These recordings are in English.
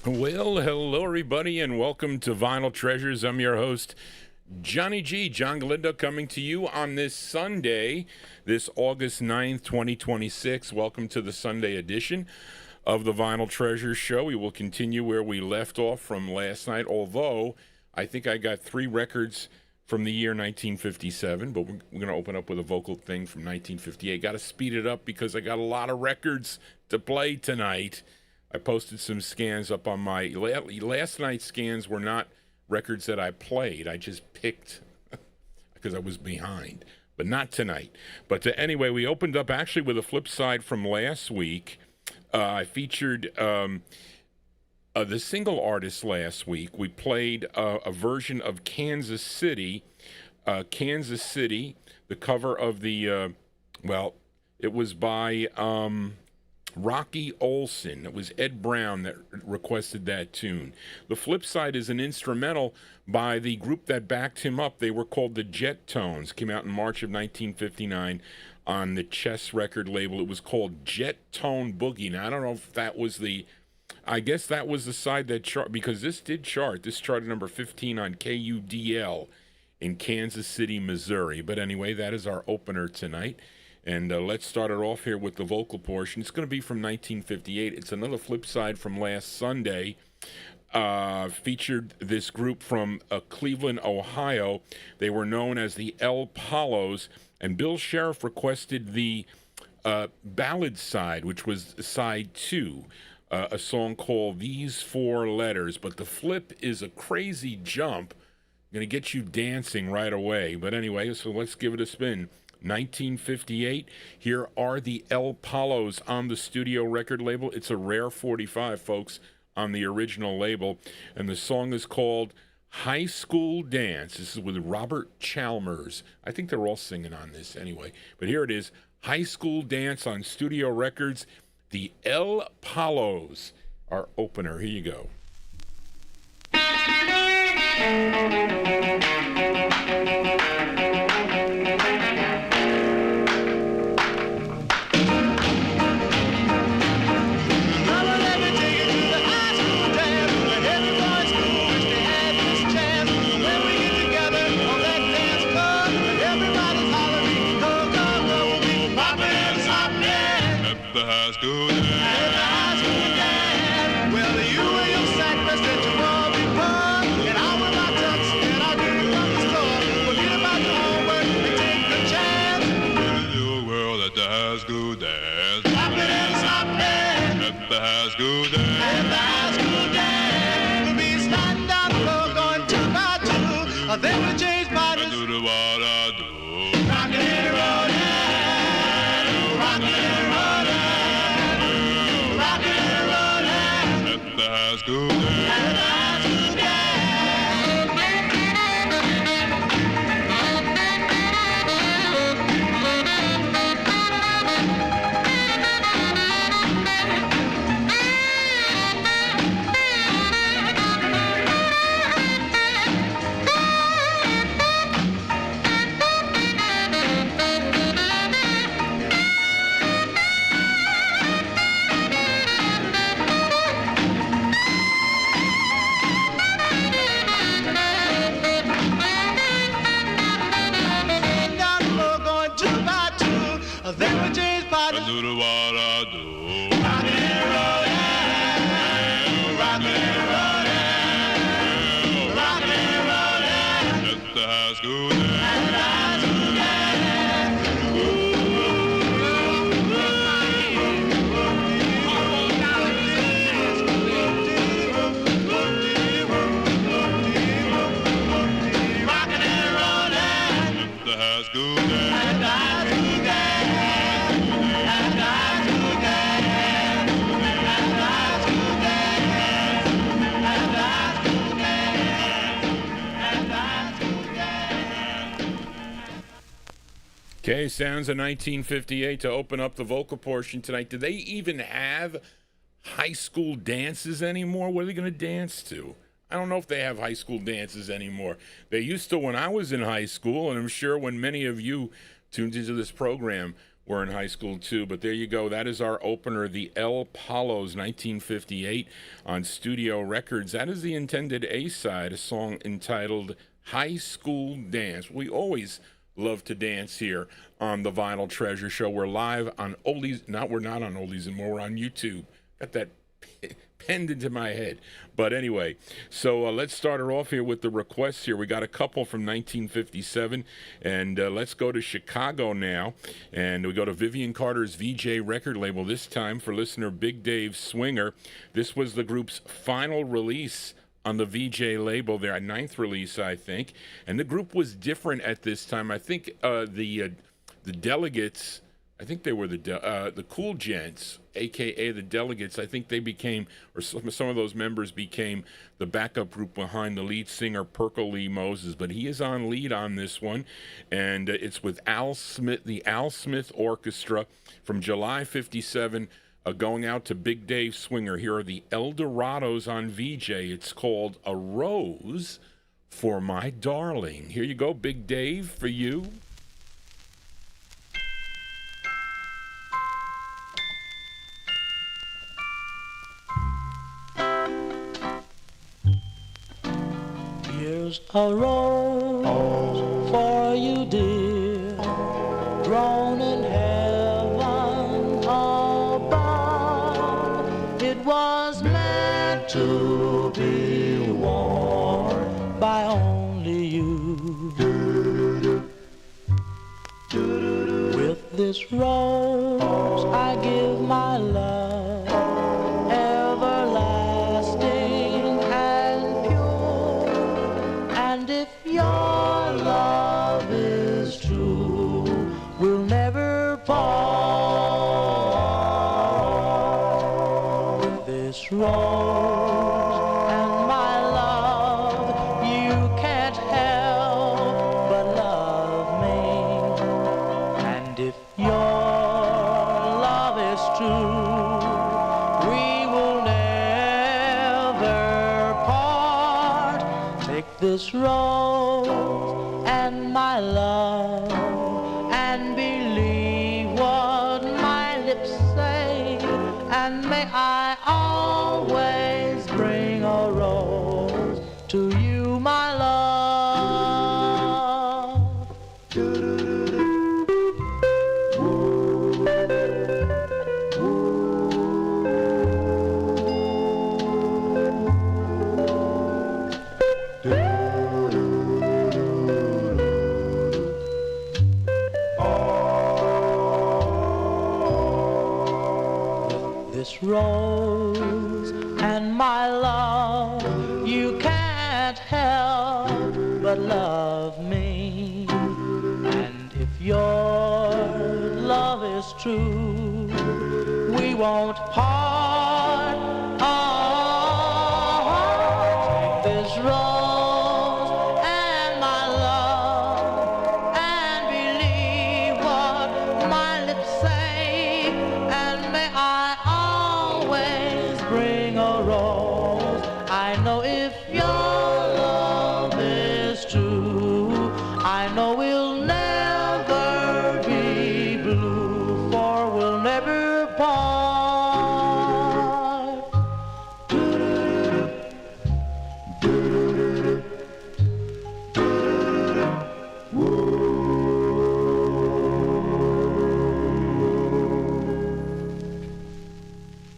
Well, hello everybody, and welcome to Vinyltreasures. I'm your host, Johnny G. John Galindo, coming to you on this Sunday, this August 9th, 2026. Welcome to the Sunday edition of the Vinyltreasures show. We will continue where we left off from last night, although I think I got 3 records from the year 1957, but we're going to open up with a vocal thing from 1958. Got to speed it up because I got a lot of records to play tonight. I posted some scans up on my last night's scans. Were not records that I played. I just picked because I was behind, but not tonight. But anyway, we opened up actually with a flip side from last week. I featured the single artist last week. We played a version of Kansas City. Kansas City, the cover of the, it was by Rocky Olson. It was Ed Brown that requested that tune. The flip side is an instrumental by the group that backed him up. They were called the Jet Tones. Came out in March of 1959 on the Chess record label. It was called Jet Tone Boogie. Now, I don't know if that was I guess that was the side that chart, because this did chart. This charted number 15 on KUDL in Kansas City, Missouri. But anyway, that is our opener tonight. And let's start it off here with the vocal portion. It's going to be from 1958. It's another flip side from last Sunday. Featured this group from Cleveland, Ohio. They were known as the El Palos. And Bill Sheriff requested the ballad side, which was side 2. A song called These Four Letters. But the flip is a crazy jump. Going to get you dancing right away. But anyway, so let's give it a spin. 1958. Here are the El Palos on the studio record label. It's a rare 45, folks, on the original label. And the song is called High School Dance. This is with Robert Chalmers. I think they're all singing on this anyway. But here it is. High School Dance on studio records. The El Palos, our opener. Here you go. School dance. They were changed by the do what I do. rock and roll, rock and roll, rock and roll, At the high school dance. They were changed by the I do what I do. rock and roll, rock and roll, rock and roll, At the high school dance. rock and roll, At the high school dance. Okay, sounds of 1958 to open up the vocal portion tonight. Do they even have high school dances anymore? What are they going to dance to? I don't know if they have high school dances anymore. They used to when I was in high school, and I'm sure when many of you tuned into this program were in high school too. But there you go. That is our opener, the El Palos, 1958 on Studio Records. That is the intended A-side, a song entitled High School Dance. We always love to dance here on the Vinyl Treasure Show. We're live on Oldies. We're not on Oldies anymore. We're on YouTube. Got that penned into my head. But anyway, so let's start her off here with the requests here. We got a couple from 1957, and let's go to Chicago now. And we go to Vivian Carter's VJ record label, this time for listener Big Dave Swinger. This was the group's final release on the VJ label, their ninth release, I think. And the group was different at this time. I think the Delegates, I think they were the Cool Gents, a.k.a. the Delegates. I think they became, or some of those members became the backup group behind the lead singer, Perkle Lee Moses. But he is on lead on this one, and it's with Al Smith, the Al Smith Orchestra from July 57, going out to Big Dave Swinger. Here are the Eldorados on VJ. It's called A Rose for My Darling. Here you go, Big Dave, for you. Here's a rose for you, dear, grown in heaven above. It was meant to be worn by only you. With this rose I give my love, everlasting and pure. And if your love is true, we'll never part. With this rose and my love, you can't help but love me. And if your love is true, we will never part. Take this rose and my love and believe what my lips say, and may I always bring a rose to you, my love. This rose and my love, you can't help but love is true. We won't part. Oh, take this rose and my love and believe what my lips say, and may I always bring a rose. I know if your love is true, I know we'll never be blue, for we'll never part.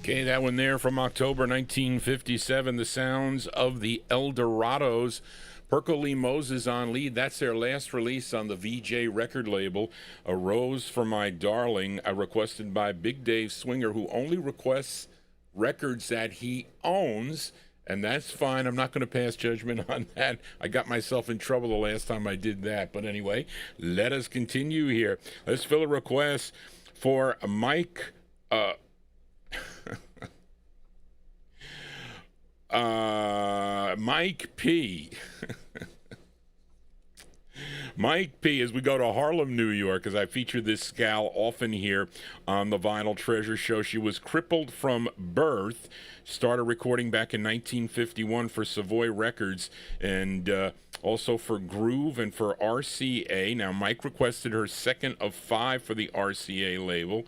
Okay, that one there from October 1957, the sounds of the Eldorados. Perko Lee Moses on lead. That's their last release on the VJ record label. A Rose for My Darling, requested by Big Dave Swinger, who only requests records that he owns, and that's fine. I'm not going to pass judgment on that. I got myself in trouble the last time I did that. But anyway, let us continue here. Let's fill a request for Mike... Mike P. Mike P. As we go to Harlem, New York, as I feature this gal often here on the Vinyl Treasure Show. She was crippled from birth, started recording back in 1951 for Savoy Records, and also for Groove and for RCA. Now, Mike requested her second of 5 for the RCA label.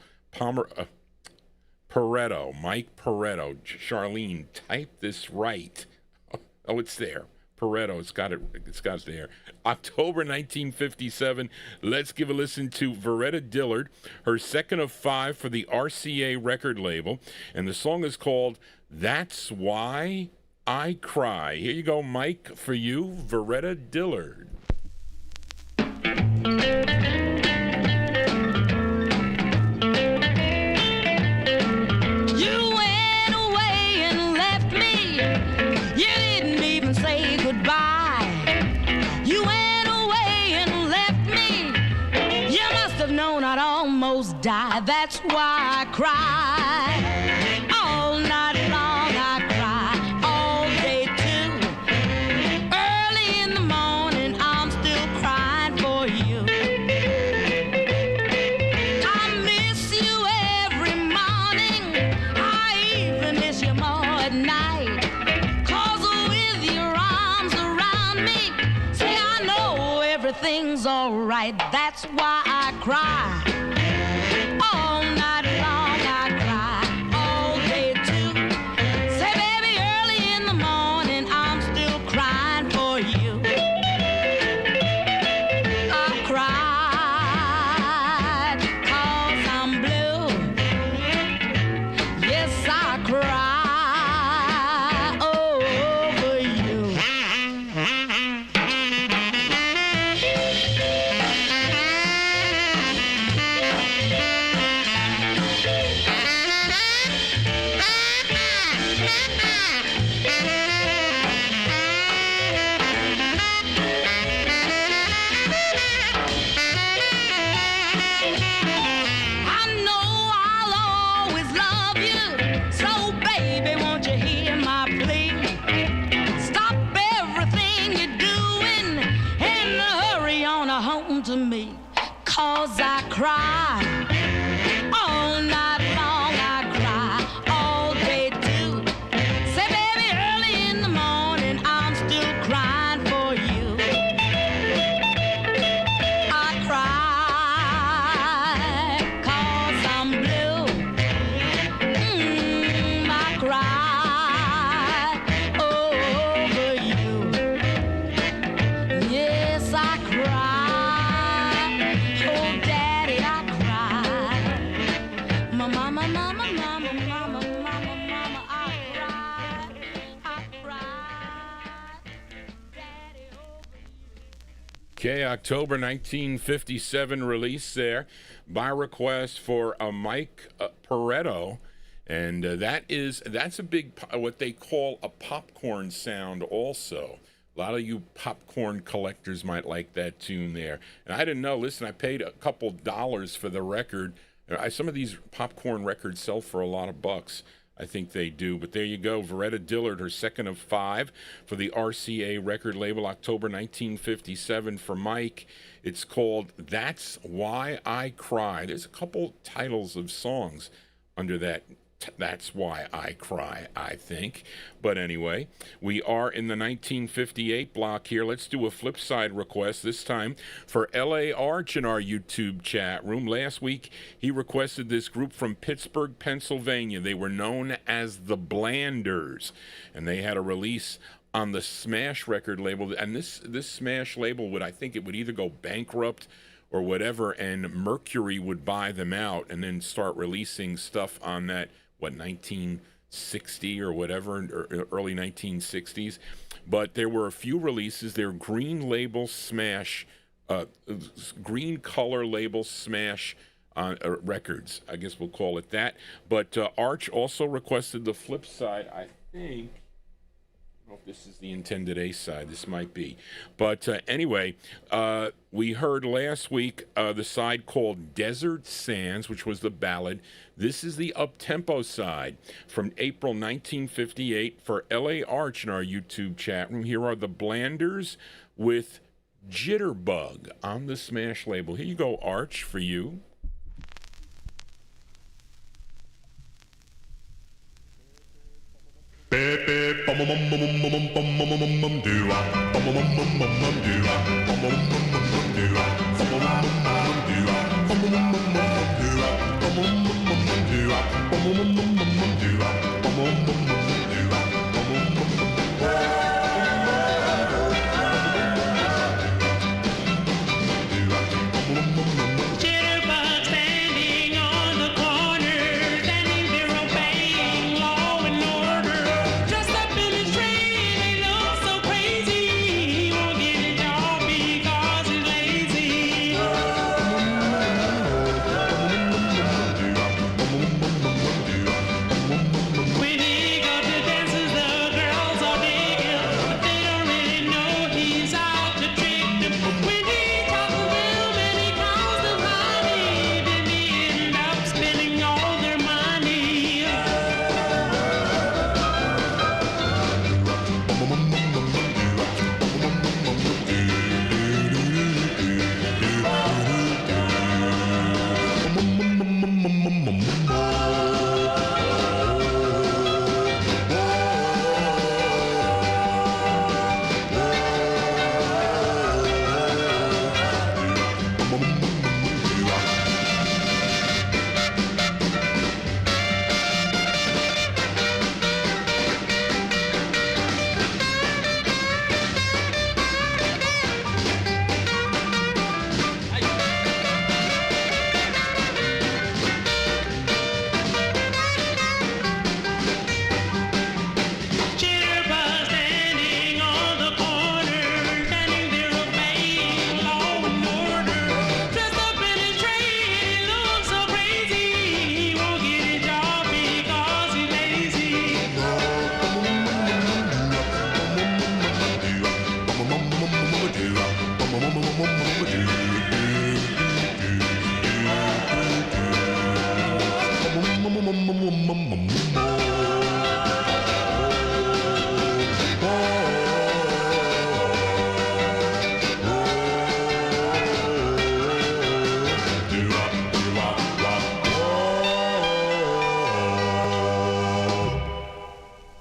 Pareto, Mike Pareto. Charlene, type this right. Oh, it's there. Pareto, it's got it there. October 1957. Let's give a listen to Veretta Dillard, her second of 5 for the RCA record label, and the song is called That's Why I Cry. Here you go, Mike, for you, Veretta Dillard. Die. That's why I cry all night long. I cry all day too. Early in the morning, I'm still crying for you. I miss you every morning. I even miss you more at night. 'Cause with your arms around me, say I know everything's alright. That's why I cry. All night long I cry, all day too. Say, baby, early in the morning I'm still crying for you. I cried 'cause I'm blue. Yes, I cry over you. To me, 'cause I cry all night long. I cry all day too. Say, baby, early in the morning I'm still crying for you. I cry 'cause I'm blue. I cry over you. Yes, I cry. Okay, October 1957 release there by request for a Mike Pareto, and that's a big what they call a popcorn sound also. A lot of you popcorn collectors might like that tune there. And I didn't know, listen, I paid a couple dollars for the record. Some of these popcorn records sell for a lot of bucks. I think they do. But there you go. Veretta Dillard, her second of 5 for the RCA record label, October 1957 for Mike. It's called That's Why I Cry. There's a couple titles of songs under that. That's Why I Cry, I think. But anyway, we are in the 1958 block here. Let's do a flip side request, this time for L.A. Arch in our YouTube chat room. Last week, he requested this group from Pittsburgh, Pennsylvania. They were known as the Blanders, and they had a release on the Smash record label. And this Smash label would, I think it would either go bankrupt or whatever, and Mercury would buy them out and then start releasing stuff on that, 1960 or whatever, or early 1960s. But there were a few releases. They're green label Smash, green color label Smash records, I guess we'll call it that. But Arch also requested the flip side, I think. I don't know if this is the intended A side. This might be. But anyway, we heard last week the side called Desert Sands, which was the ballad. This is the up-tempo side from April 1958 for L.A. Arch in our YouTube chat room. Here are the Blanders with Jitterbug on the Smash label. Here you go, Arch, for you. Jitterbug standing on the corner, standing there obeying law and order. Dressed up in his trade, he looks so crazy. He won't get a job because he's lazy. When he goes to dances, the girls all dig him, but they don't really know he's out to trick them. When he talks to them and he calls them honey, then they end up spending all their money. Jitterbug standing on the corner, standing there obeying law and order. Dressed up in his trade, he looks so crazy. He won't get a job because he's lazy.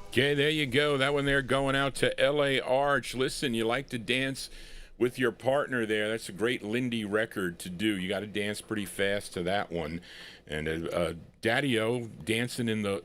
Okay, there you go. That one there going out to L.A. Arch. Listen, you like to dance with your partner there. That's a great Lindy record to do. You got to dance pretty fast to that one. And Daddy-O dancing in the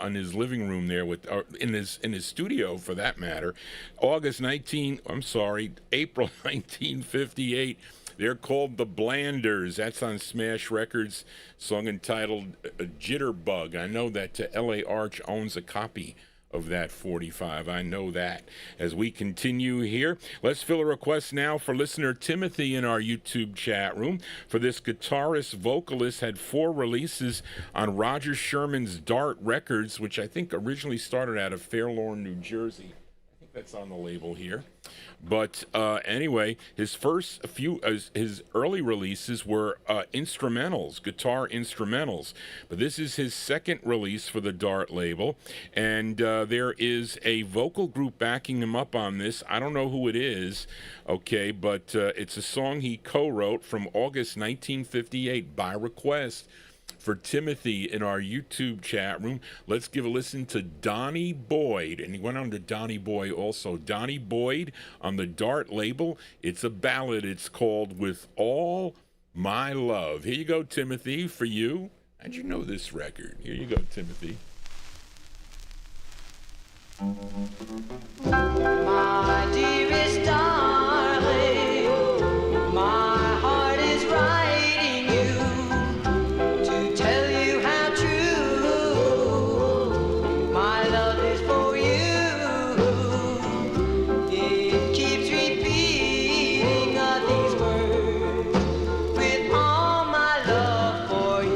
on his living room there with in his studio for that matter. April 1958. They're called the Blanders. That's on Smash Records. Song entitled Jitterbug. I know that L.A. Arch owns a copy of that 45. I know that. As we continue here, let's fill a request now for listener Timothy in our YouTube chat room. For this guitarist vocalist had 4 releases on Roger Sherman's Dart Records, which I think originally started out of Fairlawn, New Jersey. I think That's on the label here. But anyway, his first his early releases were instrumentals, guitar instrumentals. But this is his second release for the Dart label, and there is a vocal group backing him up on this. I don't know who it is, okay, but it's a song he co-wrote from August 1958 by request for Timothy in our YouTube chat room. Let's give a listen to Donnie Boyd. And he went on to Donnie Boy also. Donnie Boyd on the Dart label. It's a ballad. It's called With All My Love. Here you go, Timothy, for you. How'd you know this record? Here you go, Timothy. My dearest darling, my heart is writing you to tell you how true my love is for you. It keeps repeating these words, with all my love for you.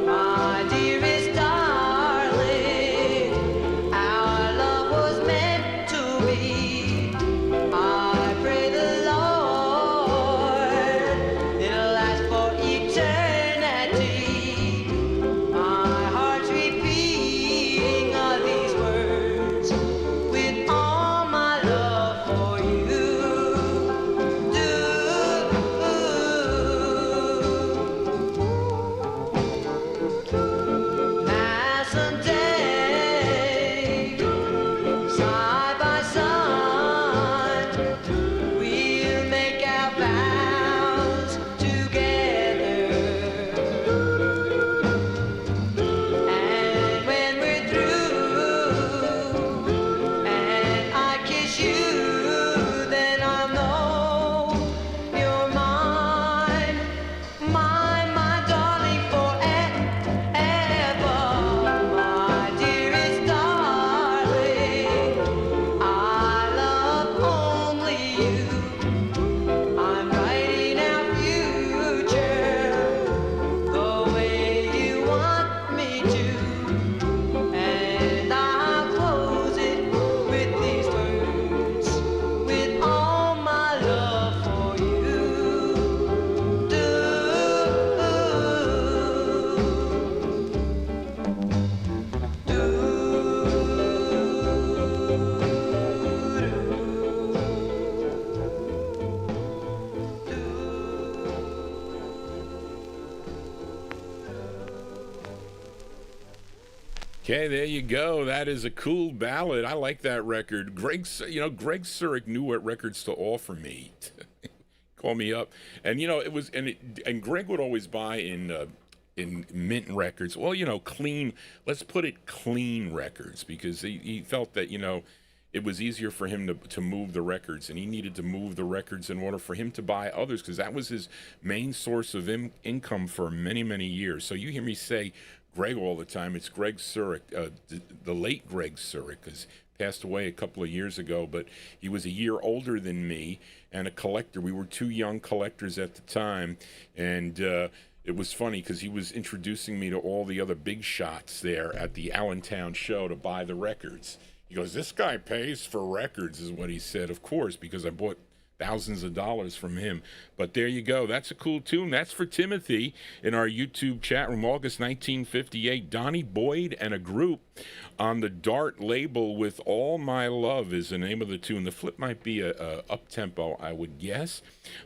My dearest darling, our love was meant to be. I pray the Lord it'll last for eternity. My heart's repeating these words, with all my love for you. Night and day, side by side, we'll make our vows together. And when we're through, and I kiss you, then I'll know you're mine, my darling, forever. My dearest darling, I love only you. I'm writing our future the way you want me to, and I'll close it with these words, with all my love for you. Okay, there you go. That is a cool ballad. I like that record. Greg Surik knew what records to offer me. Call me up, and it was, and Greg would always buy in Mint records. Well, clean. Let's put it clean records, because he felt that it was easier for him to move the records, and he needed to move the records in order for him to buy others, because that was his main source of income for many, many years. So you hear me say Greg all the time. It's Greg Surik, the late Greg Surik, because passed away a couple of years ago, but he was a year older than me and a collector. We were two young collectors at the time, and it was funny because he was introducing me to all the other big shots there at the Allentown show to buy the records. He goes, "This guy pays for records," is what he said. Of course, because I bought thousands of dollars from him. But there you go. That's a cool tune. That's for Timothy in our YouTube chat room. August 1958. Donnie Boyd and a group on the Dart label. With All My Love is the name of the tune. The flip might be a up-tempo, I would guess.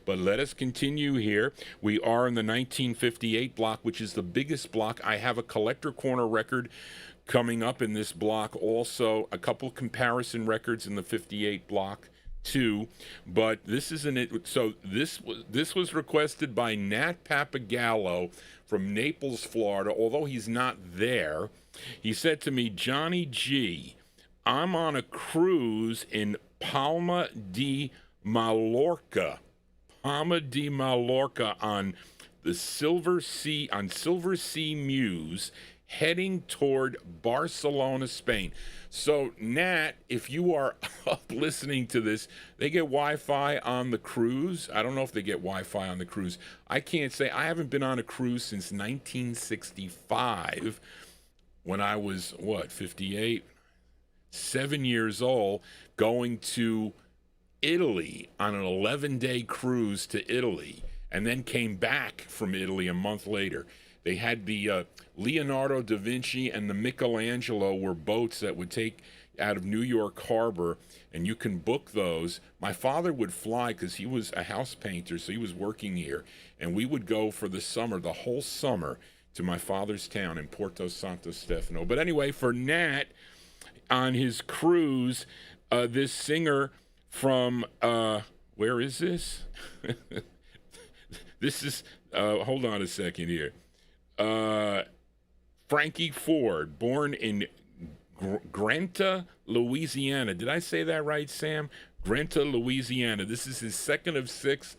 But let us continue here. We are in the 1958 block, which is the biggest block. I have a Collector Corner record coming up in this block. Also, a couple comparison records in the 58 block too, but this isn't it. So this was requested by Nat Papagallo from Naples, Florida. Although he's not there, he said to me, "Johnny G, I'm on a cruise in Palma de Mallorca on the Silver Sea Muse, heading toward Barcelona, Spain. So, Nat, if you are up listening to this, they get Wi-Fi on the cruise. I don't know if they get Wi-Fi on the cruise. I can't say. I haven't been on a cruise since 1965 when I was, 58? 7 years old, going to Italy on an 11-day cruise to Italy, and then came back from Italy a month later. They had the Leonardo da Vinci and the Michelangelo were boats that would take out of New York Harbor, and you can book those. My father would fly because he was a house painter, so he was working here, and we would go for the summer, the whole summer, to my father's town in Porto Santo Stefano. But anyway, for Nat, on his cruise, this singer from, where is this? This is, hold on a second here. Frankie Ford, born in Granta, Louisiana. Did I say that right, Sam? Granta, Louisiana. This is his second of 6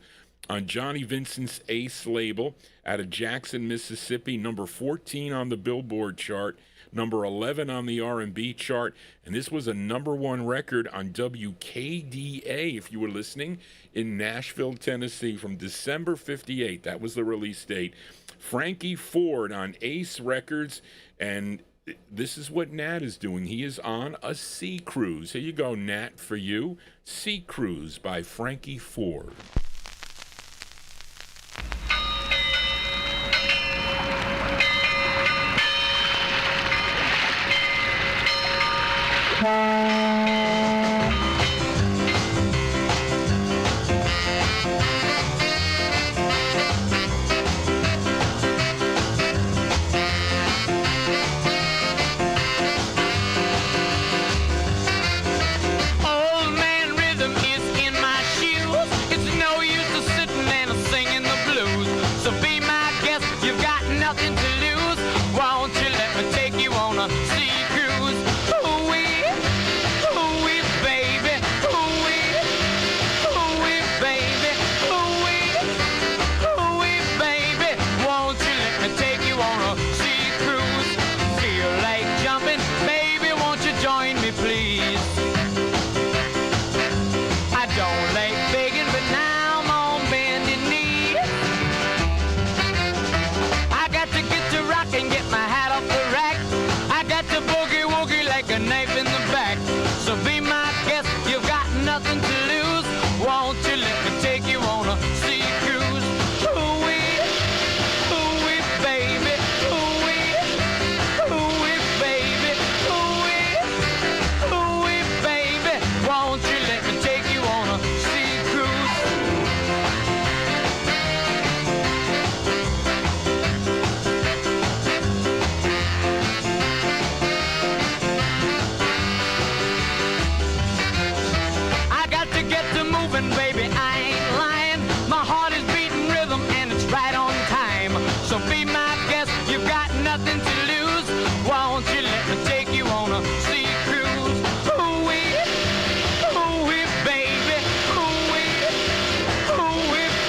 on Johnny Vincent's Ace label out of Jackson, Mississippi, number 14 on the Billboard chart, number 11 on the R&B chart, and this was a number 1 record on WKDA, if you were listening, in Nashville, Tennessee, from December 58. That was the release date. Frankie Ford on Ace Records, and this is what Nat is doing. He is on a sea cruise. Here you go, Nat, for you. Sea Cruise by Frankie Ford. Old man rhythm is in my shoes. It's no use to sitting and singing the blues. So be my guest, you've got nothing to lose. Won't you let me take you on a sea cruise? Ooh-wee, baby. Ooh-wee, baby. Ooh-wee, baby. Won't you let me take you on a sea cruise? Feel like jumping, baby, won't you join me, please? I don't like begging, but now I'm on bended knee. I got to get to rock and get my hat off the rack. I got to boogie woogie like a knife in the back. So be my guest, you've got nothing to lose. Won't you let me take you on a sea cruise? Ooh-wee, baby. Ooh-wee, baby. Ooh-wee, baby. Won't you let me take you on a sea cruise? I got to get to moving, baby, I ain't lying. My heart is beating rhythm and it's right on time. So be my guest, you've got nothing to lose. Won't you let me take you on a sea cruise? Ooh-wee, baby. Ooh-wee,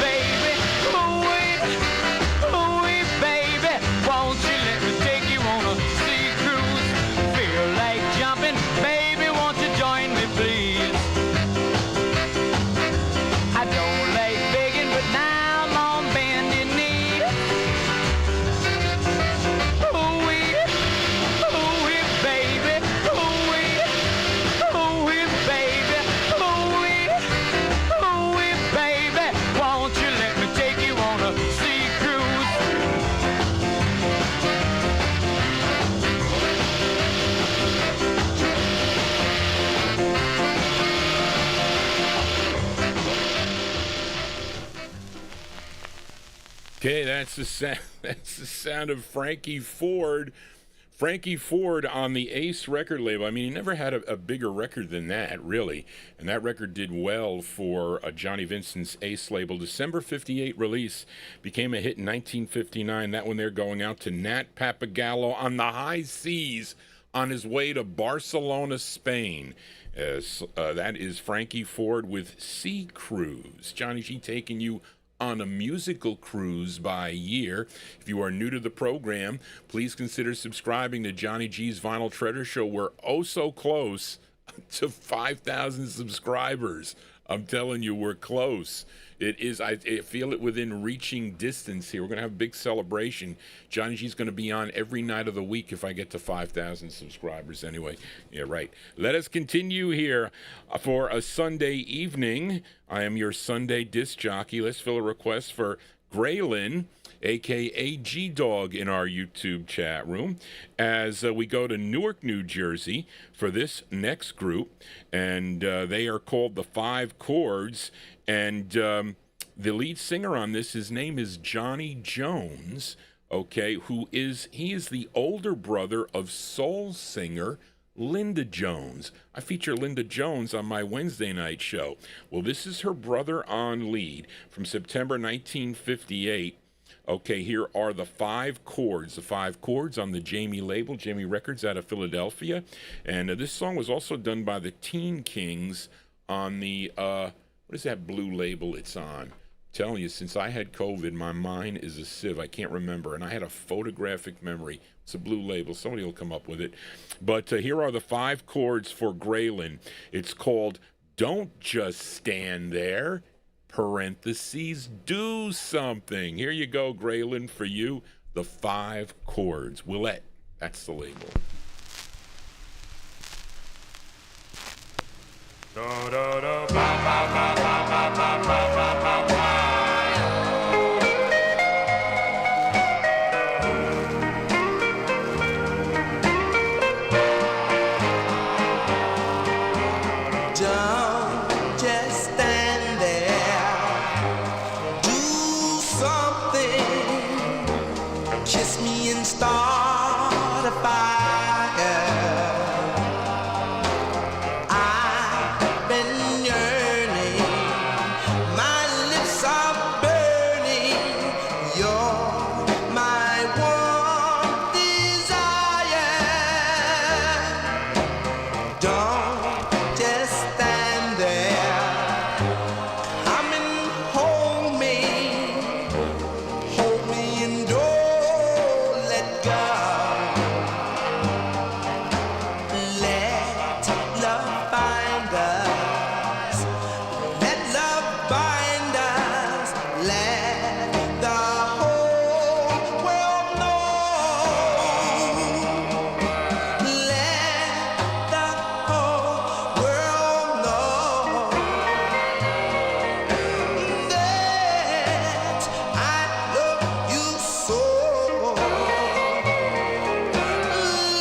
baby. Ooh-wee, baby. Won't you let me take you on a sea cruise? Feel like jumping, baby, won't you join me, please? I don't like begging, but now I'm on bended knee. Ooh-wee, baby. Ooh-wee, baby. Ooh-wee, baby. Won't you let me take you on a sea cruise? Okay, that's the sound. That's the sound of Frankie Ford. Frankie Ford on the Ace record label. I mean, he never had a bigger record than that, really. And that record did well for Johnny Vincent's Ace label. December 58 release, became a hit in 1959. That one there going out to Nat Papagallo on the high seas on his way to Barcelona, Spain. That is Frankie Ford with Sea Cruise. Johnny G taking you on a musical cruise by year. If you are new to the program, please consider subscribing to Johnny G's Vinyl Treasure Show. We're oh so close to 5,000 subscribers. I'm telling you, we're close. It is. I feel it within reaching distance here. We're going to have a big celebration. Johnny G's going to be on every night of the week if I get to 5,000 subscribers. Anyway, yeah, right. Let us continue here for a Sunday evening. I am your Sunday disc jockey. Let's fill a request for Graylin, a.k.a. G-Dog, in our YouTube chat room as we go to Newark, New Jersey for this next group. And they are called the Five Chords. And the lead singer on this, his name is Johnny Jones, okay, he is the older brother of soul singer Linda Jones. I feature Linda Jones on my Wednesday night show. Well, this is her brother on lead from September 1958. Okay, here are the Five Chords. The Five Chords on the Jamie label, Jamie Records out of Philadelphia. And this song was also done by the Teen Kings on the, what is that blue label it's on? I'm telling you, since I had COVID, my mind is a sieve. I can't remember. And I had a photographic memory. It's a blue label. Somebody will come up with it. But here are the Five Chords for Graylin. It's called Don't Just Stand There, parentheses, do something. Here you go, Graylin, for you, the Five Chords. Willette, that's the label. Don't just stand there. Do something. Kiss me and start a fire. I've been yearning. My lips are burning. You're my one desire. Don't just stand there. Come and hold me and don't let go. Let love bind us. Let love bind us. Let the whole world know. Let the whole world know that I love you so.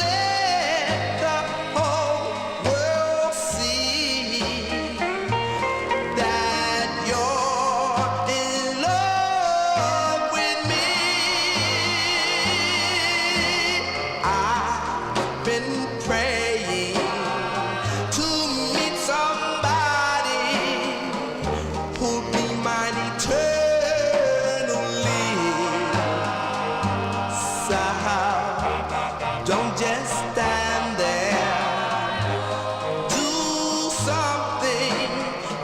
Let the whole world see that you're in love with me. I've been praying to meet somebody who'll be mine eternally. So don't just stand there. Do something.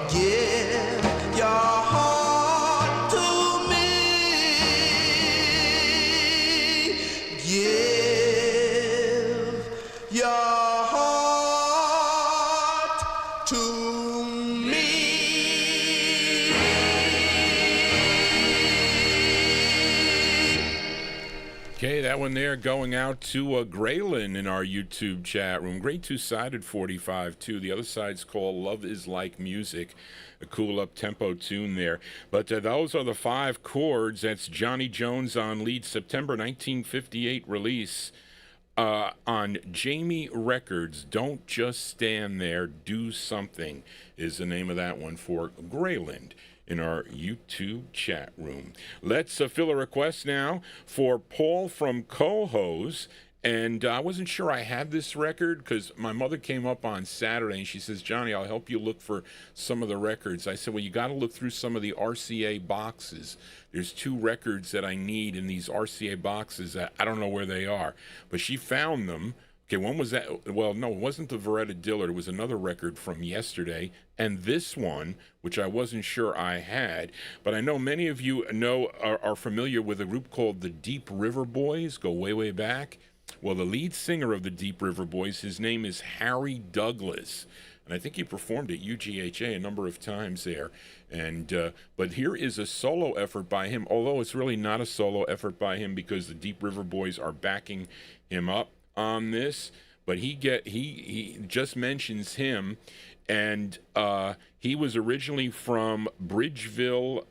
Give your heart to me. Give your heart to me. Okay, that one there going out to Graylin in our YouTube chat room. Great two-sided 45, too. The other side's called Love Is Like Music, a cool up-tempo tune there. But those are the Five Chords. That's Johnny Jones on lead, September 1958 release on Jamie Records. Don't Just Stand There, Do Something is the name of that one for Graylin in our YouTube chat room. Let's fill a request now for Paul from Cohoes. And I wasn't sure I had this record because my mother came up on Saturday and she says, Johnny, I'll help you look for some of the records. I said, well, you got to look through some of the RCA boxes. There's two records that I need in these RCA boxes that I don't know where they are. But she found them. Okay, when was that? Well, no, it wasn't the Veretta Dillard. It was another record from yesterday. And this one, which I wasn't sure I had, but I know many of you are familiar with a group called the Deep River Boys, go way, way back. Well, the lead singer of the Deep River Boys, his name is Harry Douglas. And I think he performed at UGHA a number of times there. And but here is a solo effort by him, although it's really not a solo effort by him because the Deep River Boys are backing him up on this. But he just mentions him, and he was originally from Bridgeville,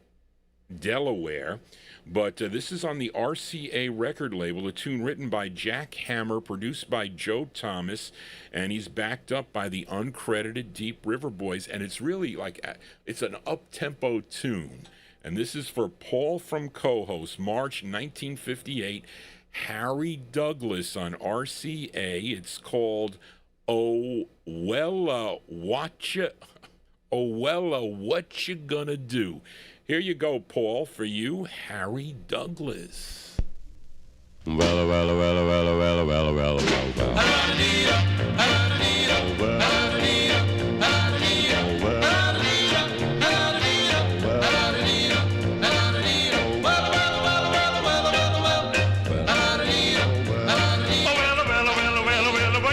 Delaware. But this is on the RCA record label, a tune written by Jack Hammer, produced by Joe Thomas, and he's backed up by the uncredited Deep River Boys, and it's really like, it's an up-tempo tune. And this is for Paul from Co-Host, March 1958, Harry Douglas on RCA. It's called what you gonna do? Here you go, Paul, for you, Harry Douglas. What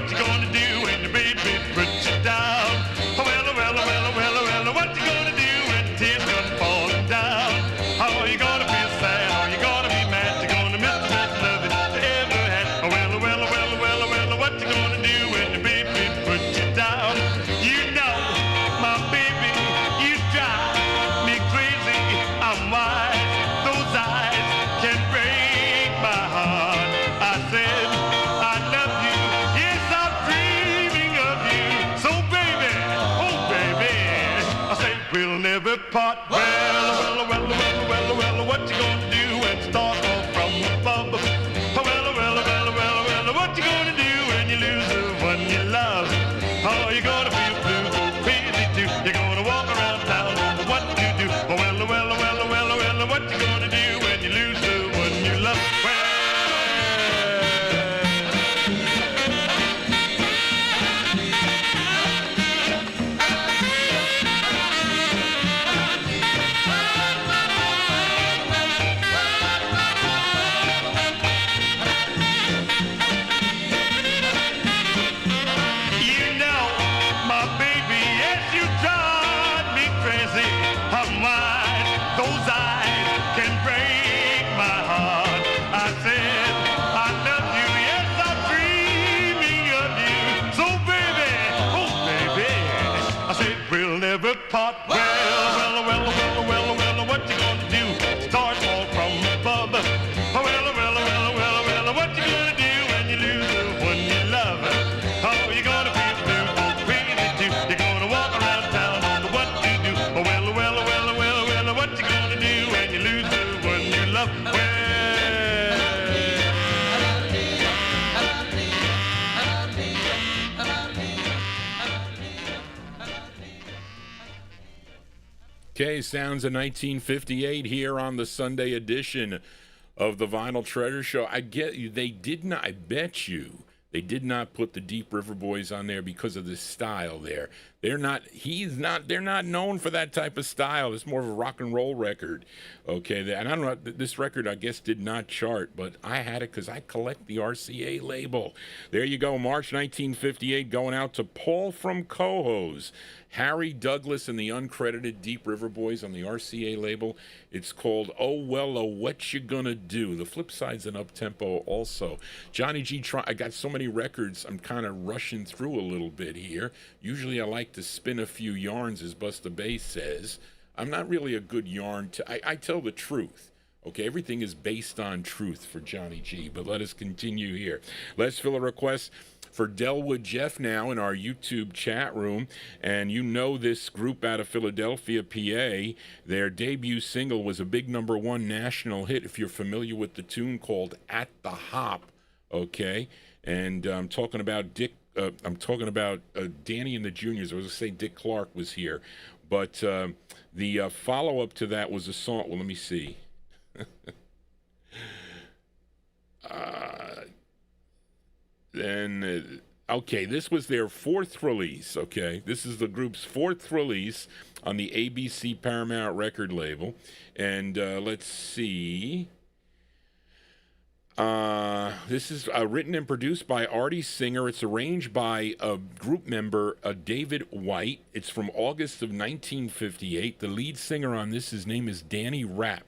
you gonna do when the baby puts you down? What you gonna do when the tears come falling down? How are you gonna feel sad? Are you gonna be mad? You're gonna miss the best love that you ever had. What you gonna do when the baby puts you down? You know, my baby, you drive me crazy. I'm wise, those eyes can break my heart. I said I love you, yes I'm dreaming of you. So baby, oh baby, I say we'll never part. What you gonna do when stars fall from above? What you gonna do when you lose the one you love? Oh, you're gonna feel blue, go crazy too. You're gonna walk around town, wonder what to do. What you gonna do when you lose the one you love? You know, my baby, yes, you drive me crazy. I'm wide, those eyes can break my heart. I said I love you, yes, I'm dreaming of you. So baby, oh baby, I said we'll never part. What you gonna do? Stars fall from above. What you gonna do when you lose the one you love? Oh, you're gonna feel blue, go crazy too. You're gonna walk around town, wonder what to do. What you gonna do when you lose the one you love? Okay, sounds of 1958 here on the Sunday edition of the Vinyl Treasure Show. I bet you they did not put the Deep River Boys on there because of the style there. They're not known for that type of style. It's more of a rock and roll record. Okay, and I don't know, this record I guess did not chart, but I had it because I collect the RCA label. There you go, March 1958, going out to Paul from Cohoes, Harry Douglas and the uncredited Deep River Boys on the RCA label. It's called What You Gonna Do? The flip side's an up-tempo also. Johnny G, I got so many records, I'm kind of rushing through a little bit here. Usually I like to spin a few yarns, as Busta Bass says. I'm not really a good yarn. I tell the truth. Okay, everything is based on truth for Johnny G, but let us continue here. Let's fill a request for Delwood Jeff now in our YouTube chat room. And you know this group out of Philadelphia, PA. Their debut single was a big #1 national hit, if you're familiar with the tune, called At the Hop. Okay, and I'm talking about Danny and the Juniors. I was going to say Dick Clark was here. But the follow-up to that was a song. Well, let me see. And okay, this was their fourth release. Okay, this is the group's fourth release on the ABC Paramount record label. And let's see. This is written and produced by Artie Singer. It's arranged by a group member, David White. It's from August of 1958. The lead singer on this, his name is Danny Rapp.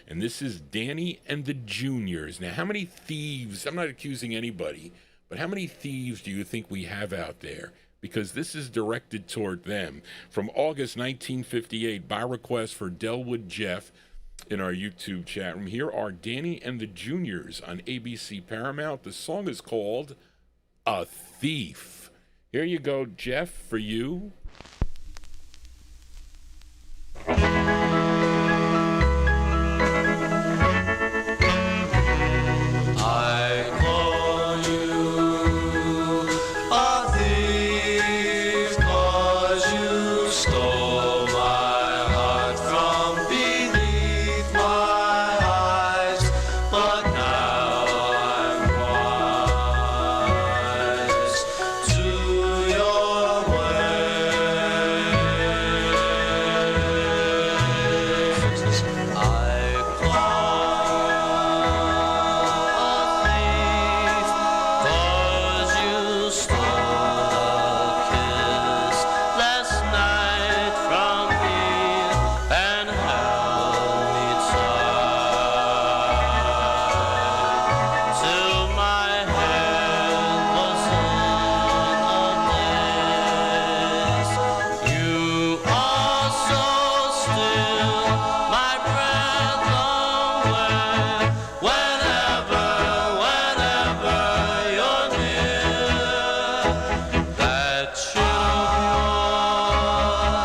And this is Danny and the Juniors. Now, how many thieves, I'm not accusing anybody, but how many thieves do you think we have out there? Because this is directed toward them. From August 1958, by request for Delwood Jeff in our YouTube chat room. Here are Danny and the Juniors on ABC Paramount. The song is called A Thief. Here you go, Jeff, for you. I call you a thief 'cause you stole my heart from beneath my eyes, but now I'm wise to your ways. I cause you stole a kiss last night from me and held me tight till my head was in a maze. You are so still, my breath away, whenever you're near. That chill of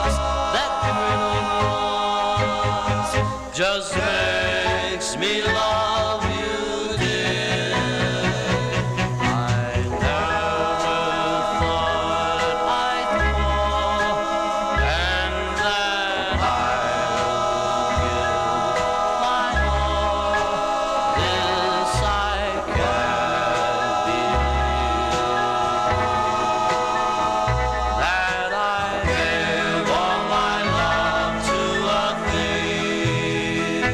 yours, that thrill of yours, just makes me love you, dear. I never thought I'd fall, and that I will give my all. This I can't believe, that I gave all my love to a thief.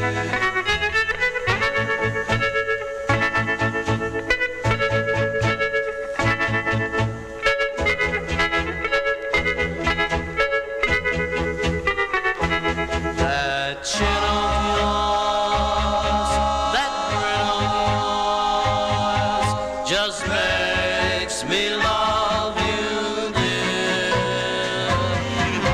That chin of yours, that grin of yours, just makes me love you, dear. I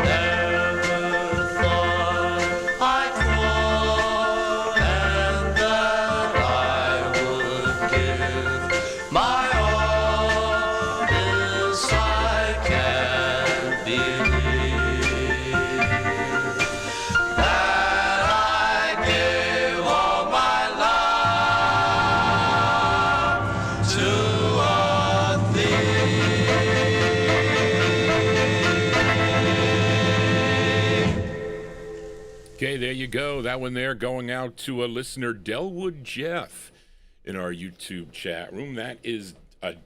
never thought I'd fall, and that I would give my all. This I can't believe, that I gave all my love to a thief. Okay, there you go. That one there going out to a listener, Delwood Jeff, in our YouTube chat room. That is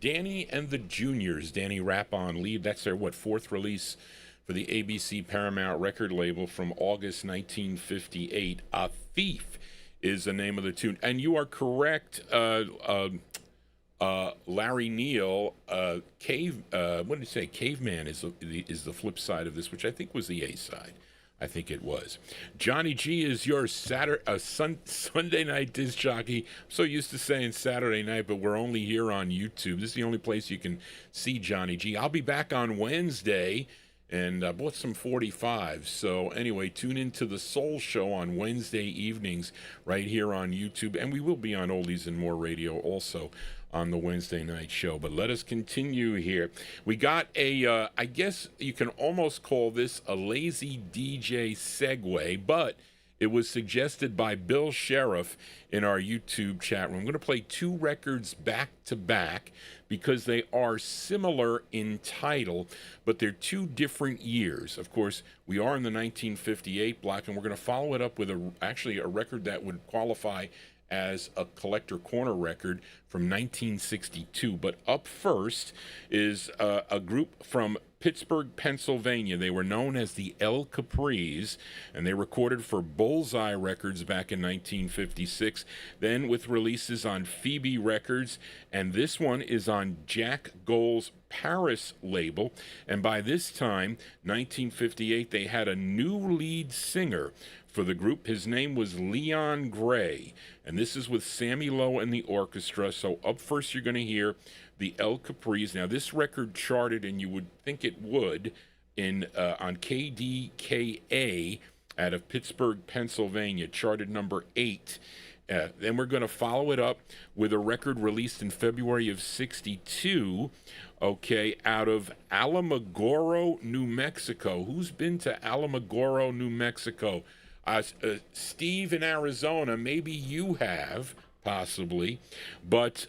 Danny and the Juniors. Danny Rapp on lead. That's their, fourth release for the ABC Paramount record label from August 1958. A Thief is the name of the tune. And you are correct, Larry Neal. What did you say? Caveman is the flip side of this, which I think was the A side. I think it was. Johnny G is your Sunday night disc jockey. I'm so used to saying Saturday night, but we're only here on YouTube. This is the only place you can see Johnny G. I'll be back on Wednesday, and I bought some 45s. So anyway, tune into the Soul Show on Wednesday evenings right here on YouTube, and we will be on Oldies and More Radio also on the Wednesday night show. But let us continue here. We got a, I guess you can almost call this a lazy DJ segue, but it was suggested by Bill Sheriff in our YouTube chat room. I'm going to play two records back to back because they are similar in title, but they're two different years. Of course, we are in the 1958 block, and we're going to follow it up with actually a record that would qualify as a Collector Corner record from 1962. But up first is a group from Pittsburgh, Pennsylvania. They were known as the El Capris, and they recorded for Bullseye Records back in 1956, then with releases on Phoebe Records, and this one is on Jack Gold's Paris label. And by this time, 1958, they had a new lead singer for the group. His name was Leon Gray, and this is with Sammy Lowe and the orchestra. So up first, you're going to hear the El Capris. Now, this record charted, and you would think it would, in on KDKA out of Pittsburgh, Pennsylvania, charted number 8. Then we're going to follow it up with a record released in February of 62, okay, out of Alamogordo, New Mexico. Who's been to Alamogordo, New Mexico? Steve in Arizona, maybe you have, possibly. But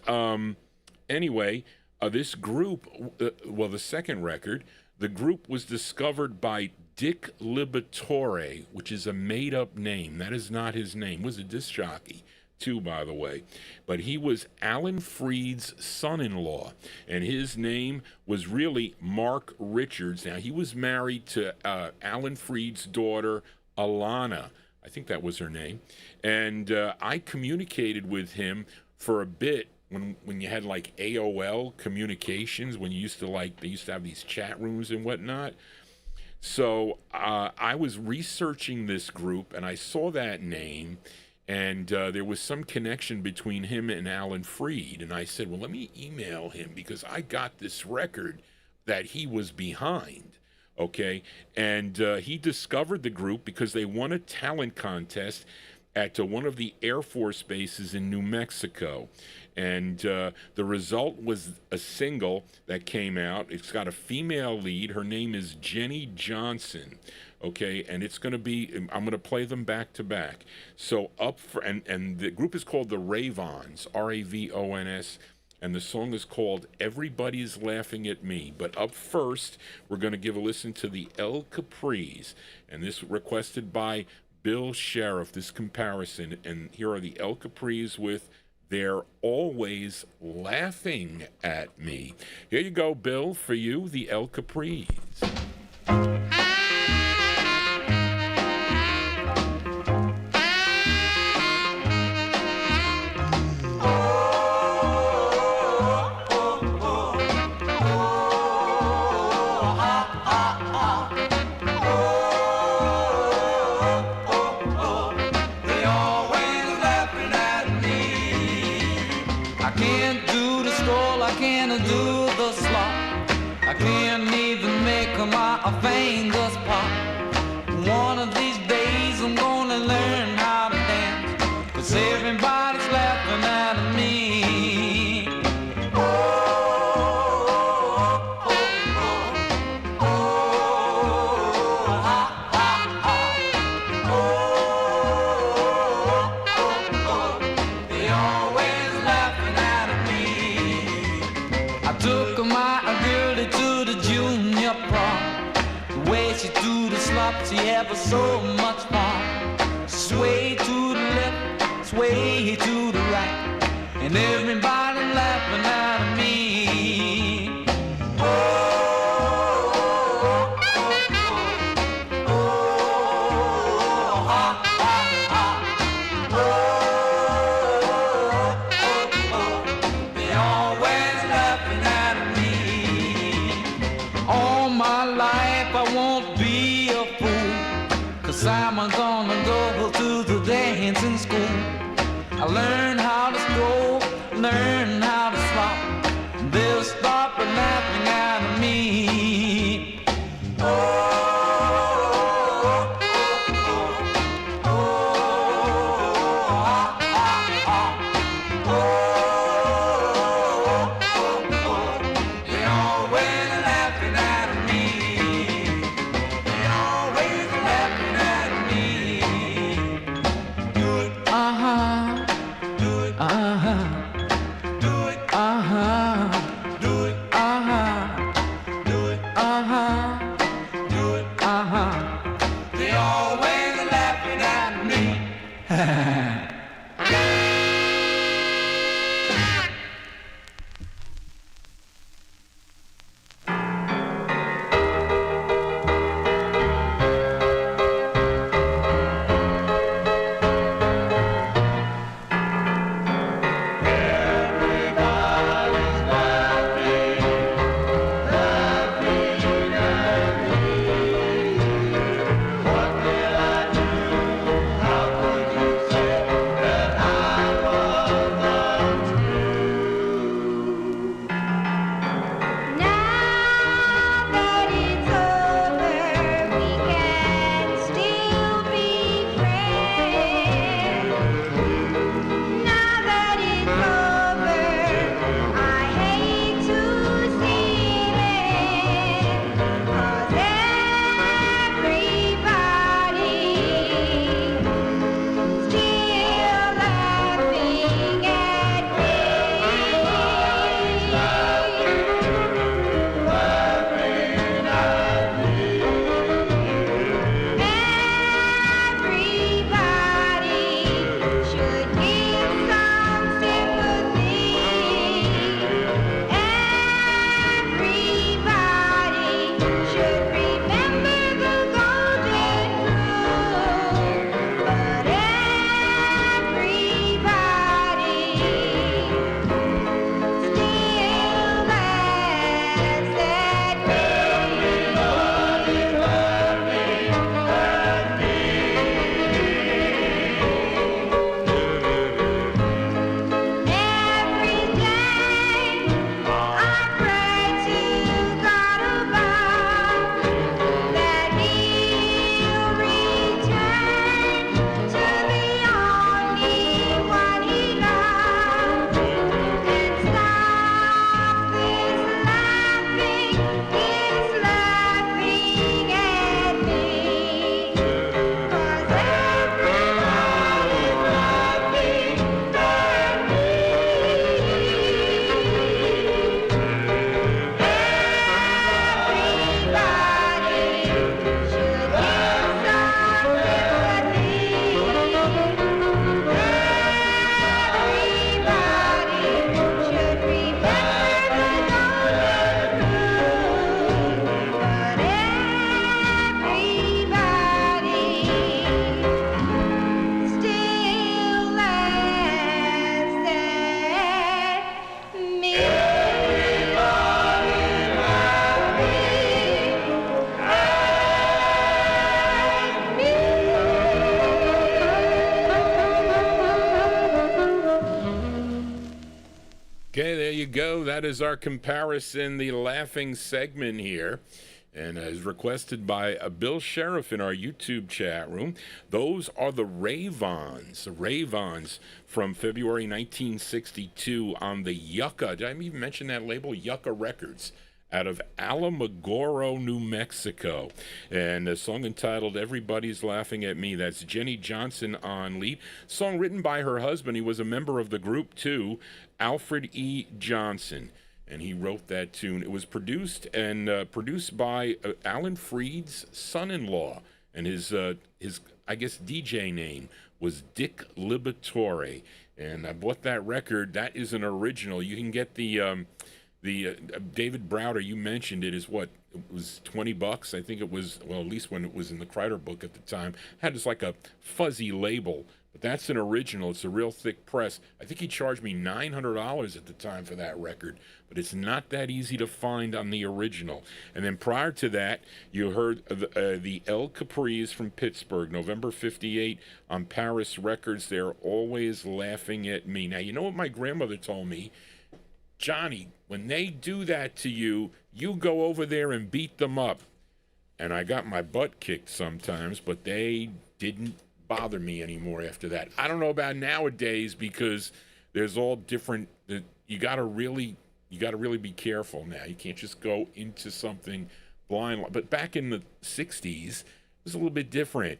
anyway, this group, the second record, the group was discovered by Dick Liberatore, which is a made-up name. That is not his name. He was a disc jockey, too, by the way. But he was Alan Freed's son-in-law, and his name was really Mark Richards. Now, he was married to Alan Freed's daughter, Alana. I think that was her name. And I communicated with him for a bit when you had like AOL communications, when you used to they used to have these chat rooms and whatnot. So I was researching this group, and I saw that name, and there was some connection between him and Alan Freed. And I said, well, let me email him, because I got this record that he was behind, okay? And he discovered the group because they won a talent contest at one of the Air Force bases in New Mexico. And the result was a single that came out. It's got a female lead. Her name is Jenny Johnson, okay? And it's going to be, I'm going to play them back to back. So and the group is called the Ravons, R-A-V-O-N-S, and the song is called Everybody's Laughing at Me. But up first, we're going to give a listen to the El Capris, and this requested by Bill Sheriff, this comparison. And here are the El Capris with They're Always Laughing at Me. Here you go, Bill, for you, the El Capris. My fingers pop. One of these days I'm gonna learn how to dance, 'cause everybody's laughing at me. Oh, oh, oh, oh, oh, ha, ha, ha. Oh, oh, oh, they always laughing at me. I took my girlie to the junior prom. She do the slop, she ever so much fun. Sway to the left, sway to the right, and everybody laughing at me. Oh, oh, oh, oh, oh, ha, ha, ha. Oh, oh, oh, they always laughing at me. All my life I won't be a fool, 'cause I'm gonna go to the dancing school. I learn how to stroke, learn how to slop. They'll stop and laughing at me. Oh, oh, oh, oh, oh, ha, ha, ha. Oh, oh, oh, they always laughing at me. They always laughing at me. Do it, do it, do go. That is our comparison, the laughing segment here. And as requested by Bill Sheriff in our YouTube chat room, those are the Ravons from February 1962 on the Yucca. Did I even mention that label? Yucca Records, out of Alamogordo, New Mexico. And a song entitled Everybody's Laughing at Me. That's Jenny Johnson on lead. Song written by her husband. He was a member of the group too, Alfred E. Johnson. And he wrote that tune. It was produced by Alan Freed's son-in-law, and his I guess DJ name was Dick Liberatore. And I bought that record. That is an original. You can get the David Browder, you mentioned it, is what? It was $20. I think it was, well, at least when it was in the Kreider book at the time. Had just like a fuzzy label. But that's an original. It's a real thick press. I think he charged me $900 at the time for that record. But it's not that easy to find on the original. And then prior to that, you heard the El Capris from Pittsburgh, November 58 on Paris Records. They're Always Laughing at Me. Now, you know what my grandmother told me? Johnny, when they do that to you, you go over there and beat them up. And I got my butt kicked sometimes, but they didn't bother me anymore after that. I don't know about nowadays, because there's all different. You got to really be careful now. You can't just go into something blind. But back in the 60s, it was a little bit different.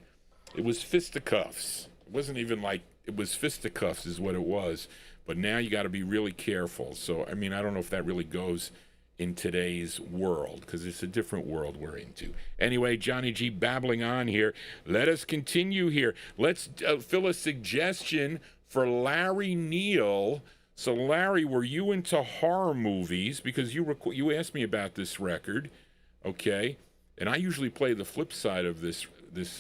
It was fisticuffs. It wasn't even like, it was fisticuffs is what it was. But now you got to be really careful. So, I mean, I don't know if that really goes in today's world, because it's a different world we're into. Anyway, Johnny G babbling on here. Let us continue here. Let's fill a suggestion for Larry Neal. So, Larry, were you into horror movies? Because you asked me about this record, okay? And I usually play the flip side of this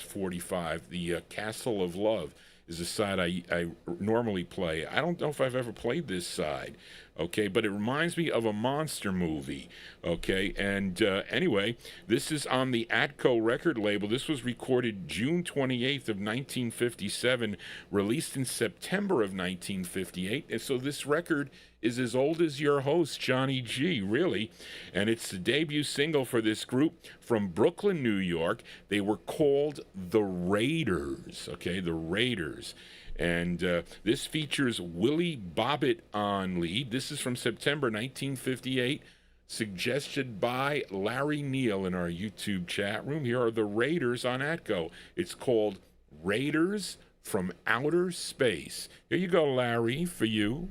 45, the Castle of Love is the side I normally play. I don't know if I've ever played this side, okay? But it reminds me of a monster movie, okay? And anyway, this is on the Atco record label. This was recorded June 28th of 1957, released in September of 1958. And so this record is as old as your host, Johnny G, really. And it's the debut single for this group from Brooklyn, New York. They were called The Raiders, okay? The Raiders. And this features Willie Bobbitt on lead. This is from September 1958, suggested by Larry Neal in our YouTube chat room. Here are The Raiders on Atco. It's called Raiders from Outer Space. Here you go, Larry, for you.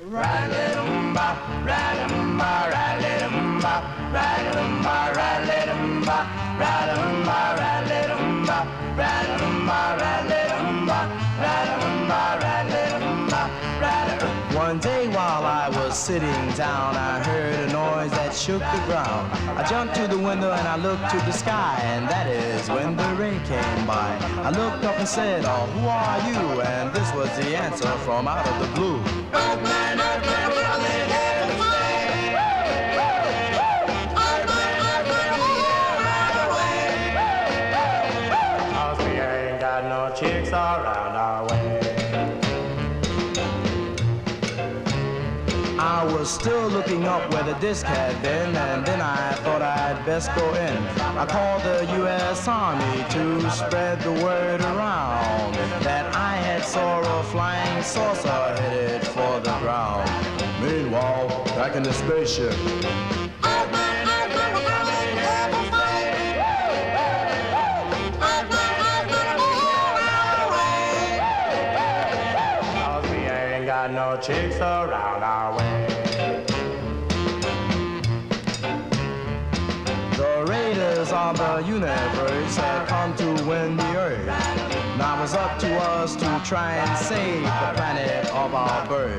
Ride-a-dum-ba, ride-a-dum-ba, ride-a-dum-ba, ride-a-dum-ba, ride-a-dum-ba, ride-a-dum-ba, ride-a-dum-ba, ride-a-dum-ba, ride-a-dum-ba, ride-a-dum-ba, ride-a-dum-ba, ride-a-dum-ba. One day while I was sitting down, I heard a noise that shook the ground. I jumped to the window and I looked to the sky, and that is when the rain came by. I looked up and said, "Oh, who are you?" And this was the answer from out of the blue. Earthman, Earthman, coming here to stay. Earthman, Earthman, right away. 'Cause we ain't got no chicks around our way. I was still looking up where the disc had been, and then I thought I'd best go in. I called the U.S. Army to spread the word around that I had saw a flying saucer headed for the ground. Meanwhile, back in the spaceship, no chicks around our way. The raiders of the universe had come to win the earth. Now it's up to us to try and save the planet of our birth.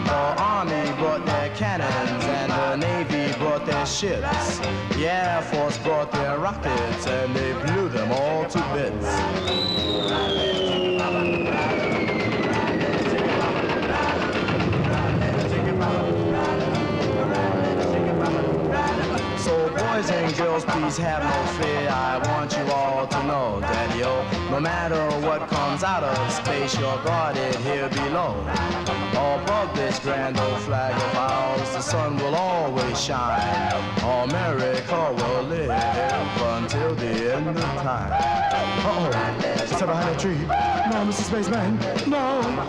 The army brought their cannons and the navy brought their ships. The Air Force brought their rockets and they blew them all to bits. So boys Boys and girls, please have no fear. I want you all to know, Daddy-o, no matter what comes out of space, you're guarded here below. Above this grand old flag of ours, the sun will always shine. America will live until the end of time. Uh-oh, she's up behind that tree. No, Mr. Spaceman, no, no.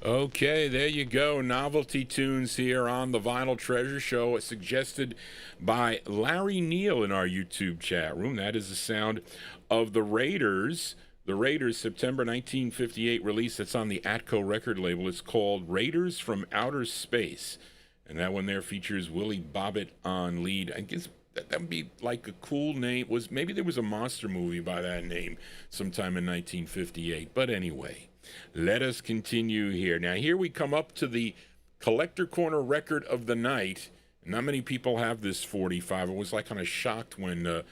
Okay, there you go. Novelty tunes here on the Vinyl Treasure Show, suggested by Larry Neal in our YouTube chat room. That is the sound of the Raiders. The Raiders' September 1958 release that's on the Atco record label. It's called Raiders from Outer Space. And that one there features Willie Bobbitt on lead. I guess that would be like a cool name. Maybe there was a monster movie by that name sometime in 1958. But anyway. Let us continue here. Now, here we come up to the Collector Corner record of the night. Not many people have this 45. I was like kind of shocked when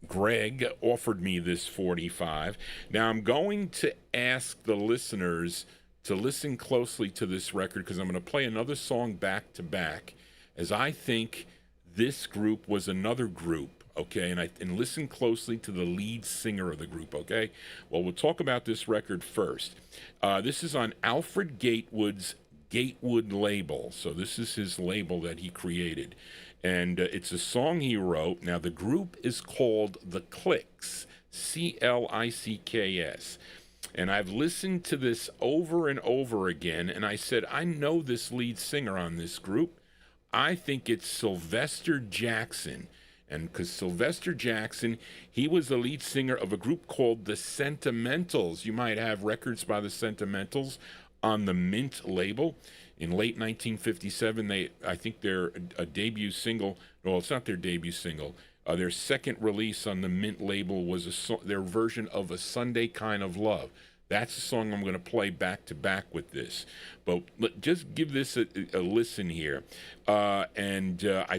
Greg offered me this 45. Now, I'm going to ask the listeners to listen closely to this record because I'm going to play another song back to back, as I think this group was another group. Okay, and listen closely to the lead singer of the group, okay? Well, we'll talk about this record first. This is on Alfred Gatewood's Gatewood label. So this is his label that he created. And it's a song he wrote. Now, the group is called The Clicks, C-L-I-C-K-S. And I've listened to this over and over again, and I said, I know this lead singer on this group. I think it's Sylvester Jackson. And because Sylvester Jackson, he was the lead singer of a group called The Sentimentals. You might have records by The Sentimentals on the Mint label. In late 1957, I think their debut single, no, it's not their debut single. Their second release on the Mint label was their version of A Sunday Kind of Love. That's the song I'm going to play back to back with this. But just give this a listen here. I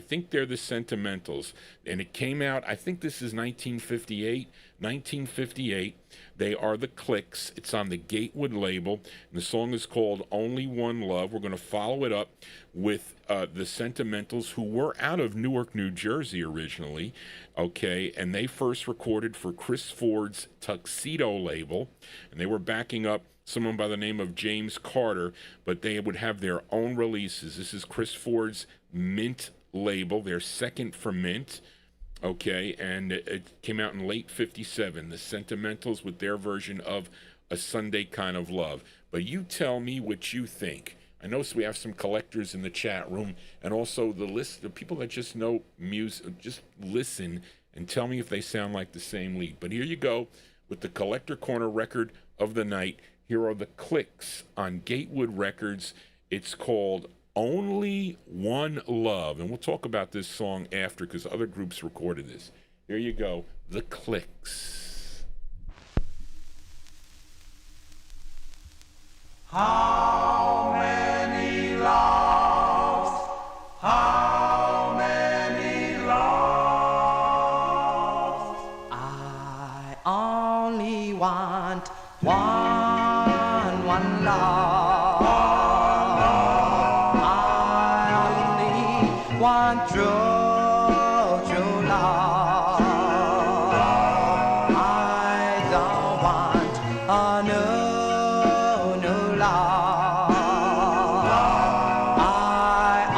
think they're the Sentimentals. And it came out, I think this is 1958. 1958. They are the Clicks. It's on the Gatewood label. And the song is called Only One Love. We're going to follow it up with the Sentimentals, who were out of Newark, New Jersey originally. Okay, and they first recorded for Chris Ford's Tuxedo label. And they were backing up someone by the name of James Carter, but they would have their own releases. This is Chris Ford's Mint label, their second for Mint. Okay, and it came out in late 57, the Sentimentals with their version of A Sunday Kind of Love. But you tell me what you think. I notice we have some collectors in the chat room, and also the people that just know music, just listen and tell me if they sound like the same lead. But here you go with the Collector Corner record of the night. Here are the Clicks on Gatewood Records. It's called Only One Love. And we'll talk about this song after because other groups recorded this. Here you go, The Clicks. How many lost? How many lost? I only want one love. I only want true love. I don't want a new love. I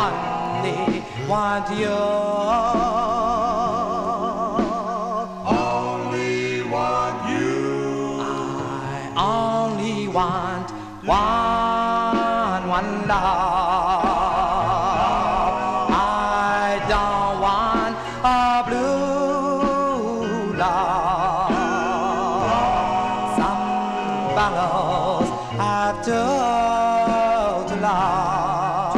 only want you. Only want you. I only want one love. I don't want a blue love. Some fellows have told love,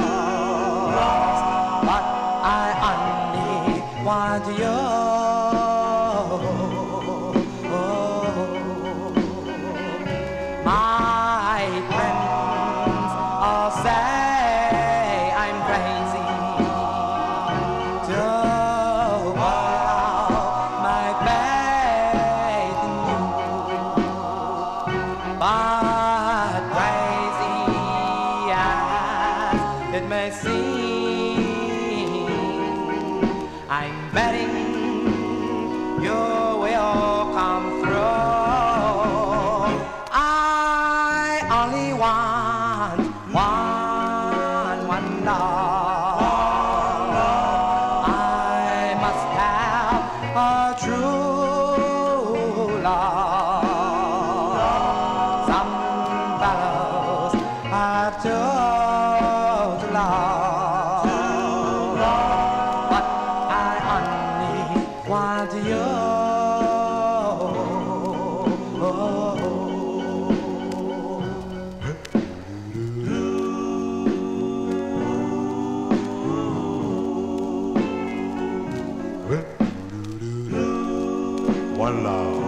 but I only want you. My friends all say I'm crazy to put my faith in you, but always sing. I'm betting you will come through. I only want one love. I must have a true love. Some fellows are too love, but I only want you. One love.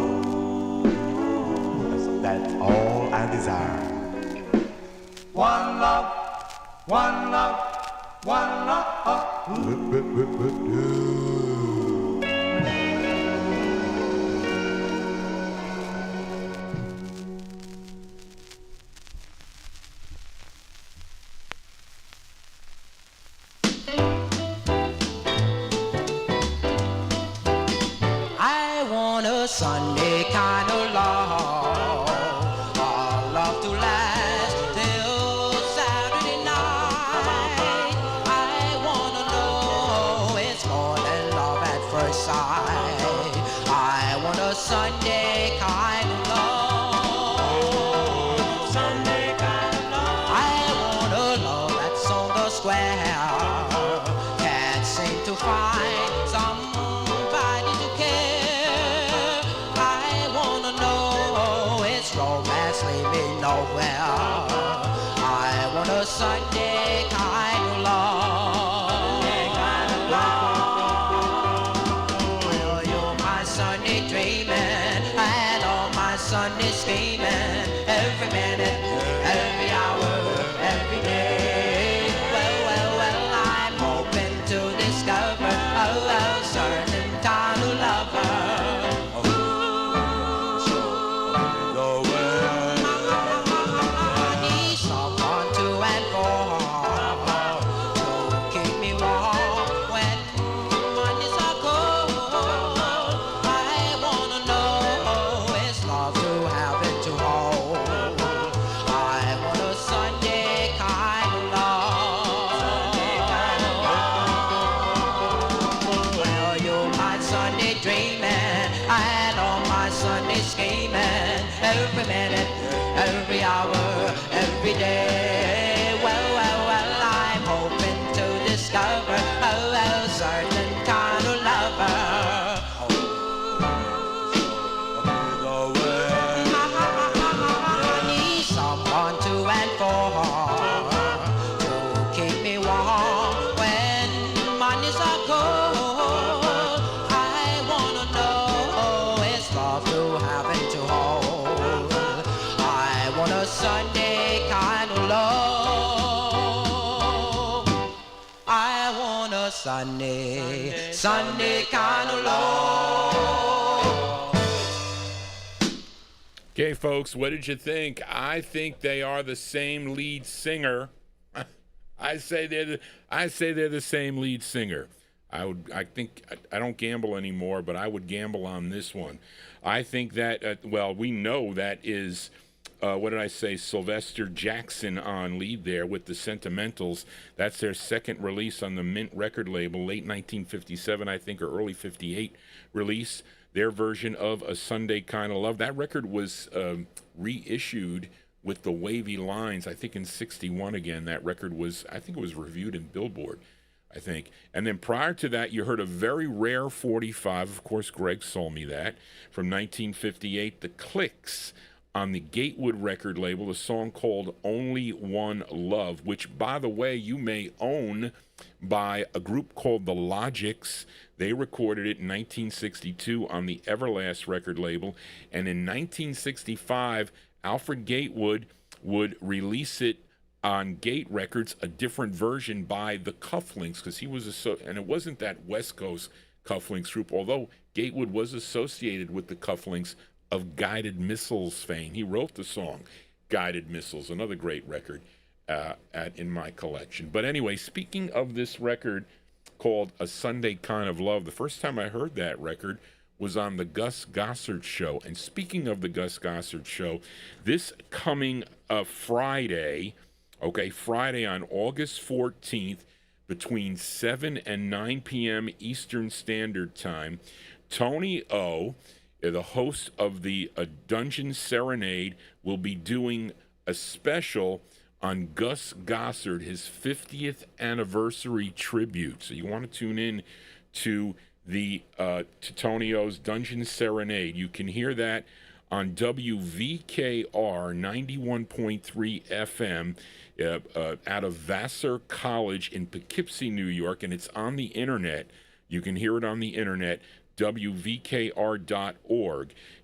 That's all I desire. One love, one love, one love. I want a Sunday kind of love, a love to last till Saturday night. I wanna know it's more than love at first sight. I want a Sunday kind of love, Sunday kind of love. I want a love that's on the square, can't seem to find somebody to care. I wanna know it's romance, leave me nowhere. I want a Sunday kind of love. Well, you're my Sunday dreaming and all my Sunday scheming. Every minute, every hour, every day. Well, I'm hoping to discover a certain kind of lover. I need someone to and for, to keep me warm when Mondays are cold. I wanna know it's love to have and to hold. I want a Sunday kind of love. Well, you're my Sunday dreaming and all my Sunday scheming. Every minute, every hour, every day. Well, I'm hoping to discover a certain kind of lover. I need someone to and for, to keep me warm when Mondays are cold. I wanna know it's love to have and to hold. I want a Sunday kind of love. I want a Sunday kind of love. Okay, folks, what did you think? I think they are the same lead singer. I say they're the same lead singer. I don't gamble anymore, but I would gamble on this one. I think that we know that is what did I say? Sylvester Jackson on lead there with the Sentimentals. That's their second release on the Mint record label, late 1957, I think, or early 58 release. Their version of A Sunday Kind of Love. That record was reissued with the wavy lines, I think in 61 again. That record was, I think it was reviewed in Billboard, I think. And then prior to that, you heard a very rare 45, of course, Greg sold me that, from 1958, The Clicks, on the Gatewood record label, a song called Only One Love, which, by the way, you may own by a group called The Logics. They recorded it in 1962 on the Everlast record label, and in 1965, Alfred Gatewood would release it on Gate Records, a different version by the Cufflinks, because he was and it wasn't that West Coast Cufflinks group, although Gatewood was associated with the Cufflinks of Guided Missiles fame. He wrote the song Guided Missiles, another great record. in my collection. But anyway, speaking of this record called A Sunday Kind of Love, the first time I heard that record was on the Gus Gossard Show. And speaking of the Gus Gossard Show, this coming Friday on August 14th, between 7 and 9 p.m. Eastern Standard Time, Tony O, the host of the Dungeon Serenade, will be doing a special on Gus Gossard, his 50th anniversary tribute. So you want to tune in to to Tony O's Dungeon Serenade. You can hear that on WVKR 91.3 FM out of Vassar College in Poughkeepsie, New York, and it's on the internet. You can hear it on the internet, WVKR.org.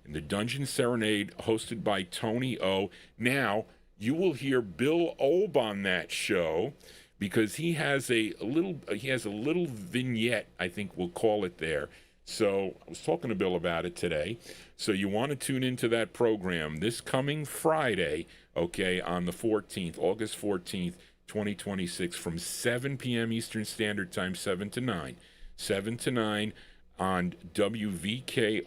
And the Dungeon Serenade, hosted by Tony O. Now, you will hear Bill Obe on that show because he has a little vignette, I think we'll call it there. So I was talking to Bill about it today. So you want to tune into that program this coming Friday, okay, on the 14th, August 14th, 2026, from 7 p.m. Eastern Standard Time, 7 to 9 on WVKR.org,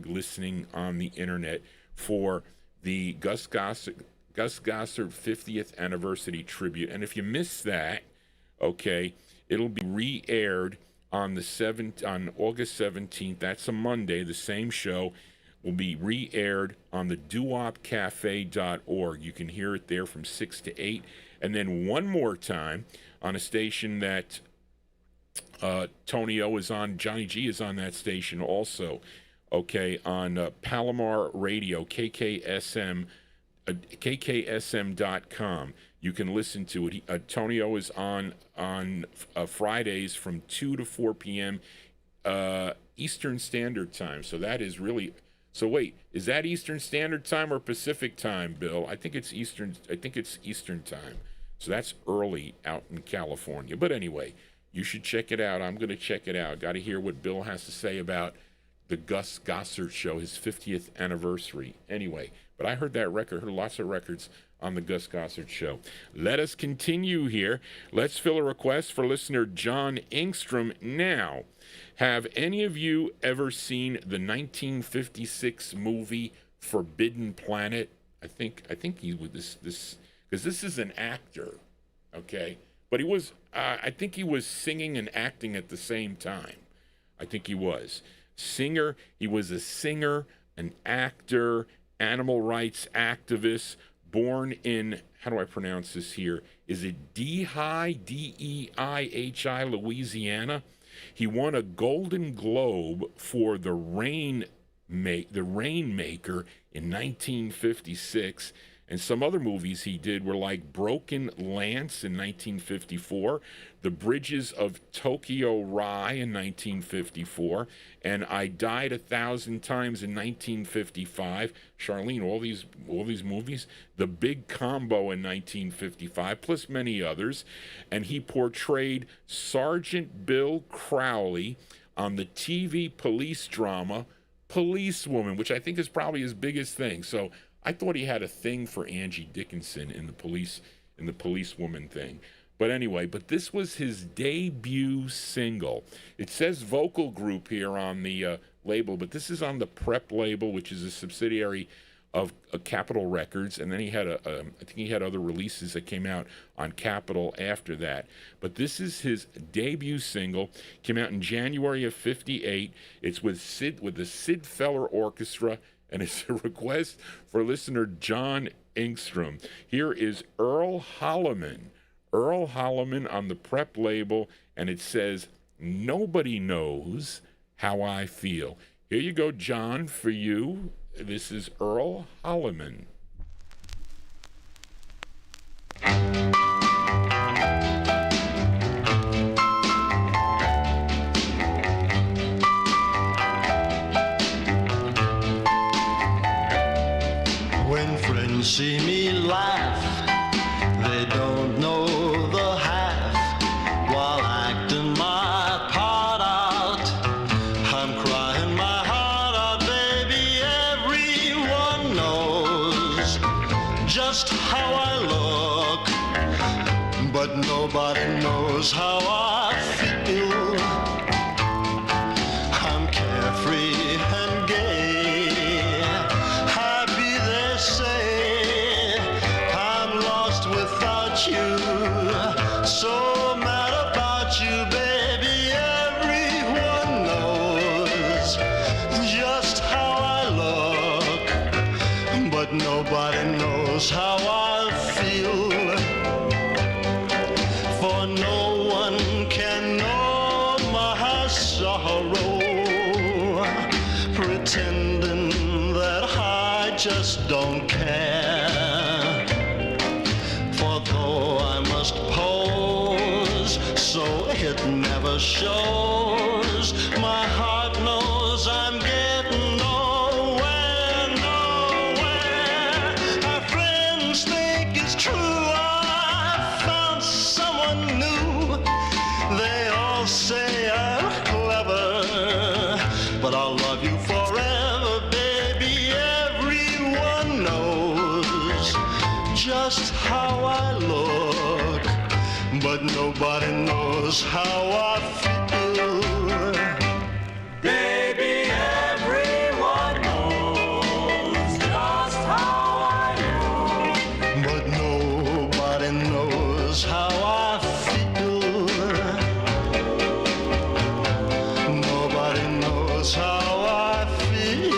listening on the internet for the Gus Gossard 50th anniversary tribute. And if you miss that, okay, it'll be re-aired on August 17th. That's a Monday. The same show will be re-aired on the doowopcafe.org. You can hear it there from 6 to 8. And then one more time on a station that Tony O is on. Johnny G is on that station also, okay, on Palomar Radio, KKSM.com. You can listen to it. Tony O is on Fridays from 2 to 4 p.m. Eastern Standard Time. So that is really... So wait, is that Eastern Standard Time or Pacific Time, Bill? I think it's Eastern Time. So that's early out in California. But anyway, you should check it out. I'm going to check it out. Got to hear what Bill has to say about the Gus Gossard Show, his 50th anniversary. Anyway, but I heard that record, heard lots of records on the Gus Gossard Show. Let us continue here. Let's fill a request for listener John Engstrom now. Have any of you ever seen the 1956 movie Forbidden Planet? I think he was this because this is an actor, okay? But he was, I think he was singing and acting at the same time. I think he was. Singer, he was a singer, an actor, animal rights activist, born in, how do I pronounce this here? Is it Deihi, D-E-I-H-I, Louisiana? He won a Golden Globe for The Rainmaker in 1956. And some other movies he did were like Broken Lance in 1954, The Bridges of Tokyo Rye in 1954, and I Died 1,000 Times in 1955. Charlene, all these movies. The Big Combo in 1955, plus many others. And he portrayed Sergeant Bill Crowley on the TV police drama Policewoman, which I think is probably his biggest thing. So I thought he had a thing for Angie Dickinson in the Policewoman thing. But anyway, this was his debut single. It says vocal group here on the label, but this is on the Prep label, which is a subsidiary of Capitol Records. And then he had I think he had other releases that came out on Capitol after that. But this is his debut single. Came out in January of '58. It's with the Sid Feller Orchestra. And it's a request for listener John Engstrom. Here is Earl Holliman on the Prep label, and it says, Nobody Knows How I Feel. Here you go, John, for you. This is Earl Holliman. See me laugh, they don't know the half while acting my part out. I'm crying my heart out, baby, everyone knows. Just just how I look, but nobody knows how I feel. I'm carefree and gay, happy they say. I'm lost without you, so mad about you, baby. Everyone knows just how I look, but nobody knows how I feel. For no one can know my sorrow, pretending that I just don't care. For though I must pose so it never shows, my heart knows I'm getting nowhere, nowhere. My friends think it's true, I found someone new. They all say I'm clever, but I'll love you forever, baby. Everyone knows just how I look, but nobody knows how I feel. Baby, everyone knows just how I look, but nobody knows how I feel. Nobody knows how I feel.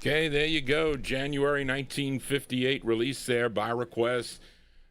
Okay, there you go. January 1958, released there by request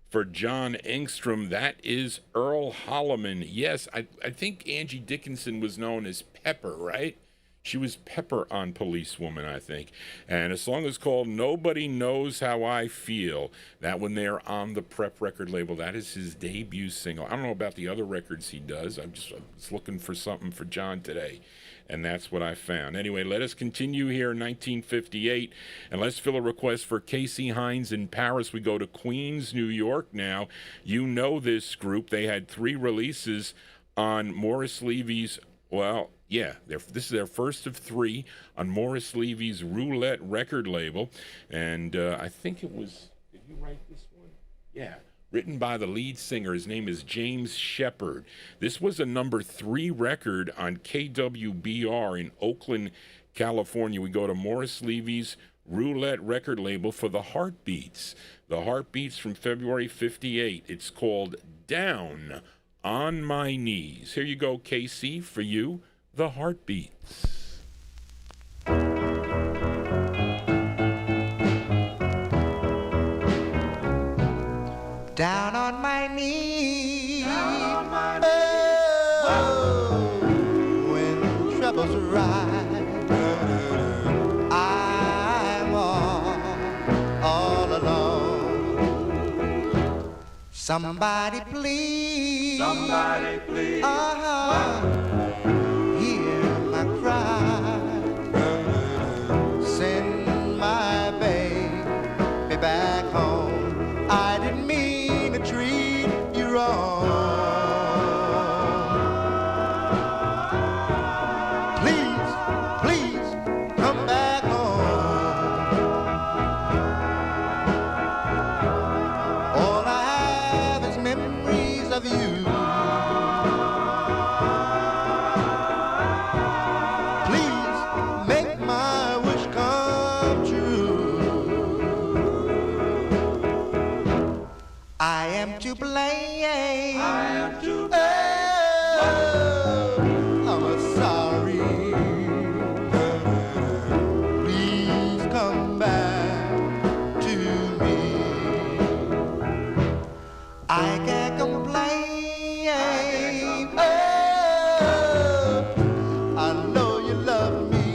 for John Engstrom. That is Earl Holliman. Yes, I think Angie Dickinson was known as Pepper, right? She was Pepper on Policewoman, I think. And a song is called Nobody Knows How I Feel. That one there on the Prep record label. That is his debut single. I don't know about the other records he does. I was looking for something for John today, and that's what I found. Anyway, let us continue here in 1958, and let's fill a request for Casey Hines in Paris. We go to Queens, New York now. You know this group. They had 3 releases on Morris Levy's, well, yeah, this is their first of 3 on Morris Levy's Roulette record label. And I think it was, did you write this one? Yeah. Written by the lead singer. His name is James Shepard. This was a number 3 record on KWBR in Oakland, California. We go to Morris Levy's Roulette record label for the Heartbeats. The Heartbeats from February 58. It's called Down on My Knees. Here you go, KC, for you, the Heartbeats. Down on my knees, when troubles rise, I'm all alone. Somebody please, hear my cry. Send my baby back home. I didn't mean to treat you wrong. Please, please, come back home. All I have is memories of you. Please make my wish come true. I am to blame. I'm sorry. Please come back to me. I can't complain. I know you love me.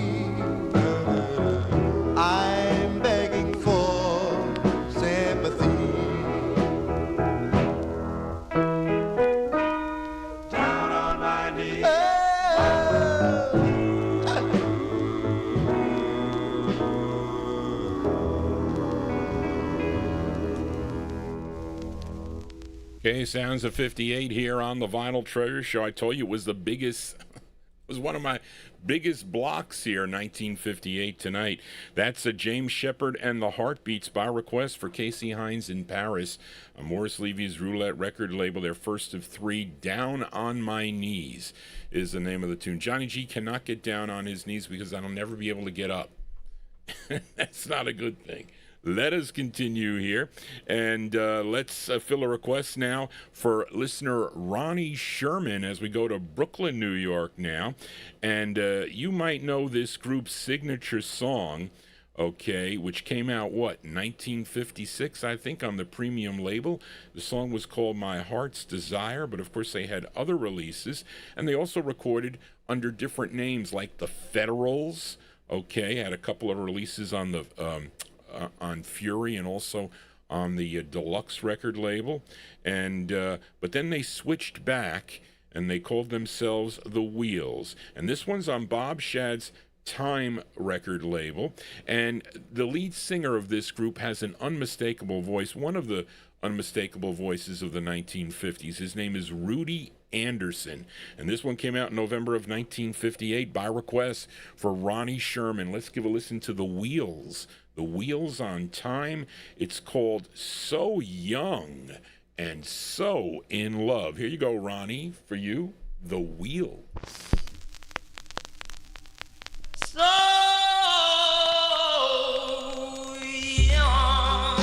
I'm begging for sympathy. Down on my knees. Okay, sounds of 58 here on the Vinyl Treasure Show. I told you it was the biggest, it was one of my biggest blocks here, 1958 tonight. That's a James Shepard and the Heartbeats by request for Casey Hines in Paris. Maurice Levy's Roulette record label, their first of three. Down on My Knees is the name of the tune. Johnny G cannot get down on his knees because I'll never be able to get up. That's not a good thing. Let us continue here, and let's fill a request now for listener Ronnie Sherman as we go to Brooklyn, New York now. And you might know this group's signature song, okay, which came out, 1956, I think, on the Premium label. The song was called My Heart's Desire, but of course they had other releases, and they also recorded under different names like the Federals, okay, had a couple of releases on the on Fury and also on the Deluxe record label, and but then they switched back and they called themselves The Wheels, and this one's on Bob Shad's Time record label, and the lead singer of this group has an unmistakable voice, one of the unmistakable voices of the 1950s. His name is Rudy Anderson, and this one came out in November of 1958 by request for Ronnie Sherman. Let's give a listen to The Wheels. The Wheels on Time. It's called So Young and So in Love. Here you go, Ronnie, for you, The Wheels. So young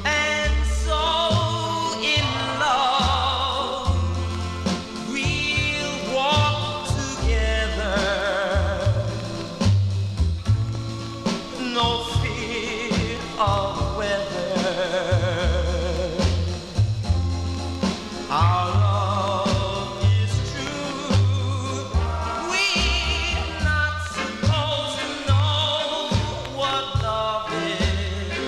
and so in love, we'll walk together, no fear of weather. Our love is true. We're not supposed to know what love is,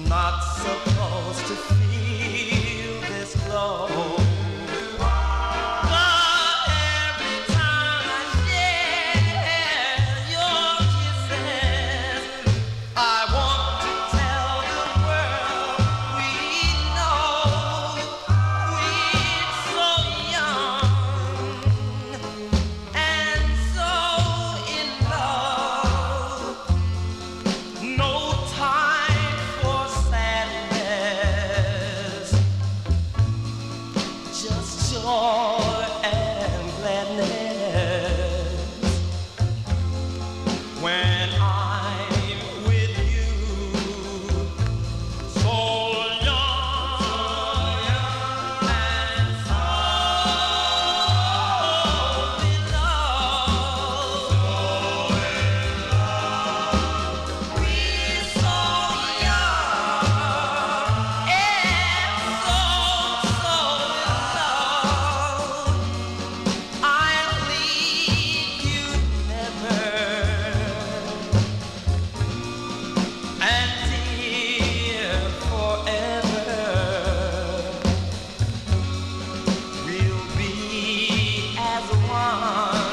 not supposed to feel this glow. But every time I share your kisses, I want to tell the world we know we're so young and so in love. No time for sadness, just joy and gladness. When I'm with you, so young and so in love. We're so young and so in love. I'll leave you never, and dear forever. We'll be as one,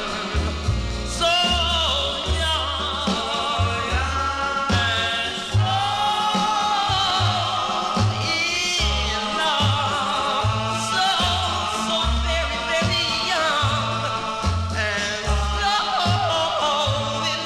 so young and so in love, so very, very young and so in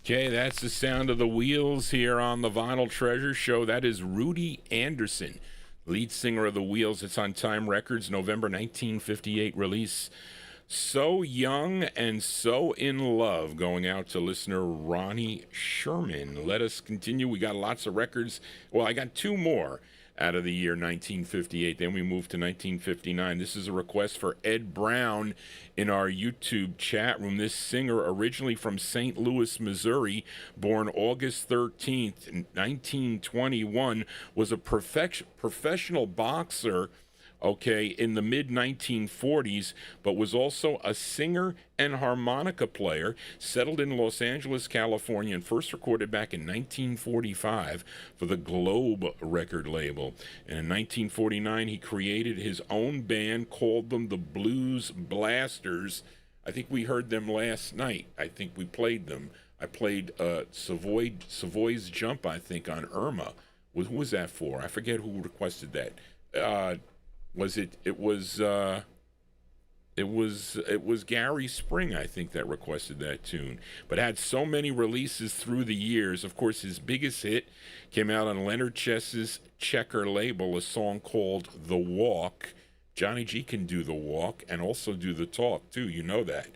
Okay, that's the sound of The Wheels here on the Vinyl Treasure Show. That is Rudy Anderson, lead singer of The Wheels. It's on Time Records, November 1958 release. So Young and So in Love, going out to listener Ronnie Sherman. Let us continue. We got lots of records. Well, I got two more out of the year 1958. Then we move to 1959. This is a request for Ed Brown in our YouTube chat room. This singer, originally from St. Louis, Missouri, born August 13th, 1921, was a professional boxer okay, in the mid 1940s, but was also a singer and harmonica player, settled in Los Angeles, California, and first recorded back in 1945 for the Globe record label. And in 1949, he created his own band, called them the Blues Blasters. I think we heard them last night. I think we played them. I played Savoy's Jump, I think, on Irma. Who was that for? I forget who requested that. It was Gary Spring, I think, that requested that tune. But had so many releases through the years. Of course, his biggest hit came out on Leonard Chess's Checker label, a song called The Walk. Johnny G can do the walk and also do the talk, too. You know that.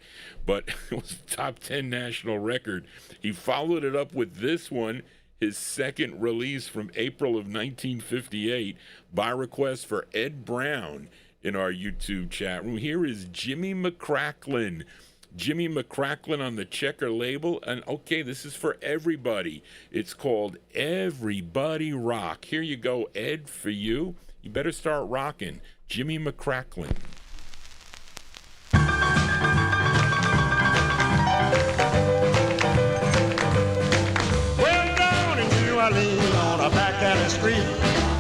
But it was a top 10 national record. He followed it up with this one, his second release from April of 1958, by request for Ed Brown in our YouTube chat room. Here is Jimmy McCracklin. Jimmy McCracklin on the Checker label. And, okay, this is for everybody. It's called Everybody Rock. Here you go, Ed, for you. You better start rocking. Jimmy McCracklin. Well, down in New Orleans on a back alley street,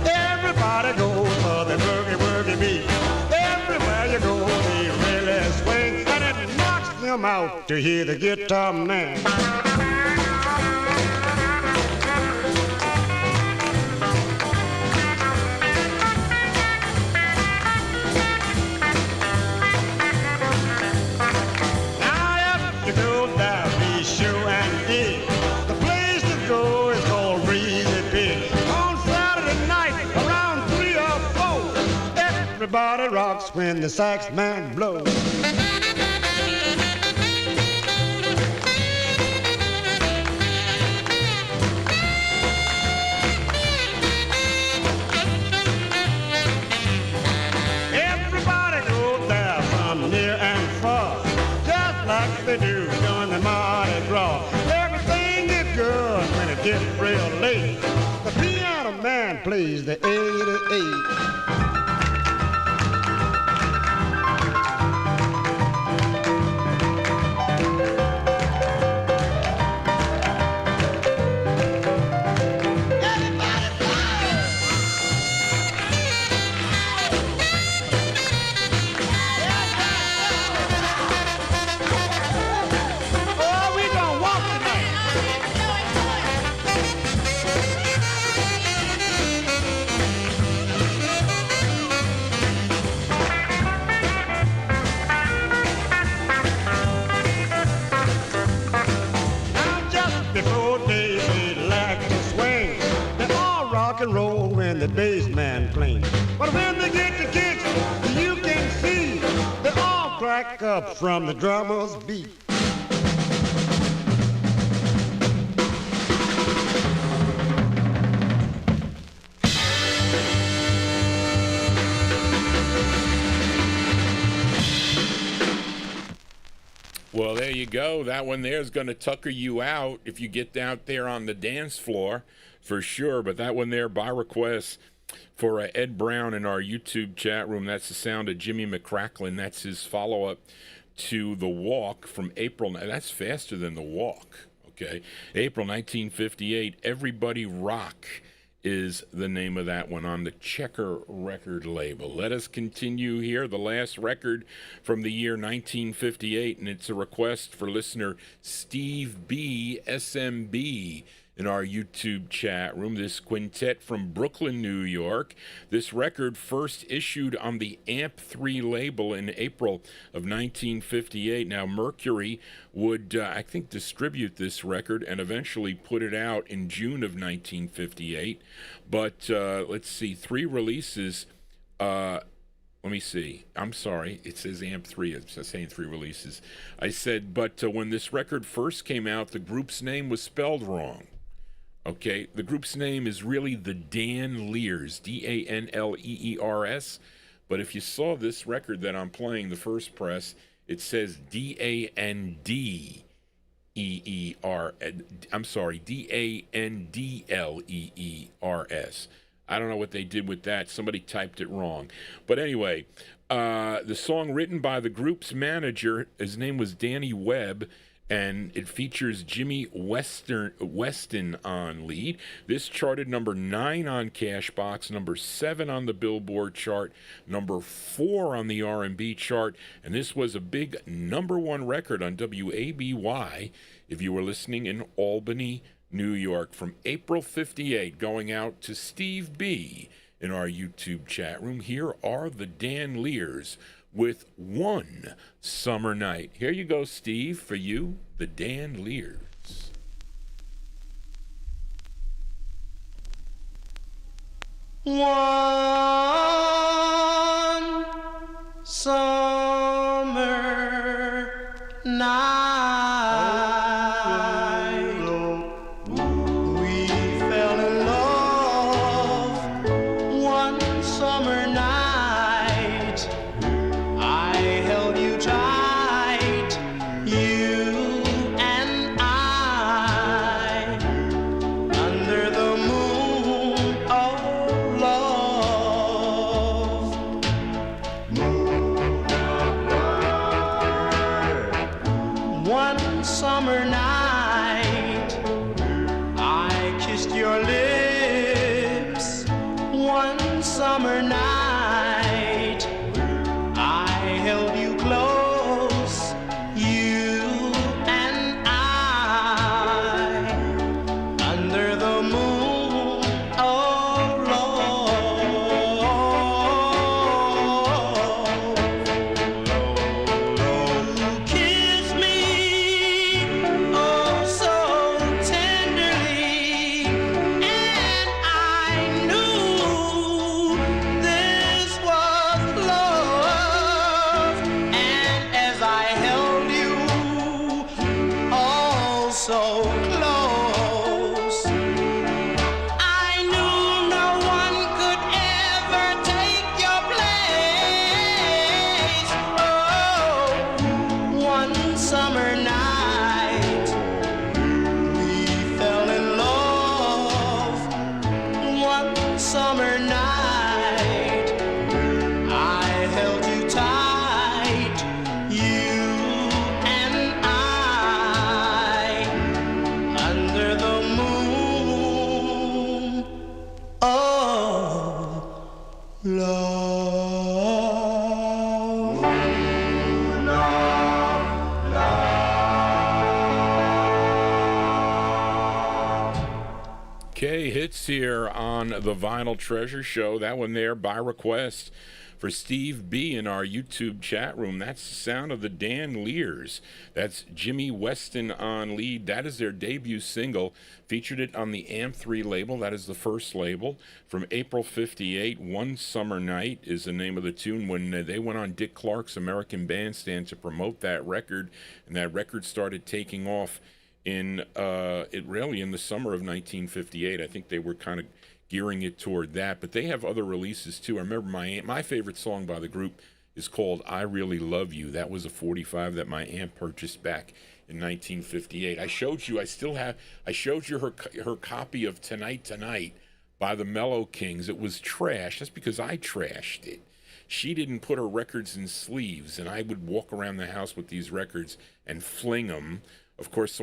everybody goes for the boogie beat. Everywhere you go, they really swing, and it knocks them out to hear the guitar man. Everybody rocks when the sax man blows. Everybody goes there from near and far, just like they do during the Mardi Gras. Everything is good when it gets real late. The piano man plays the 88. The bass man playing, but when they get the kicks, you can see they all crack up from the drummer's beat. Well, there you go. That one there is going to tucker you out if you get out there on the dance floor, for sure. But that one there, by request for Ed Brown in our YouTube chat room. That's the sound of Jimmy McCracklin. That's his follow-up to The Walk from April. That's faster than The Walk, okay? April 1958, Everybody Rock is the name of that one on the Checker record label. Let us continue here. The last record from the year 1958, and it's a request for listener Steve B. SMB in our YouTube chat room. This quintet from Brooklyn, New York. This record first issued on the AMP3 label in April of 1958. Now, Mercury would, I think, distribute this record and eventually put it out in June of 1958. But let's see, 3 releases. Let me see. I'm sorry. It says AMP3. It's saying 3 releases. I said, but when this record first came out, the group's name was spelled wrong. Okay, the group's name is really the Dan Leers, Danleers. But if you saw this record that I'm playing, the first press, it says Dandeer. I'm sorry, Dandleers. I don't know what they did with that. Somebody typed it wrong. But anyway, the song written by the group's manager, his name was Danny Webb, and it features Jimmy Weston on lead. This charted number 9 on Cashbox, number 7 on the Billboard chart, number 4 on the R&B chart, and this was a big number 1 record on WABY if you were listening in Albany, New York, from April 58, going out to Steve B. in our YouTube chat room. Here are the Dan Lears with One Summer Night. Here you go, Steve, for you, the Dan Lears. One summer night, we fell in love. One summer night, I held you tight, you and I, under the moon of love. One summer night, I kissed your lips. One summer night, I held you close, you and I, under the moon of love. You kissed me, oh so tenderly, and I knew this was love. And as I held you all so close, I knew no one could ever take your place. Oh, one summer night, we fell in love. One summer night, I held you tight, you and I, under the moon of love. Okay, hits here on the Vinyl Treasure Show. That one there by request for Steve B in our YouTube chat room. That's the sound of the Dan Lears. That's Jimmy Weston on lead. That is their debut single. Featured it on the AMP3 label. That is the first label. From April 58, One Summer Night is the name of the tune. When they went on Dick Clark's American Bandstand to promote that record, and that record started taking off in the summer of 1958. I think they were kind of gearing it toward that, but they have other releases too. I remember my favorite song by the group is called I Really Love You. That was a 45 that my aunt purchased back in 1958. I showed you her copy of Tonight by the Mellow Kings. It was trash. That's because I trashed it. She didn't put her records in sleeves, and I would walk around the house with these records and fling them. Of course,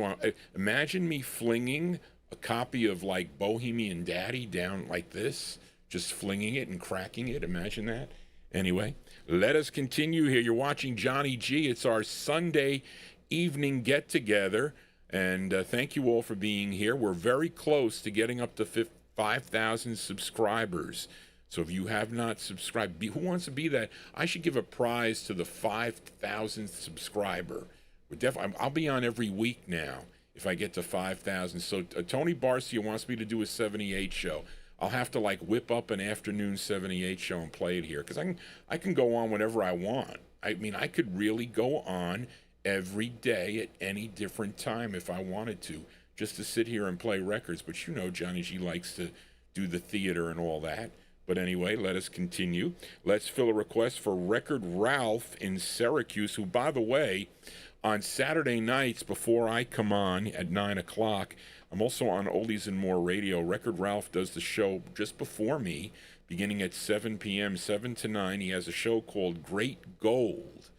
imagine me flinging a copy of like Bohemian Daddy down like this, just flinging it and cracking it. Imagine that. Anyway, let us continue here. You're watching Johnny G. It's our Sunday evening get together, and thank you all for being here. We're very close to getting up to 5,000 subscribers. So if you have not subscribed, who wants to be that? I should give a prize to the 5,000th subscriber. I'll be on every week now if I get to 5,000. So Tony Barcia wants me to do a 78 show. I'll have to like whip up an afternoon 78 show and play it here, because I can go on whenever I want. I mean, I could really go on every day at any different time if I wanted to, just to sit here and play records. But you know, Johnny G likes to do the theater and all that. But anyway, let us continue. Let's fill a request for Record Ralph in Syracuse, who, by the way, on Saturday nights before I come on at 9 o'clock, I'm also on Oldies and More Radio. Record Ralph does the show just before me, beginning at 7 p.m., 7 to 9. He has a show called Great Gold.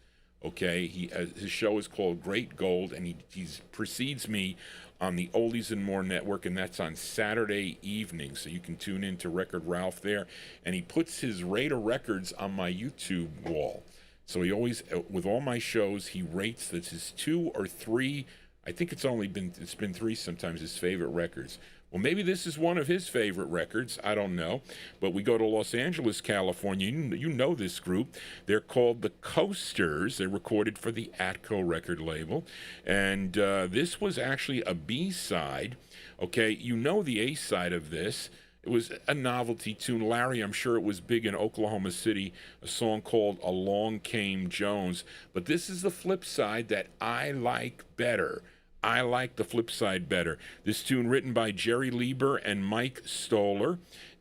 Okay, his show is called Great Gold, and he precedes me on the Oldies and More Network, and that's on Saturday evening, so you can tune in to Record Ralph there. And he puts his rate of records on my YouTube wall. So he always, with all my shows, he rates that his 2 or 3, I think it's been 3 sometimes, his favorite records. Well, maybe this is one of his favorite records. I don't know. But we go to Los Angeles, California. You know this group. They're called the Coasters. They're recorded for the Atco record label. And this was actually a B-side. Okay, you know the A-side of this. It was a novelty tune. Larry, I'm sure it was big in Oklahoma City, a song called Along Came Jones. But this is the flip side that I like better. I like the flip side better. This tune written by Jerry Lieber and Mike Stoller,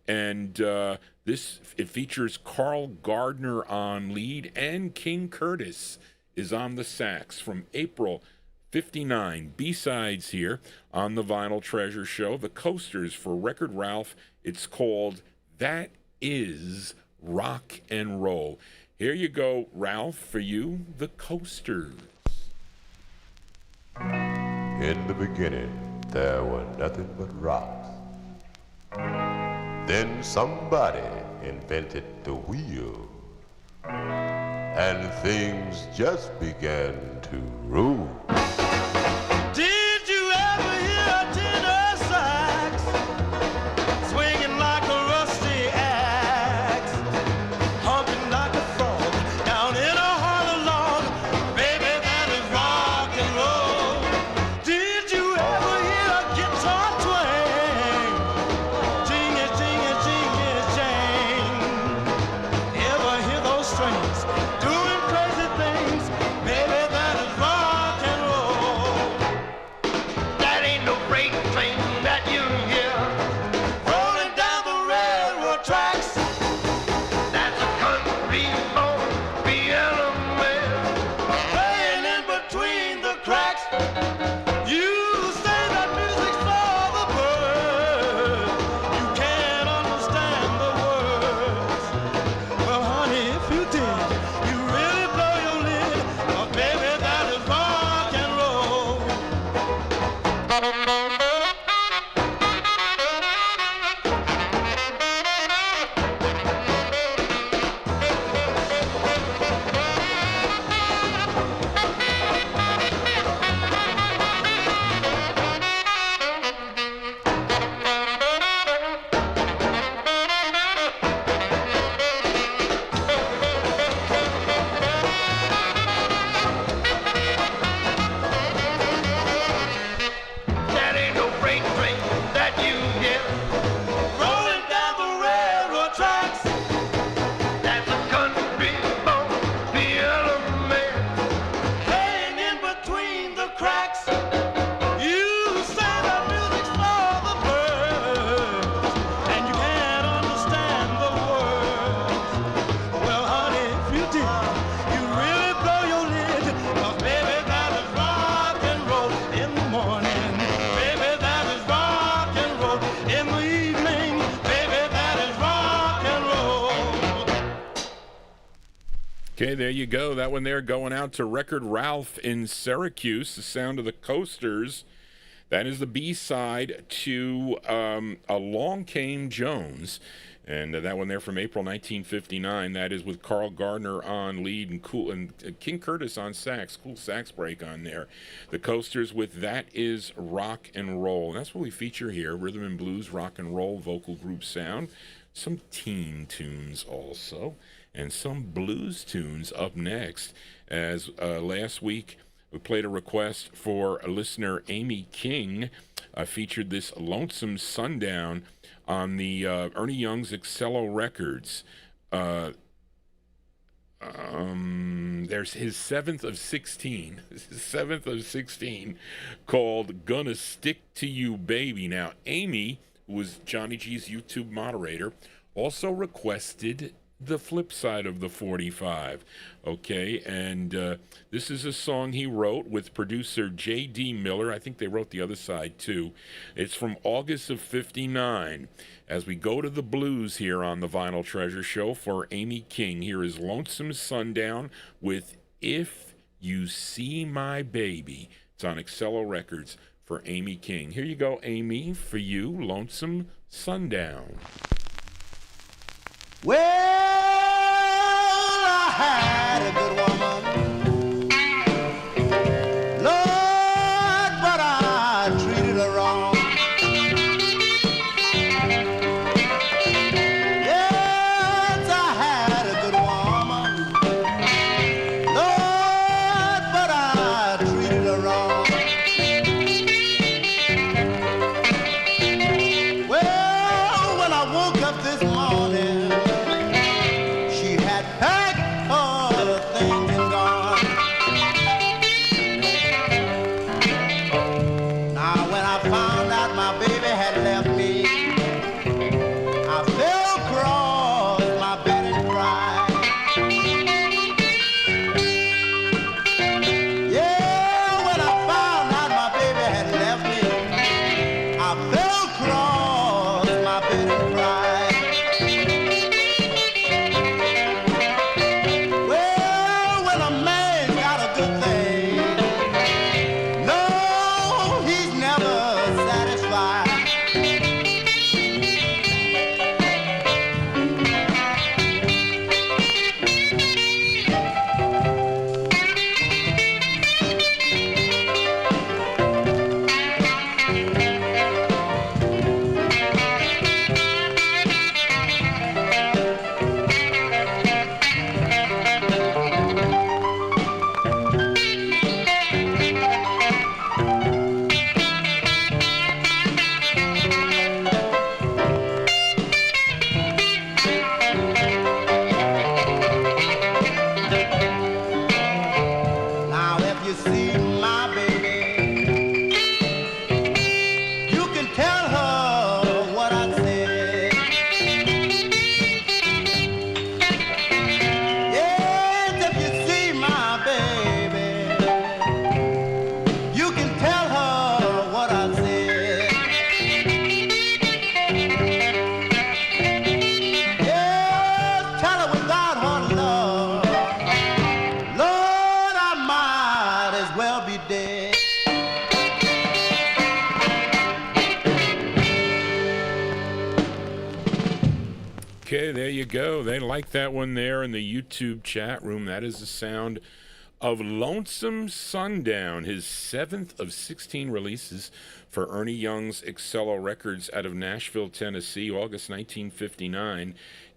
and it features Carl Gardner on lead, and King Curtis is on the sax from April '59. B-sides here on the Vinyltreasure show. The Coasters for Record Ralph. It's called That Is Rock and Roll. Here you go, Ralph, for you, the Coasters. In the beginning, there were nothing but rocks. Then somebody invented the wheel, and things just began to roll. Did you ever hear a tenor sax swinging like a rusty axe, humping like a frog down in a hollow log? Baby, that is rock and roll. Did you ever hear a guitar twang? Jing it, jang. Ever hear those strings doing crazy things? Baby, that is rock and roll. That ain't no freight train that you hear rolling down the railroad tracks. That's a country born piano man playing in between the cracks. You say that music's for the birds. You can't understand the words. Well, honey, if you did, you really blow your lid. Oh, baby, that is rock and roll. That ain't no freight train that you hear rolling down the railroad tracks. That's a country born piano man playing in between the cracks. You say that music's for the birds, and you can't understand the words. Well, honey, if you did, you really blow your lid. 'Cause baby, that is rock and roll in the morning. Baby, that is rock and roll in the evening. Baby, that is rock and roll. Okay, there you go. That one there going out to Record Ralph in Syracuse, the sound of the Coasters. That is the B-side to Along Came Jones. And that one there from April 1959. That is with Carl Gardner on lead and King Curtis on sax. Cool sax break on there. The Coasters with That Is Rock and Roll. And that's what we feature here. Rhythm and blues, rock and roll, vocal group sound. Some teen tunes also. And some blues tunes up next. As last week we played a request for a listener, Amy King. Featured this Lonesome Sundown on the Ernie Young's Excello Records. There's his 7th of 16. This is 7th of 16 called Gonna Stick to You Baby. Now, Amy, who was Johnny G's YouTube moderator, also requested the flip side of the 45. Okay, and this is a song he wrote with producer J.D. Miller. I think they wrote the other side too. It's from August of 59. As we go to the blues here on the Vinyl Treasure Show for Amy King, here is Lonesome Sundown with If You See My Baby. It's on Excello Records for Amy King. Here you go, Amy, for you, Lonesome Sundown. Well, I had a good woman, Lord, but I treated her wrong. Yes, I had a good woman, Lord, but I treated her wrong. Well, when I woke up this morning, she had packed all her things and gone. Now when I found out my baby had left me, I fell across my bed and cried. Yeah, when I found out my baby had left me, I fell across my bed and cried. Well, when a man got a good thing, no, he's never satisfied. Now if you see my baby, you can tell her what I said. Yes, if you see my baby, you can tell her what I said. Yes, tell her without her love, Lord, I might as well be dead. Okay, there you go. They like that one there in the YouTube chat room. That is the sound of Lonesome Sundown, his 7th of 16 releases for Ernie Young's Excello Records out of Nashville, Tennessee, August 1959.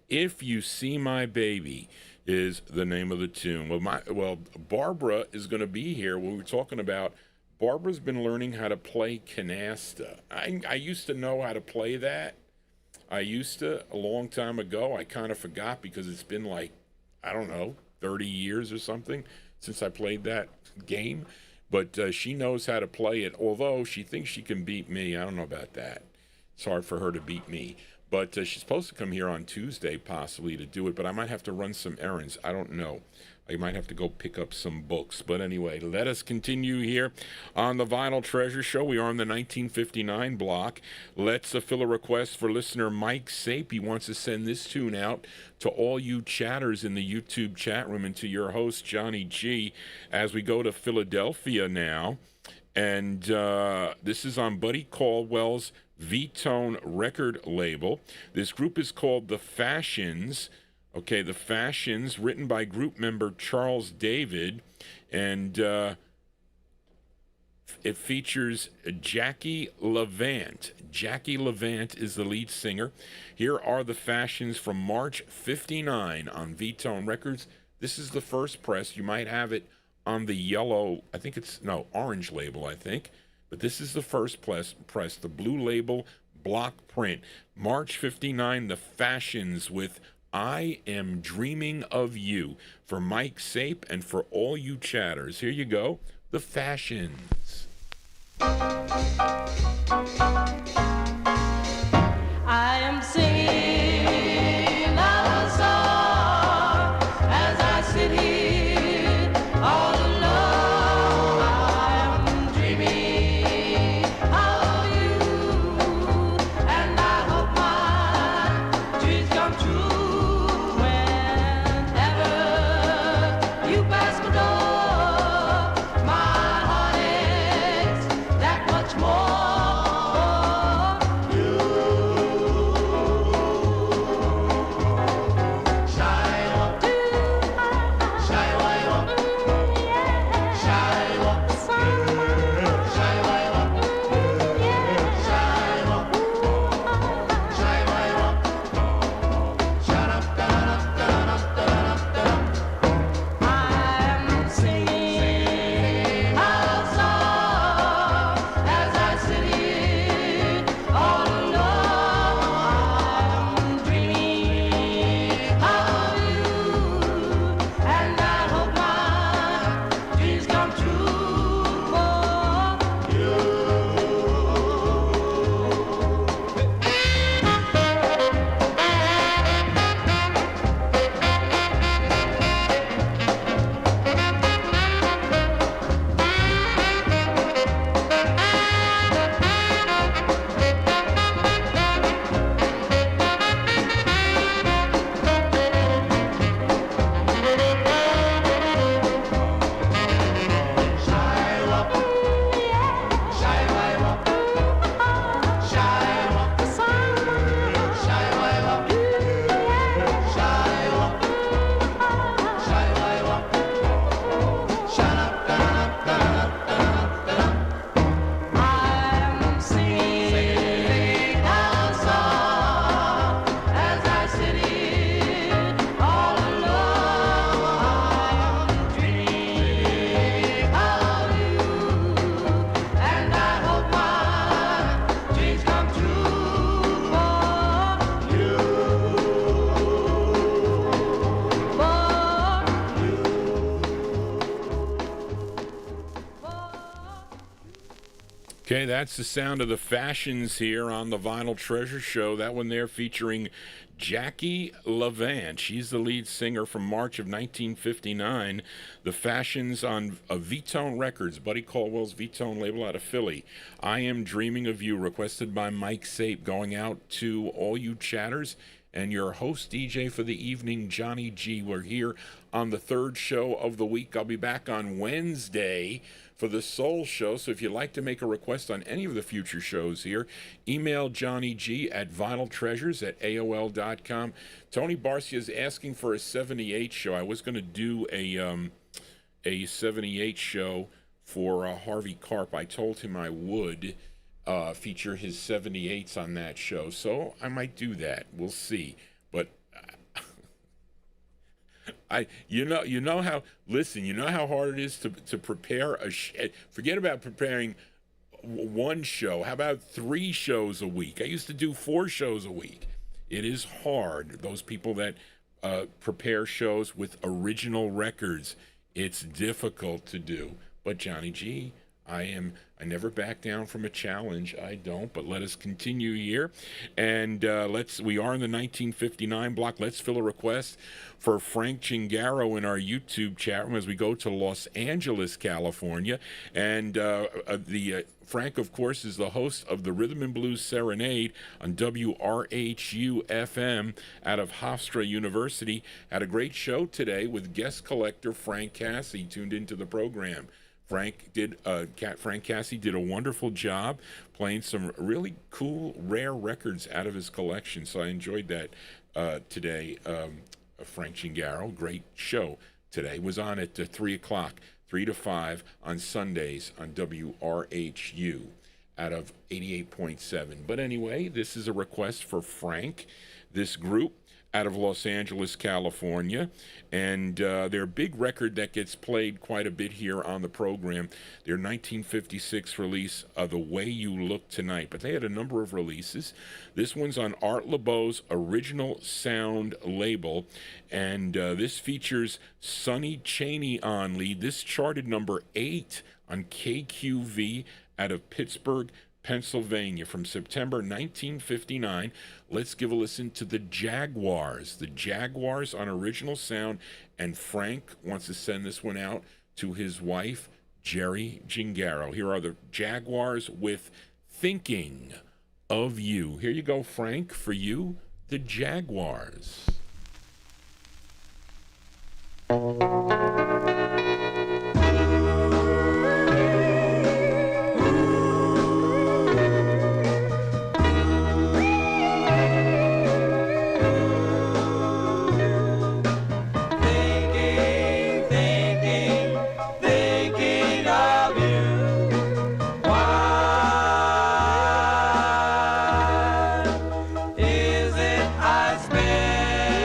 If You See My Baby is the name of the tune. Well, Barbara is going to be here. We were talking about Barbara's been learning how to play canasta. I used to know how to play that. I used to a long time ago. I kind of forgot because it's been like, I don't know, 30 years or something since I played that game. But she knows how to play it, although she thinks she can beat me. I don't know about that. It's hard for her to beat me. But she's supposed to come here on Tuesday possibly to do it, but I might have to run some errands. I don't know. I might have to go pick up some books. But anyway, let us continue here on the Vinyl Treasure Show. We are on the 1959 block. Let's fill a request for listener Mike Sape. He wants to send this tune out to all you chatters in the YouTube chat room and to your host, Johnny G, as we go to Philadelphia now. And this is on Buddy Caldwell's V-Tone record label. This group is called The Fashions. Okay, The Fashions, written by group member Charles David, and it features Jackie Levant. Jackie Levant is the lead singer. Here are The Fashions from March 59 on V-Tone Records. This is the first press. You might have it on the yellow, orange label, I think. But this is the first press, the blue label block print. March 59, The Fashions with I Am Dreaming of You for Mike Sape and for all you chatters. Here you go, The Fashions. I am singing a song. Okay, that's the sound of the fashions here on the Vinyl Treasure Show. That one there featuring Jackie Levant. She's the lead singer from March of 1959. The fashions on V-Tone Records, Buddy Caldwell's V-Tone label out of Philly. I Am Dreaming of You, requested by Mike Sape, going out to all you chatters. And your host DJ for the evening, Johnny G. We're here on the third show of the week. I'll be back on Wednesday for the Soul Show. So if you'd like to make a request on any of the future shows here, email Johnny G at vinyltreasures@aol.com. Tony Barcia is asking for a 78 show. I was going to do a 78 show for Harvey Karp. I told him I would feature his 78s on that show, so I might do that. We'll see. But you know how hard it is to prepare forget about preparing one show. How about 3 shows a week? I used to do 4 shows a week. It is hard. Those people that prepare shows with original records, it's difficult to do. But Johnny G, I never back down from a challenge. I don't, but let us continue here. And we are in the 1959 block. Let's fill a request for Frank Chingaro in our YouTube chat room as we go to Los Angeles, California. And Frank, of course, is the host of the Rhythm and Blues Serenade on WRHU-FM out of Hofstra University. Had a great show today with guest collector Frank Cassie tuned into the program. Frank Cassie did a wonderful job playing some really cool, rare records out of his collection. So I enjoyed that today. Frank Chingaro, great show today. Was on at 3 o'clock, 3 to 5 on Sundays on WRHU out of 88.7. But anyway, this is a request for Frank, this group out of Los Angeles, California, and their big record that gets played quite a bit here on the program, their 1956 release, The Way You Look Tonight. But they had a number of releases. This one's on Art LeBeau's Original Sound label, and this features Sonny Chaney on lead. This charted number 8 on KQV out of Pittsburgh, Pennsylvania from September 1959. Let's give a listen to the Jaguars. The Jaguars on Original Sound, and Frank wants to send this one out to his wife, Jerry Chingaro. Here are the Jaguars with Thinking of You. Here you go, Frank, for you, the Jaguars. Is it I spend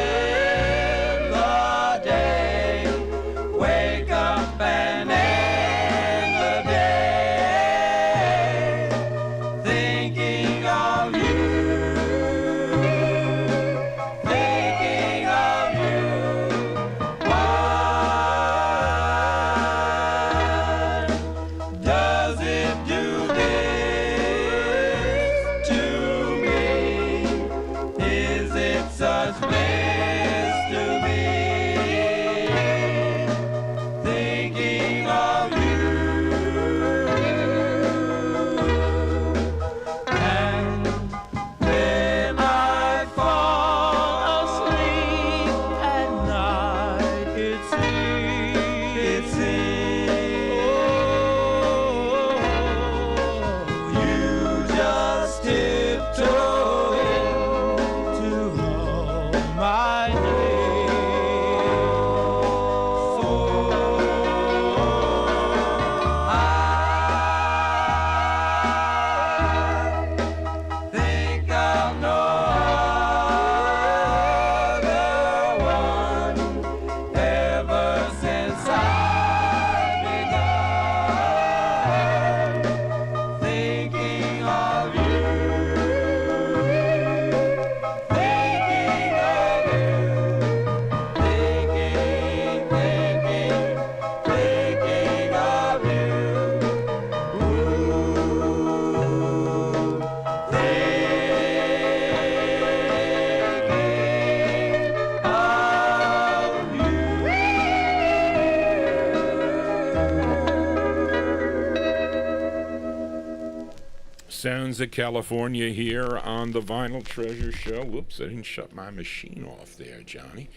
sounds of California here on the Vinyl Treasure Show. Whoops, I didn't shut my machine off there, Johnny.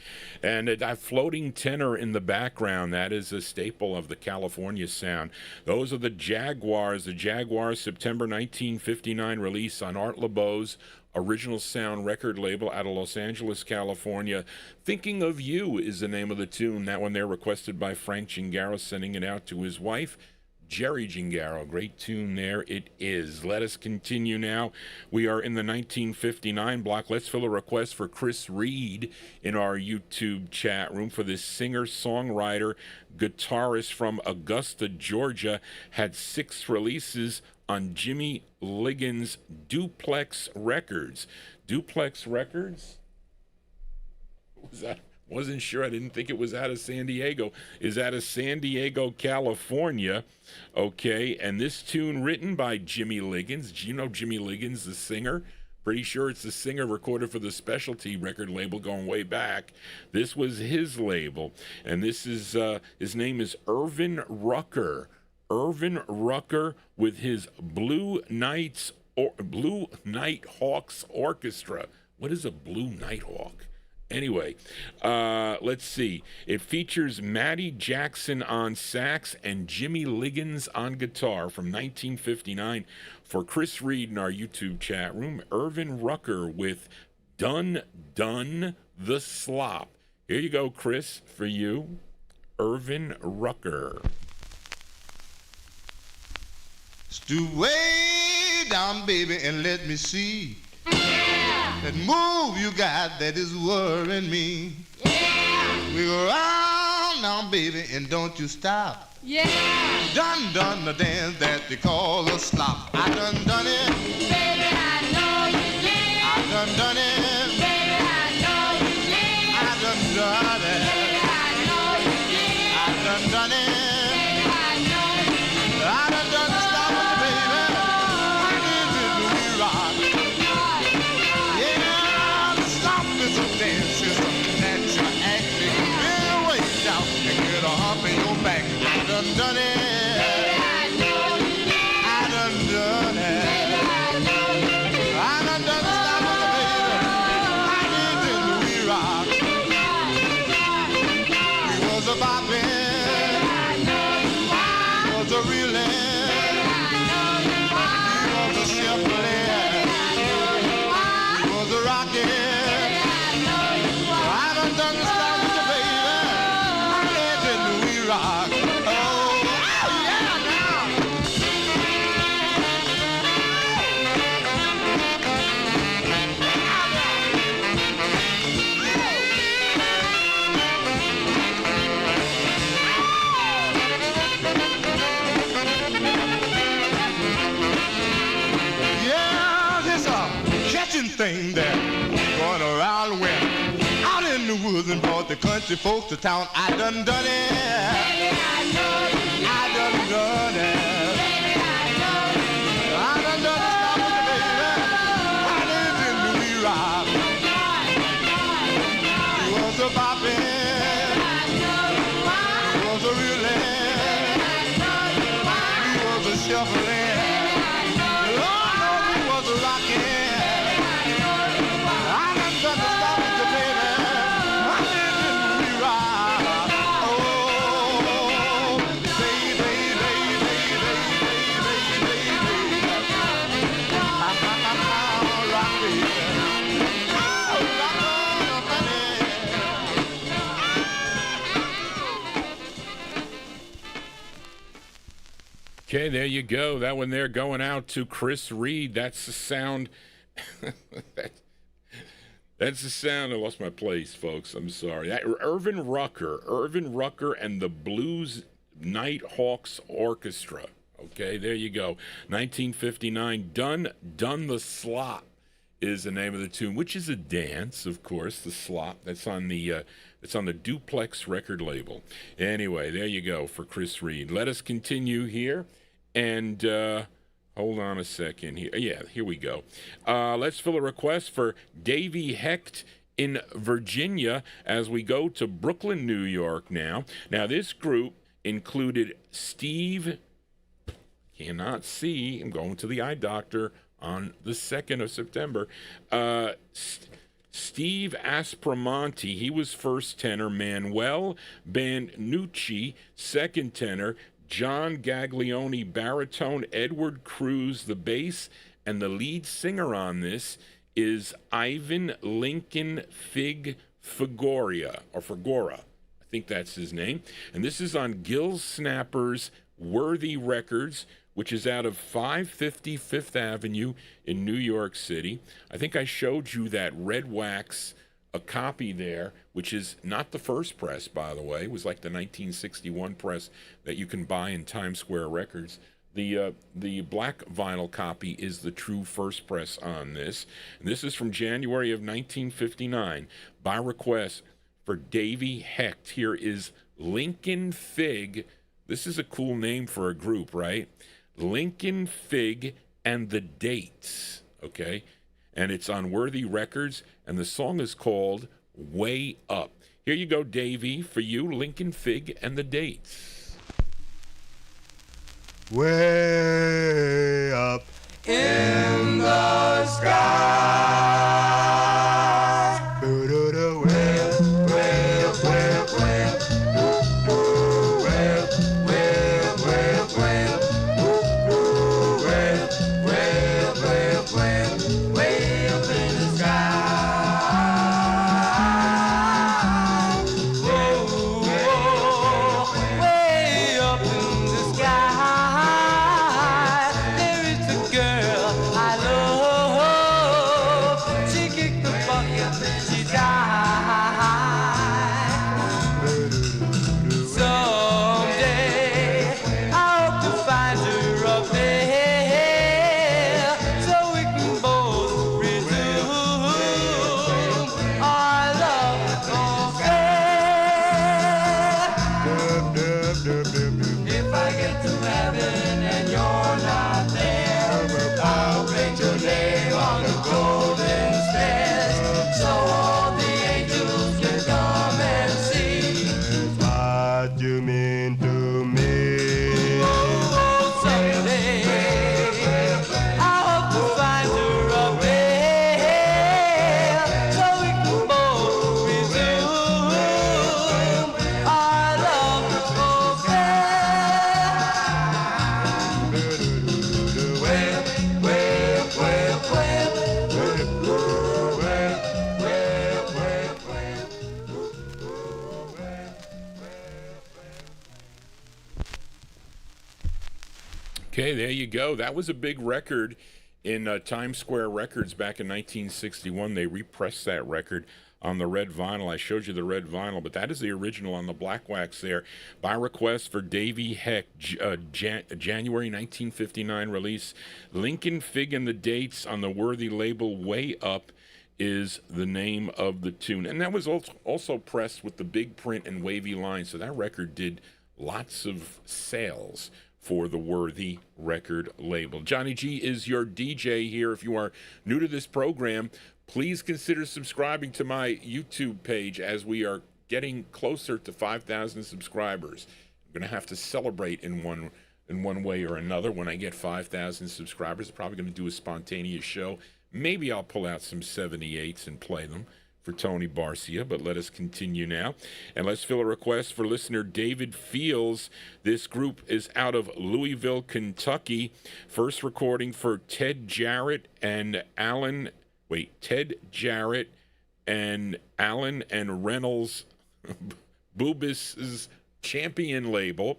And that floating tenor in the background, that is a staple of the California sound. Those are the Jaguars September 1959 release on Art LeBeau's Original Sound record label out of Los Angeles, California. Thinking of You is the name of the tune. That one there requested by Frank Gingaro, sending it out to his wife, Jerry Gingaro. Great tune there it is. Let us continue now. We are in the 1959 block. Let's fill a request for Chris Reed in our YouTube chat room for this singer-songwriter, guitarist from Augusta, Georgia. Had 6 releases on Jimmy Liggins' Duplex Records. Duplex Records? What was that? Wasn't sure. I didn't think it was out of San Diego. Is out of San Diego, California. Okay, and this tune written by Jimmy Liggins. Do you know Jimmy Liggins, the singer? Pretty sure it's the singer recorded for the Specialty record label going way back. This was his label, and this is his name is Irvin Rucker. Irvin Rucker with his Blue Nighthawks Orchestra. What is a Blue Nighthawk? Anyway, let's see. It features Matty Jackson on sax and Jimmy Liggins on guitar from 1959. For Chris Reed in our YouTube chat room, Irvin Rucker with Done the Slop. Here you go, Chris, for you. Irvin Rucker. Stew way down, baby, and let me see that move you got that is worrying me. We go round now, baby, and don't you stop. Done the dance that they call a slop. I done it. Baby, I know you did. I done it. Baby, I know you did. I done it. Baby, I know you did. I done it. Baby, I know you did. I done the stop with you, baby. I need to do we rock. Yeah, the stop is a dance system that you actually can feel way down and get a hump in your back. I done it. Baby, I know you did. I done it. Baby, I know you did. I done the stop with you, baby. I need to do we rock. We was a bopping. I know you are. We was a reeling. I know you are. We was a shuffling. I know you are. We was a rocking. I know you are. I done the stop with you, baby. I need to do we rock. Oh, yeah, now. Yeah, this a catching thing there going around when out in the woods and brought the country folks to town. I done it. Baby, I know you did. I done it. Baby, I know you did. I done the stop with you, baby. I live in the wee rock. He was a bopping. He was a reeling. He was a shuffling. Lord knows he was a rocking. I done the stop with you, baby. I live in the wee rock. Oh, baby, baby, baby, baby, baby. Okay, there you go. That one there going out to Chris Reed. That's the sound. That's the sound. I lost my place, folks. I'm sorry. Irvin Rucker and the Blues Nighthawks Orchestra. Okay, there you go. 1959. Done the Slop is the name of the tune, which is a dance, of course. The slop. That's on the Duplex record label. Anyway, there you go for Chris Reed. Let us continue here, and hold on a second here. Yeah, here we go. Let's fill a request for Davy Hecht in Virginia as we go to Brooklyn, New York now. Now, this group included Steve, cannot see, I'm going to the eye doctor, on the 2nd of September. Steve Aspromonte, he was first tenor. Manuel Banucci, second tenor. John Gaglione, baritone. Edward Cruz, the bass. And the lead singer on this is Ivan Lincoln Figora. I think that's his name. And this is on Gil Snapper's Worthy Records, which is out of 550 Fifth Avenue in New York City. I think I showed you that red wax, a copy there, which is not the first press, by the way. It was like the 1961 press that you can buy in Times Square Records. The black vinyl copy is the true first press on this. And this is from January of 1959. By request for Davy Hecht, here is Lincoln Fig. This is a cool name for a group, right? Lincoln Fig and the Dates, okay? And it's on Worthy Records, and the song is called Way Up. Here you go, Davy, for you, Lincoln Fig and the Dates. Way up In the sky. doo-doo-doo, way up, Way up, way up, way up. Ooh, way up, way up, way up, way up. Ooh, way up, way up, way up, way up. Way up in the sky. Whoa, way up in the sky. There is a girl I love. She kicked the bucket, she died. Someday I hope to find her up there, so we can both resume our love affair. If I get to heaven and you're not there, I'll paint your name on the golden stairs, so all the angels can come and see. what you mean to me. Someday I hope to find her up there, so we can both resume our love affair. Way up, way up, way up, way up. Way up, way up, way up, way up. Okay, there you go. That was a big record in Times Square Records back in 1961. They repressed that record on the red vinyl. I showed you the red vinyl, but that is the original on the black wax there. By request for Davy Heck, January 1959 release. Lincoln Fig and the Dates on the Worthy label. Way Up is the name of the tune. And that was also pressed with the big print and wavy lines, so that record did lots of sales for the Worthy record label. Johnny G is your DJ here. If you are new to this program, please consider subscribing to my YouTube page as we are getting closer to 5,000 subscribers. I'm going to have to celebrate in one way or another when I get 5,000 subscribers. I'm probably going to do a spontaneous show. Maybe I'll pull out some 78s and play them for Tony Barcia, but let us continue now. And let's fill a request for listener David Fields. This group is out of Louisville, Kentucky. First recording for Ted Jarrett and Alan and Reynolds Bubis's Champion label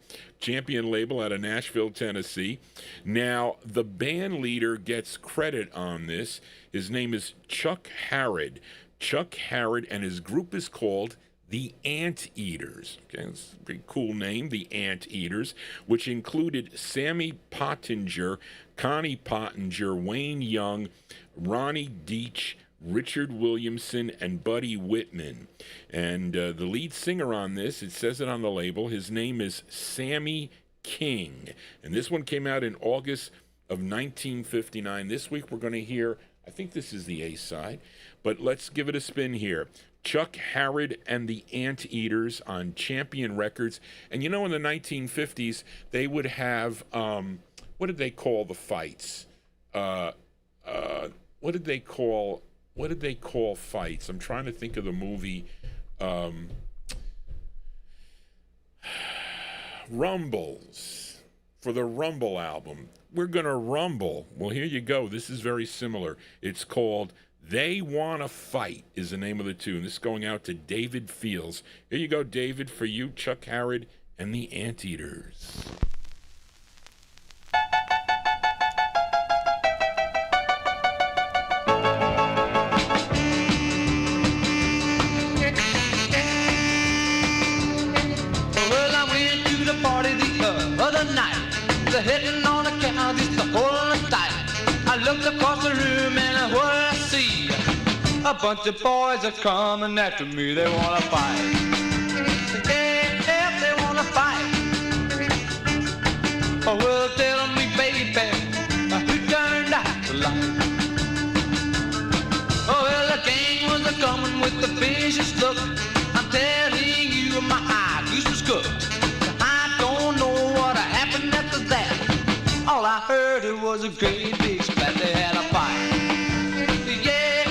out of Nashville, Tennessee. Now, the band leader gets credit on this. His name is Chuck Harrod. Chuck Harrod, and his group is called the Anteaters. Okay, that's a pretty cool name, the Anteaters, which included Sammy Pottinger, Connie Pottinger, Wayne Young, Ronnie Deach, Richard Williamson, and Buddy Whitman. And the lead singer on this, it says it on the label, his name is Sammy King. And this one came out in August of 1959. This week we're going to hear, I think this is the A side, but let's give it a spin here. Chuck Harrod and the Anteaters on Champion Records. And you know, in the 1950s, they would have, what did they call the fights? what did they call fights? I'm trying to think of the movie Rumbles, for the Rumble album. We're gonna rumble. Well, here you go. This is very similar. It's called They Wanna Fight is the name of the tune. This is going out to David Fields. Here you go, David, for you, Chuck Harrod and the Anteaters. Well, I went to the party the other night. The hitting on the cow, just the holding tight. I looked across the room and what did I see? A bunch of boys are coming after me. They wanna fight. Yeah, they wanna fight. Oh, well, tell me, baby, who turned out the light? Oh, well, the gang was a-coming with the vicious look. I'm telling you, my eye goose was cooked. I don't know what happened after that. All I heard it was a great big splat. They had a fight. Yeah,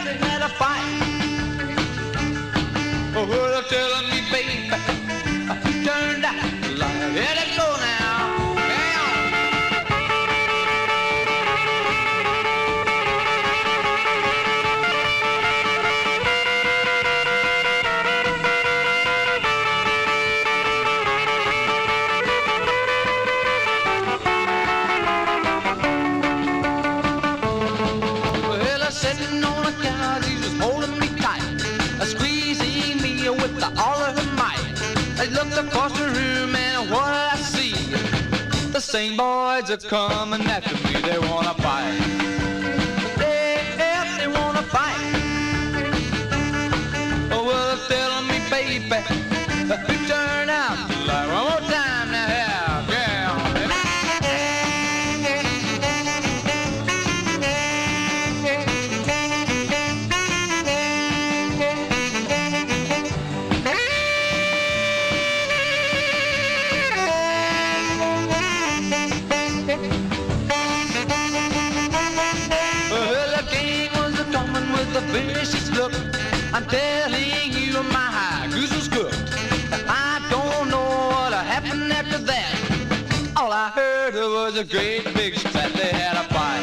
they had a fight. Oh, well, telling me, baby, who turned out the light? Yeah, let's go now. Sitting on a couch, he was holding me tight, squeezing me with all of her might. I looked across the room and what did I see? The same boys are coming after me. They wanna fight. Yeah, they wanna fight. Oh, well, tell me, baby, who turned out the light? One more time now, yeah, yeah. Vicious look, I'm telling you, my high goose was cooked. I don't know what happened after that. All I heard was a great big splat. They had a fight.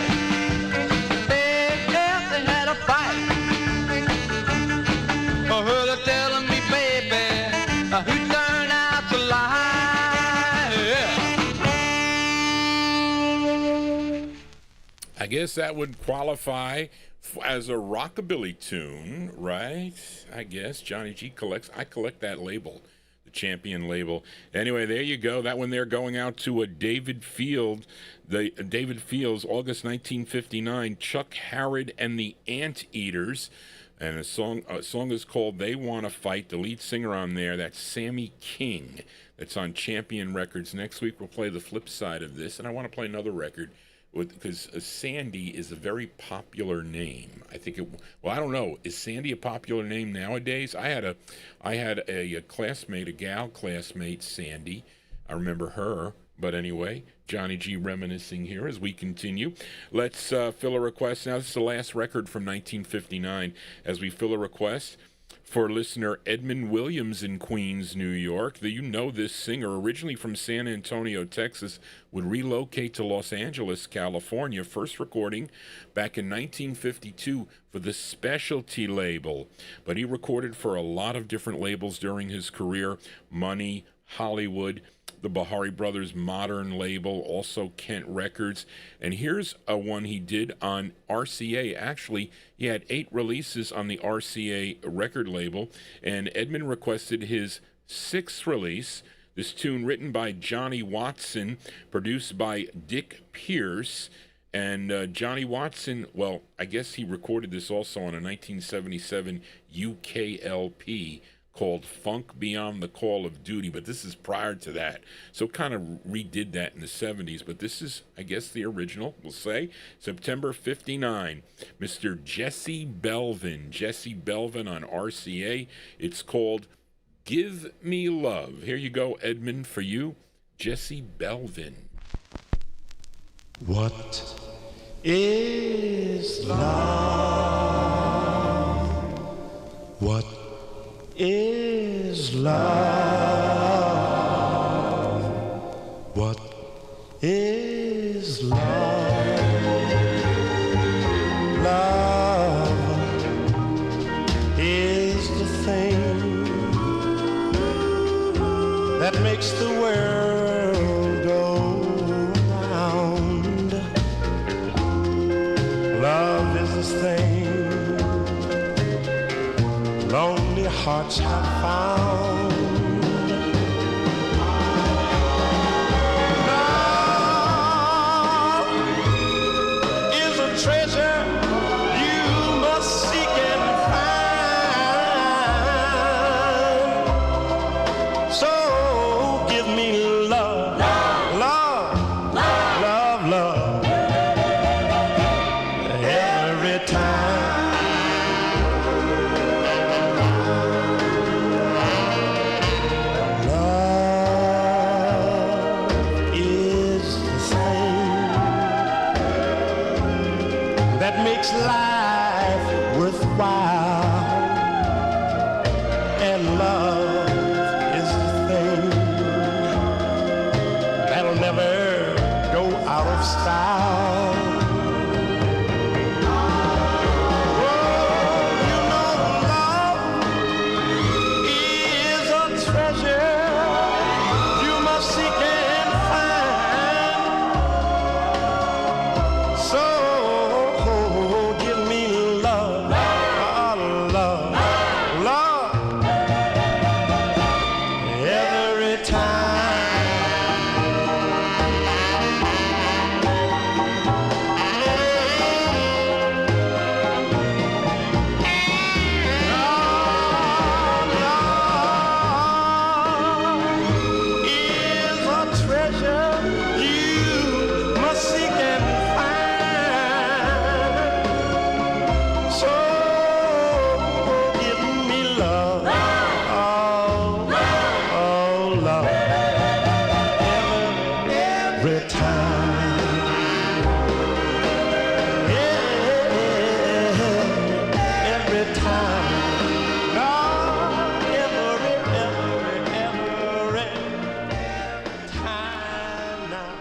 Yeah, they had a fight. Oh, they're telling me, baby, who turned out the light? Yeah. I guess that would qualify as a rockabilly tune, right? I guess Johnny G collects. I collect that label, the Champion label. Anyway, there you go. That one there going out to a David Fields, August 1959. Chuck Harrod and the Anteaters, and a song is called "They Wanna Fight." The lead singer on there, that's Sammy King. That's on Champion Records. Next week we'll play the flip side of this, and I want to play another record. Because Sandy is a very popular name. I think I don't know. Is Sandy a popular name nowadays? I had a classmate, a gal classmate, Sandy. I remember her. But anyway, Johnny G reminiscing here as we continue. Let's fill a request. Now, this is the last record from 1959. As we fill a request for listener Edmund Williams in Queens, New York. You know this singer, originally from San Antonio, Texas, would relocate to Los Angeles, California, first recording back in 1952 for the Specialty label. But he recorded for a lot of different labels during his career: Money, Hollywood, the Bahari Brothers Modern label, also Kent Records. And here's a one he did on RCA. Actually, he had 8 releases on the RCA record label, and Edmund requested his 6th release. This tune written by Johnny Watson, produced by Dick Pierce. And Johnny Watson, well, I guess he recorded this also on a 1977 UK LP called Funk Beyond the Call of Duty, but this is prior to that. So kind of redid that in the 70s, but this is, I guess, the original, we'll say. September 59, Mr. Jesse Belvin on RCA. It's called Give Me Love. Here you go, Edmund, for you, Jesse Belvin. What is love? What is love? What is love? Love is the thing that makes the world go round. Love is the thing lonely hearts have found. Love is a treasure you must seek and find. So give me love, love, love, love, every time. Love is the thing that makes life worthwhile, and love is the thing that'll never go out of style. Oh, you know love is a treasure you must seek and find. So give me love, love, love, every time. Love is a treasure you must seek and find. So give me love, oh, oh, love, every time. Yeah, every time. Love, every time now.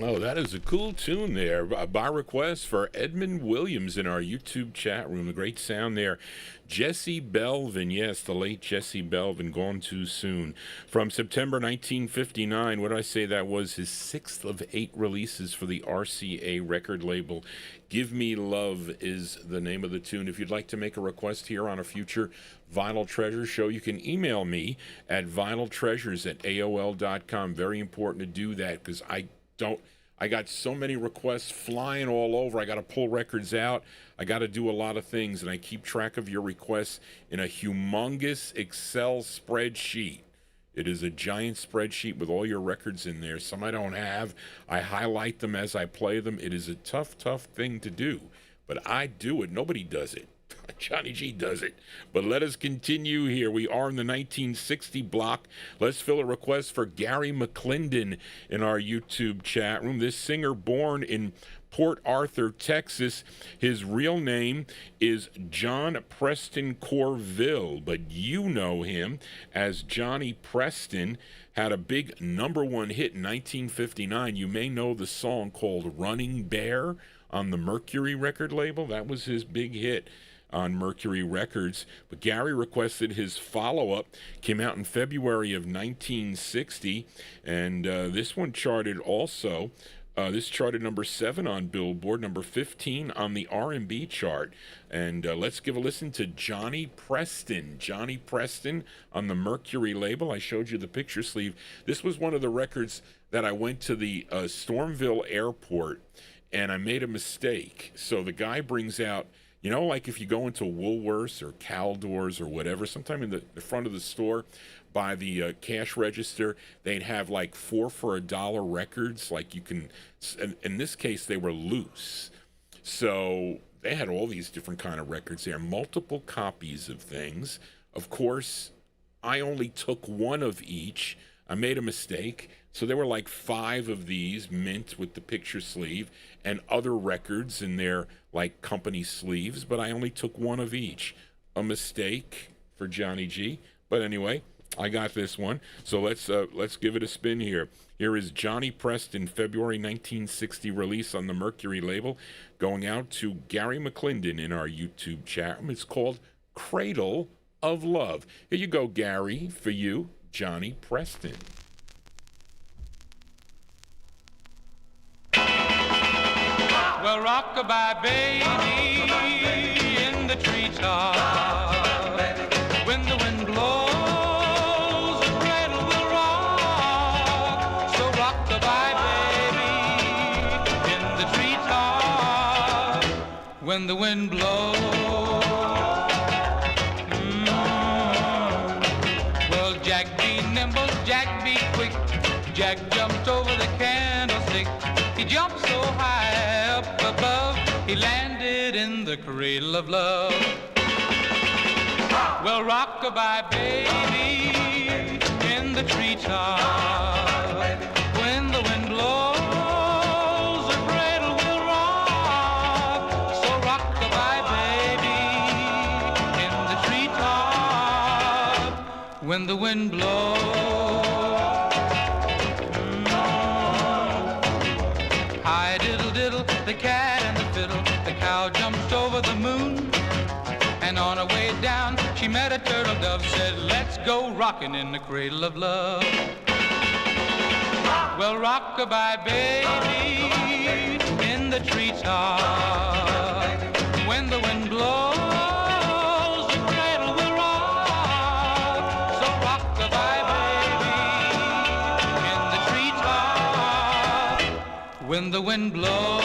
Oh, that is a cool tune there. By request for Edmund Williams in our YouTube chat room. A great sound there. Jesse Belvin, yes, the late Jesse Belvin, gone too soon. From September 1959, what did I say that was? His 6th of 8 releases for the RCA record label. Give Me Love is the name of the tune. If you'd like to make a request here on a future Vinyl Treasure show, you can email me at vinyltreasures@aol.com. Very important to do that because I got so many requests flying all over. I got to pull records out. I got to do a lot of things, and I keep track of your requests in a humongous Excel spreadsheet. It is a giant spreadsheet with all your records in there. Some I don't have. I highlight them as I play them. It is a tough, tough thing to do, but I do it. Nobody does it. Johnny G does it. But let us continue here. We are in the 1960 block. Let's fill a request for Gary McClendon in our YouTube chat room. This singer, born in Port Arthur, Texas. His real name is John Preston Corville, but you know him as Johnny Preston. Had a big #1 hit in 1959. You may know the song called Running Bear on the Mercury record label. That was his big hit on Mercury Records. But Gary requested his follow-up. Came out in February of 1960, and this one charted also. This charted #7 on Billboard, #15 on the R&B chart. And let's give a listen to Johnny Preston. Johnny Preston on the Mercury label. I showed you the picture sleeve. This was one of the records that I went to the Stormville airport, and I made a mistake. So the guy brings out, you know, like if you go into Woolworths or Caldors or whatever, sometime in the front of the store, by the cash register, they'd have like 4 for $1 records. Like you can, in this case, they were loose. So they had all these different kind of records there, multiple copies of things. Of course, I only took one of each. I made a mistake. So there were like 5 of these mint with the picture sleeve and other records in their like company sleeves, but I only took 1 of each. A mistake for Johnny G. But anyway, I got this one. So let's give it a spin here. Here is Johnny Preston, February 1960 release on the Mercury label, going out to Gary McClendon in our YouTube chat room. It's called Cradle of Love. Here you go, Gary, for you, Johnny Preston. Well, rock-a-bye, baby, in the treetop. When the wind blows, the cradle will rock. So rock-a-bye, baby, in the treetop. When the wind blows. Well, Jack be nimble, Jack be quick. Jack jumped over the candlestick. He jumped so high up above, he landed in the cradle of love. Well, rock-a-bye, baby, in the treetop. When the wind blows, the cradle will rock. So rock-a-bye, baby, in the treetop. When the wind blows. Hi diddle diddle, the cat and the fiddle, the cow jumped over the moon, and on her way down she met a turtle dove, said let's go rockin' in the cradle of love. Well, rock-a-bye, baby, in the treetop. When the wind blows, the cradle will rock. So rock-a-bye, baby, in the treetop. When the wind blows.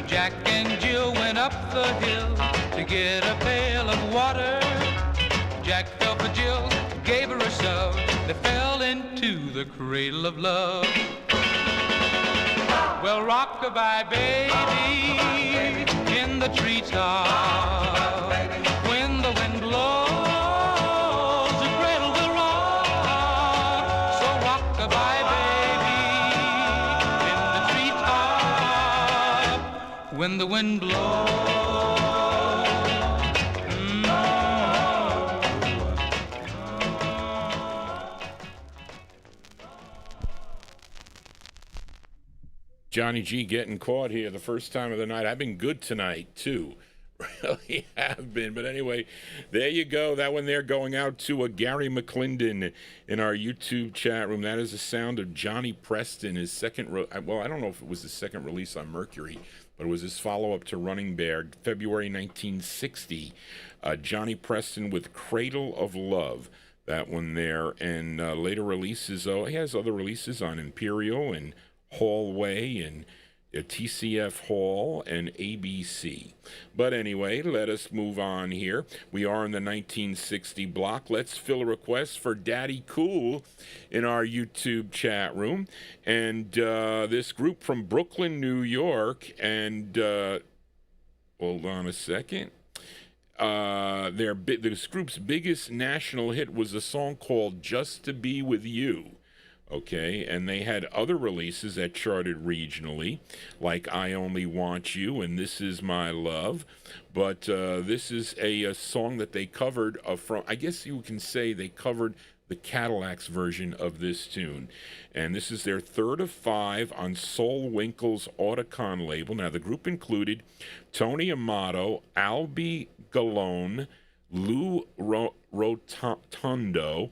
Jack and Jill went up the hill to get a pail of water. Jack fell for Jill, gave her a shove. They fell into the cradle of love. Well, rock-a-bye, baby, in the treetop. When the wind blows, the cradle will rock. So rock-a-bye, baby, in the treetop. When the wind blows. Johnny G getting caught here the first time of the night. I've been good tonight, too. Really have been. But anyway, there you go. That one there going out to a Gary McClendon in our YouTube chat room. That is the sound of Johnny Preston, his second, well, I don't know if it was his second release on Mercury, but it was his follow-up to Running Bear, February 1960. Johnny Preston with Cradle of Love. That one there. And later releases, he has other releases on Imperial and Hallway and TCF Hall and ABC. But anyway, let us move on here. We are in the 1960 block. Let's fill a request for Daddy Cool in our YouTube chat room. And this group from Brooklyn, New York, and hold on a second. This group's biggest national hit was a song called Just to Be With You. Okay, and they had other releases that charted regionally, like I Only Want You and This Is My Love. But this is a song that they covered from, I guess you can say they covered the Cadillacs version of this tune. And this is their third of 5 on Soul Winkle's Auticon label. Now, the group included Tony Amato, Albie Gallone, Lou Rotondo,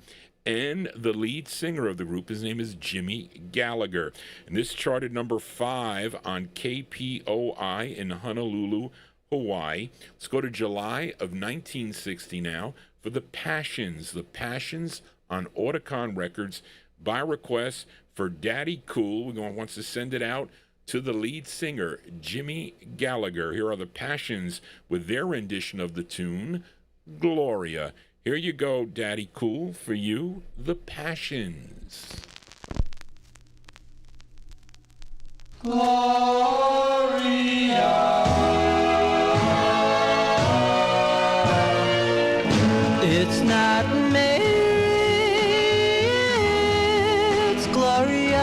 and the lead singer of the group, his name is Jimmy Gallagher. And this charted number 5 on KPOI in Honolulu, Hawaii. Let's go to July of 1960 now for The Passions. The Passions on Auticon Records by request for Daddy Cool. We're going to want to send it out to the lead singer, Jimmy Gallagher. Here are The Passions with their rendition of the tune, Gloria. Here you go, Daddy Cool, for you, The Passions. Gloria. It's not me, it's Gloria,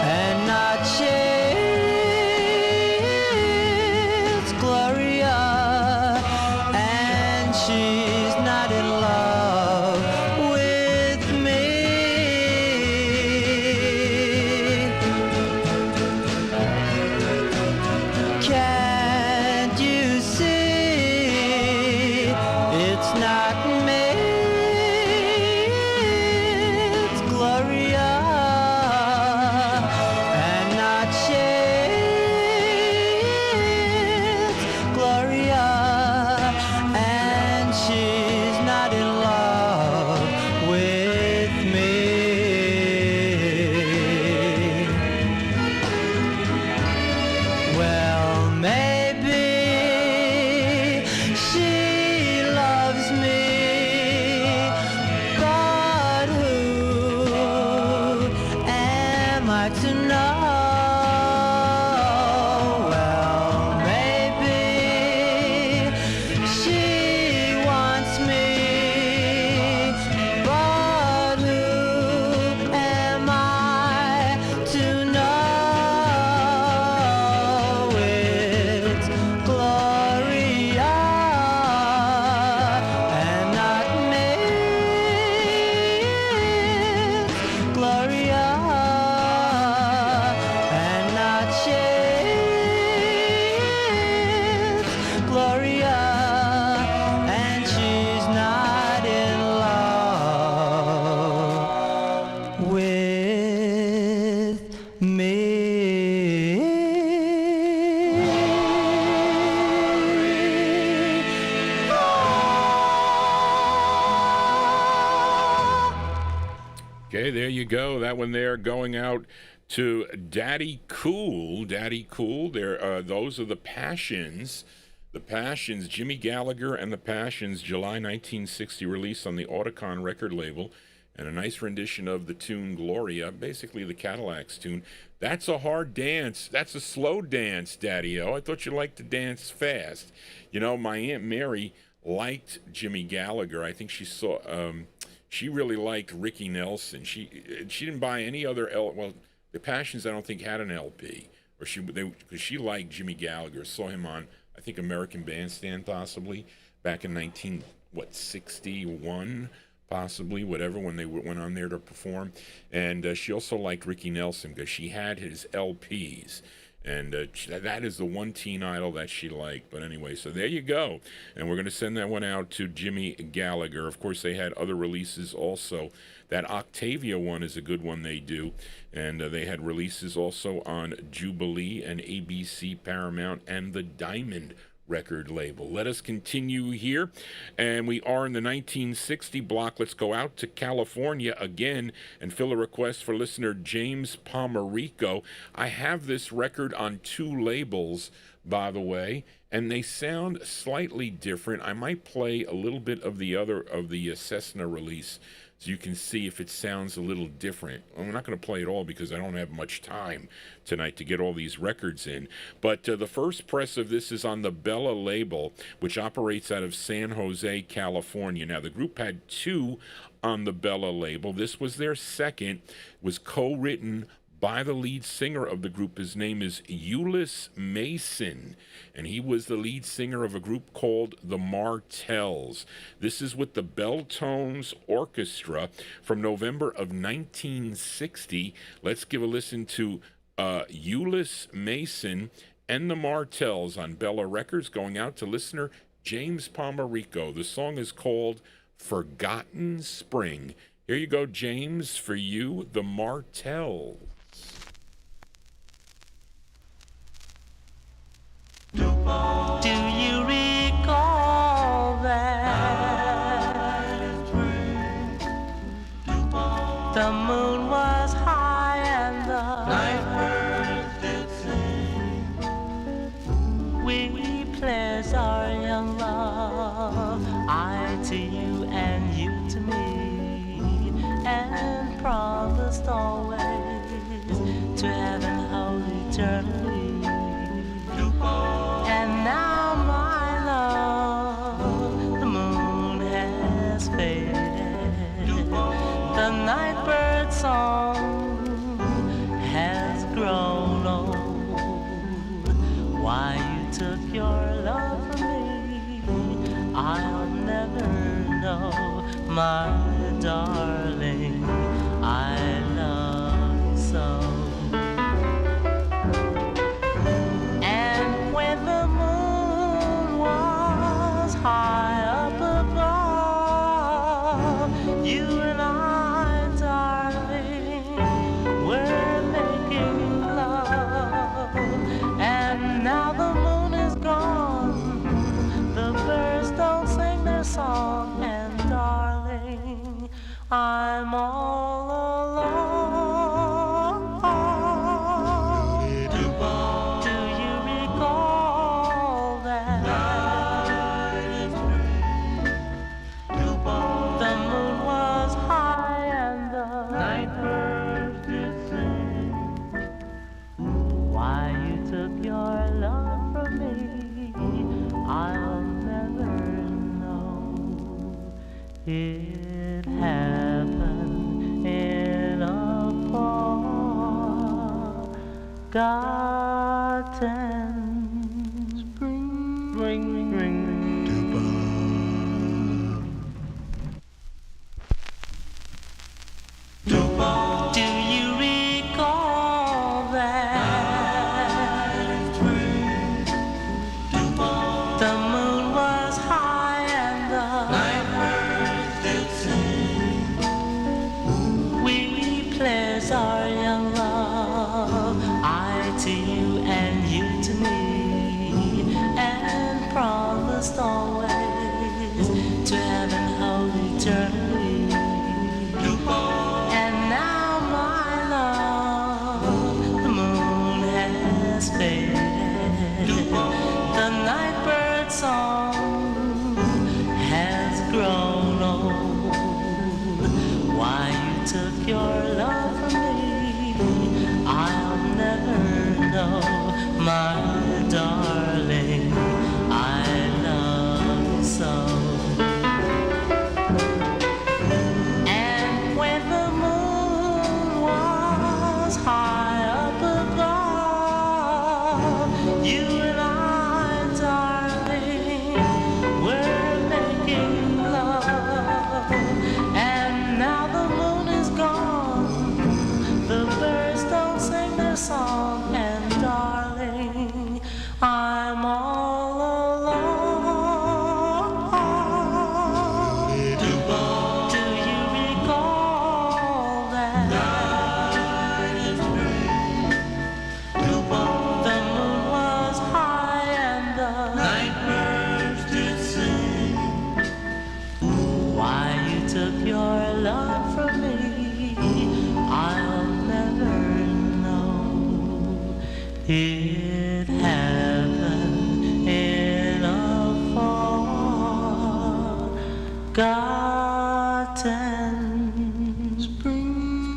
and not she, it's Gloria, and she's not in love with me. Can't you see? It's not me, it's Gloria, and not she, it's Gloria, and she's not in love with me. Well, maybe she loves me, but who am I to know? Well, maybe she wants me, but who am I to know? It's Gloria, and not me. It's Gloria, and not she. It's Gloria, and she's not in love with me. Okay, there you go. That one there going out to Daddy Cool. Daddy Cool. Those are the Passions. The Passions, Jimmy Gallagher and the Passions, July 1960 release on the Auticon record label, and a nice rendition of the tune Gloria, basically the Cadillacs tune. That's a hard dance. That's a slow dance, Daddy-O. I thought you liked to dance fast. You know, my Aunt Mary liked Jimmy Gallagher. I think she saw... she really liked Ricky Nelson. She didn't buy any other well, the Passions I don't think had an LP, or because she liked Jimmy Gallagher. Saw him on I think American Bandstand possibly back in 61 possibly, whatever, when they went on there to perform. And she also liked Ricky Nelson because she had his LPs. And that is the one teen idol that she liked. But anyway, so there you go. And we're going to send that one out to Jimmy Gallagher. Of course, they had other releases also. That Octavia one is a good one they do. And they had releases also on Jubilee and ABC, Paramount, and the Diamond record label. Let us continue here, and we are in the 1960 block. Let's go out to California again and fill a request for listener James Pomerico. I have this record on 2 labels, by the way, and they sound slightly different. I might play a little bit of the Cessna release so you can see if it sounds a little different. I'm not going to play it all because I don't have much time tonight to get all these records in. But the first press of this is on the Bella label, which operates out of San Jose, California. Now, the group had 2 on the Bella label. This was their second. It was co-written by the lead singer of the group. His name is Euless Mason, and he was the lead singer of a group called the Martells. This is with the Belltones Orchestra from November of 1960. Let's give a listen to Euless Mason and the Martells on Bella Records, going out to listener James Pomerico. The song is called Forgotten Spring. Here you go, James, for you, the Martells. Do you recall that the moon was high and the night birds did sing? We pledged our young love, I to you and you to me, and promised always to have and hold eternally. And now, my love, the moon took your love from me, I'll never know, my darling, I love you so. And when the moon was high up above, you and I, darling, were making love. And now the moon is gone, the birds don't sing their song, and darling, I'm all alone. Do you recall that the moon was high and the night birds did sing? Why you took your love from me, I'll never know. It happened in a forgotten spring. Do you recall that the moon was high and the night birds did sing? We pledged our young love, I to you and you to me, and promised always to have and hold eternally. And now, my love, the moon has faded. The night bird song has grown old. Why you took your love from me, I'll never know, my darling, I love you so. And when the moon was high up above, you and I, darling, were making love. And now the moon is gone, the birds don't sing their song, and darling, I'm all alone. Do you recall that the moon was high and the night birds did sing? Why you took your love from me, I'll never know. It happened in a forgotten spring.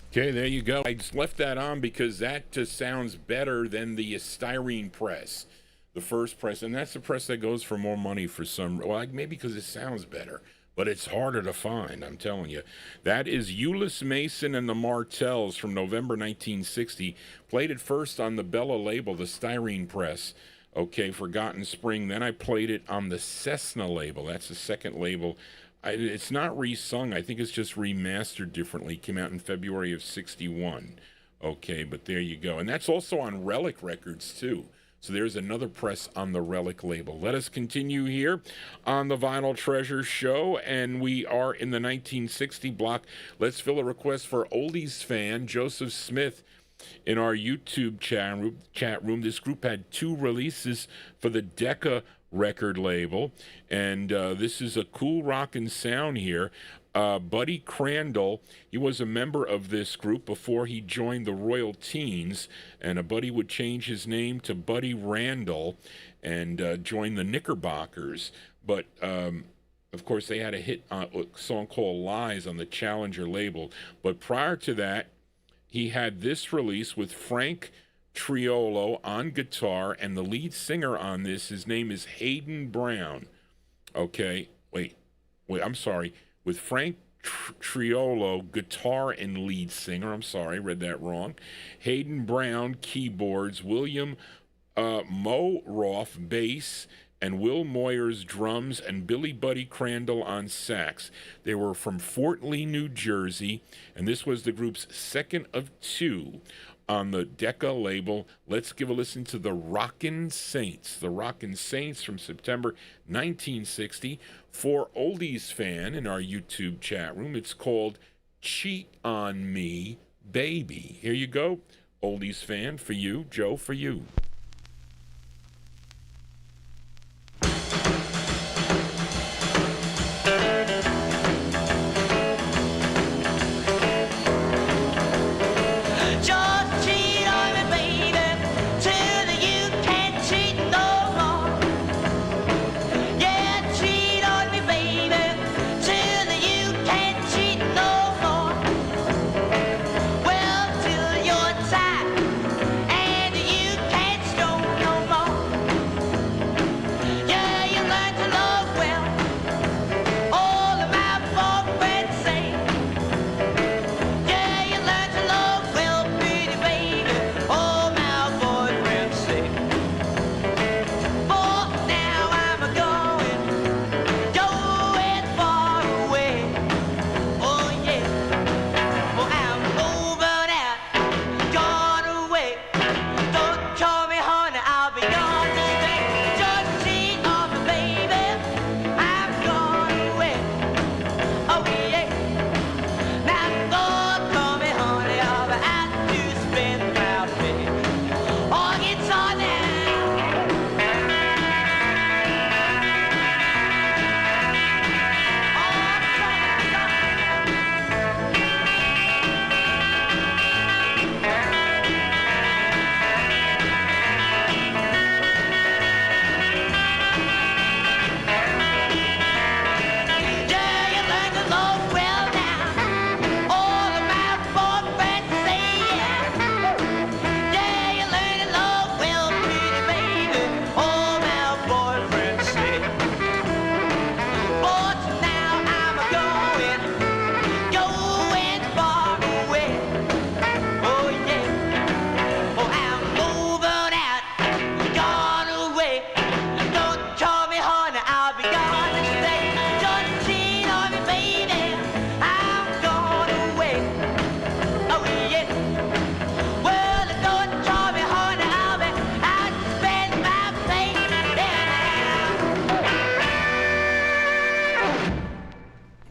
Okay, there you go. I just left that on because that just sounds better than the styrene press, the first press, and that's the press that goes for more money for some. Well, maybe because it sounds better, but it's harder to find. I'm telling you. That is Euless Mason and the Martells from November 1960. Played it first on the Bella label, the styrene press. Okay, Forgotten Spring. Then I played it on the Cessna label. That's the second label. It's not resung. I think it's just remastered differently. Came out in February of 61. Okay, but there you go. And that's also on Relic Records, too. So there's another press on the Relic label. Let us continue here on the Vinyl Treasure Show, and we are in the 1960 block. Let's fill a request for Oldies fan Joseph Smith in our YouTube chat room. This group had 2 releases for the Decca record label, and this is a cool rockin' sound here. Buddy Crandall, he was a member of this group before he joined the Royal Teens, and Buddy would change his name to Buddy Randall and join the Knickerbockers. But of course, they had a hit song called Lies on the Challenger label. But prior to that, he had this release with Frank Triolo on guitar, and the lead singer on this, his name is Hayden Brown. Okay, wait, I'm sorry. With Frank Triolo, guitar and lead singer. I'm sorry, read that wrong. Hayden Brown, keyboards. William Mo Roth, bass. And Will Moyers, drums, and Billy Buddy Crandall on sax. They were from Fort Lee, New Jersey, and this was the group's second of two on the Decca label. Let's give a listen to the Rockin' Saints. The Rockin' Saints from September 1960. For Oldies fan in our YouTube chat room, it's called Cheat on Me, Baby. Here you go, Oldies fan, for you, Joe, for you.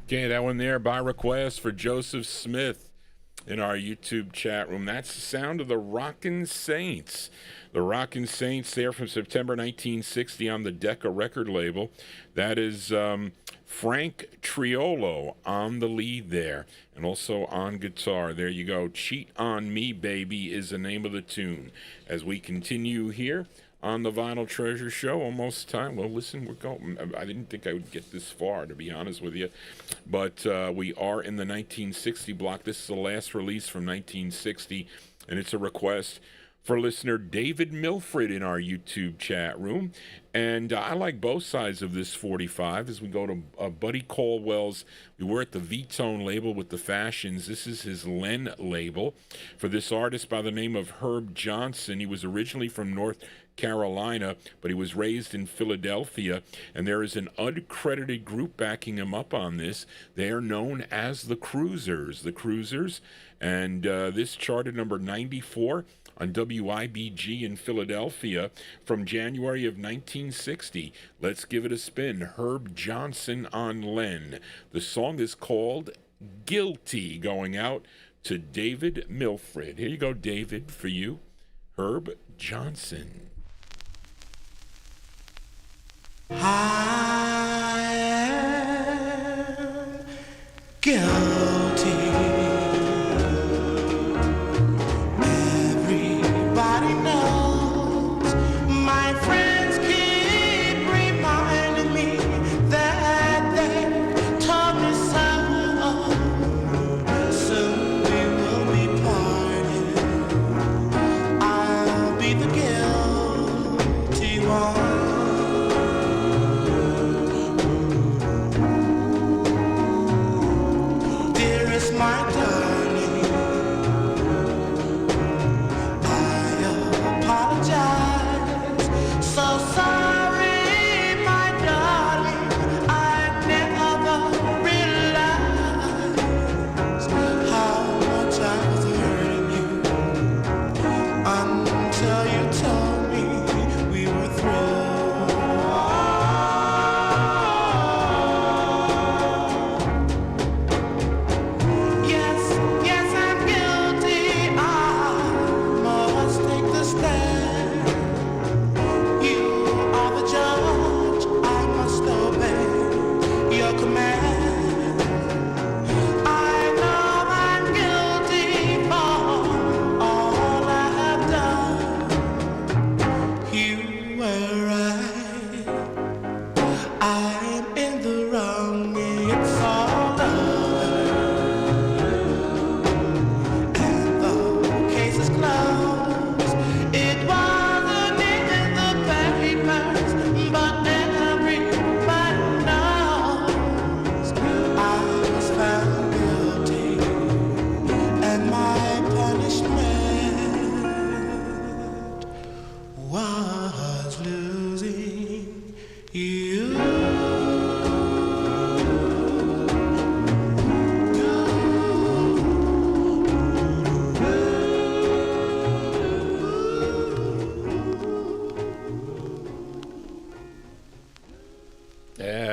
Okay, that one there by request for Joseph Smith in our YouTube chat room. That's the sound of the Rockin' Saints. The Rockin' Saints there from September 1960 on the Decca record label. That is Frank Triolo on the lead there and also on guitar. There you go. Cheat on Me, Baby is the name of the tune. As we continue here on the Vinyl Treasure Show, almost time. Well, listen, we're going. I didn't think I would get this far, to be honest with you, but we are in the 1960 block. This is the last release from 1960, and it's a request for listener David Milfred in our YouTube chat room. And I like both sides of this 45 as we go to Buddy Caldwell's. We were at the V-Tone label with the Fashions. This is his Len label for this artist by the name of Herb Johnson. He was originally from North Carolina, but he was raised in Philadelphia, and there is an uncredited group backing him up on this. They are known as the Cruisers. The Cruisers, and this charted number 94 on WIBG in Philadelphia from January of 1960. Let's give it a spin. Herb Johnson on Len. The song is called Guilty, going out to David Milfred. Here you go, David, for you. Herb Johnson. I am guilty. Everybody knows. My friends keep reminding me that they told me so. Soon we will be parted. I'll be the guilty one.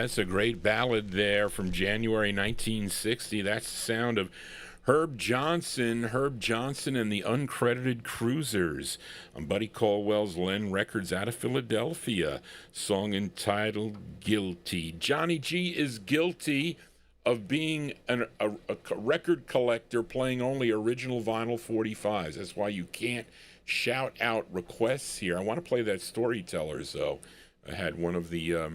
that's a great ballad there from January 1960. That's the sound of Herb Johnson and the Uncredited Cruisers on Buddy Caldwell's Len Records out of Philadelphia. Song entitled Guilty. Johnny G is guilty of being a record collector playing only original vinyl 45s. That's why you can't shout out requests here. I want to play that Storytellers, though. I had one of the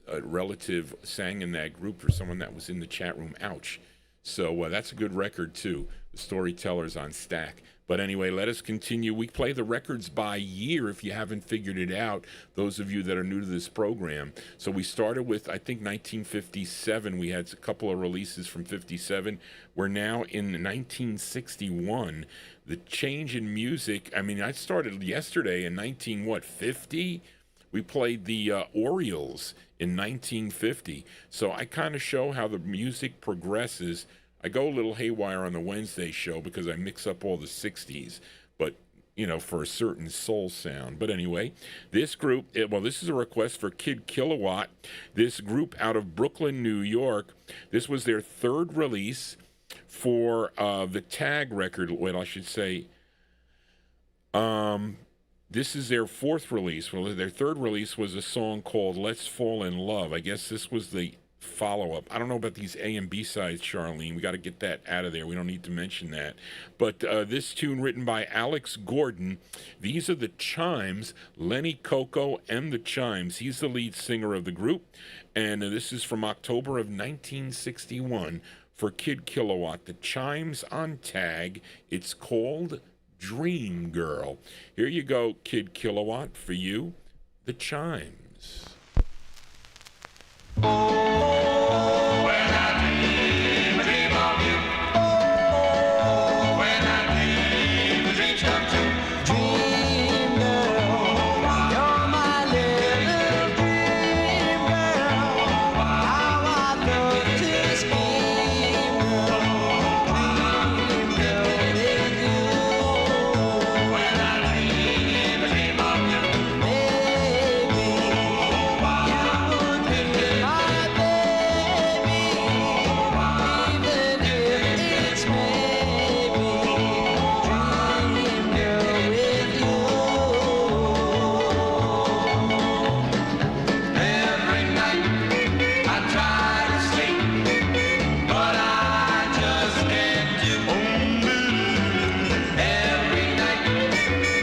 a relative sang in that group for someone that was in the chat room. Ouch. So that's a good record, too. The Storytellers on Stack. But anyway, let us continue. We play the records by year if you haven't figured it out, those of you that are new to this program. So we started with, I think, 1957. We had a couple of releases from 57. We're now in 1961. The change in music, I mean, I started yesterday in 50? We played the Orioles in 1950. So I kind of show how the music progresses. I go a little haywire on the Wednesday show because I mix up all the 60s, but, you know, for a certain soul sound. But anyway, this group, this is a request for Kid Kilowatt. This group out of Brooklyn, New York. This was their third release for the Tag record. Well, I should say, this is their fourth release. Well, their third release was a song called Let's Fall in Love. I guess this was the follow-up. I don't know about these A and B sides, Charlene. We got to get that out of there. We don't need to mention that. But this tune written by Alex Gordon. These are the Chimes, Lenny Coco and the Chimes. He's the lead singer of the group. And this is from October of 1961 for Kid Kilowatt. The Chimes on Tag. It's called Dream Girl. Here you go, Kid Kilowatt, for you, the Chimes. When I dream a dream of you. When I dream the dreams come true. Dream girl, you're my little dream girl. How I love to scream, dream girl with you. When I dream a dream of you. Baby, you would be my baby, even if it's maybe. Dream girl with you. Every night I try to sleep, but I just can't do. Every night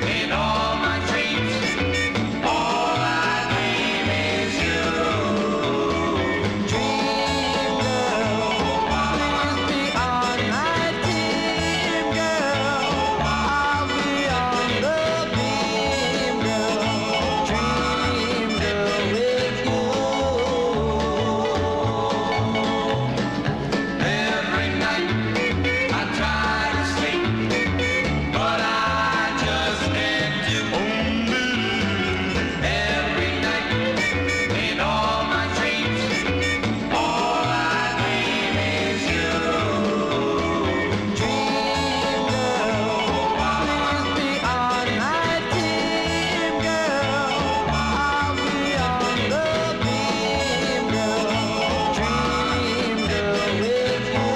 in all my dreams, all I dream is you. Dream girl, please be on my team, girl. I'll be on the beam, girl. Dream girl with you. Every night I try to sleep, but I just can't do. Every night in all my dreams, all I dream is you. Dream girl, please be on my team, girl. I'll be on the beam, girl. Dream girl with you.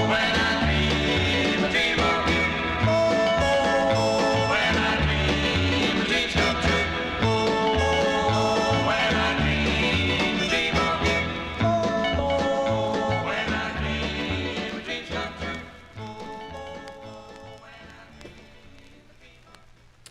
When I dream a dream of you. When I dream the dreams come true. When I dream a dream of you. When I dream the dreams come true.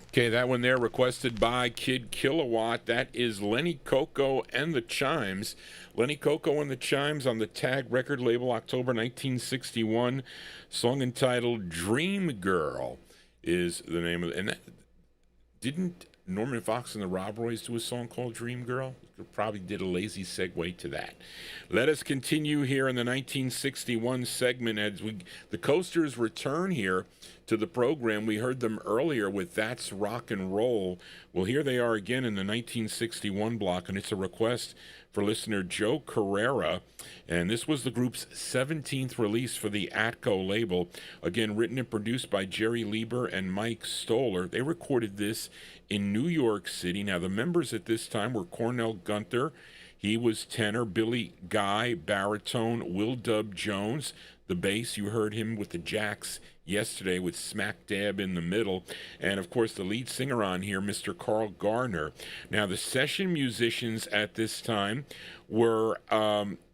Okay, that one there requested by Kid Kilowatt. That is Lenny Coco and the Chimes. Lenny Coco and the Chimes on the Tag record label, October 1961. Song entitled Dream Girl is the name of it. And that, didn't Norman Fox and the Rob Roys do a song called Dream Girl? probably did a lazy segue to that. Let us continue here in the 1961 segment as the Coasters return here to the program. We heard them earlier with That's Rock and Roll. Well, here they are again in the 1961 block, and it's a request for listener Joe Carrera, and this was the group's 17th release for the Atco label. Again, written and produced by Jerry Lieber and Mike Stoller. They recorded this in New York City. Now, the members at this time were Cornell Gunter, he was tenor, Billy Guy, baritone, Will Dub Jones, the bass, you heard him with the Jacks yesterday with smack dab in the middle, and of course the lead singer on here, Mr. Carl Garner. Now, the session musicians at this time were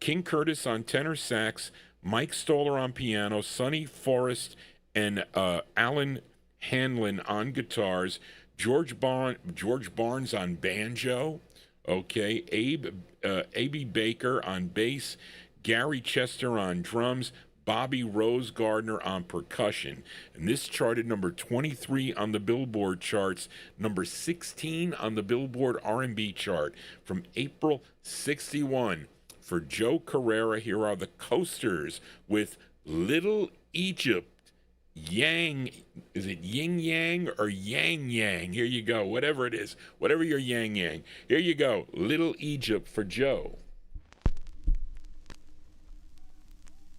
King Curtis on tenor sax, Mike Stoller on piano, Sonny Forrest and Alan Hanlon on guitars, George Barnes on banjo, okay, A.B. Baker on bass, Gary Chester on drums, Bobby Rose Gardner on percussion. And this charted number 23 on the Billboard charts, number 16 on the Billboard R&B chart from April 61. For Joe Carrera, here are the Coasters with Little Egypt. Yang, is it yin yang or yang yang? Here you go, whatever it is, whatever your yang yang. Here you go, Little Egypt for Joe.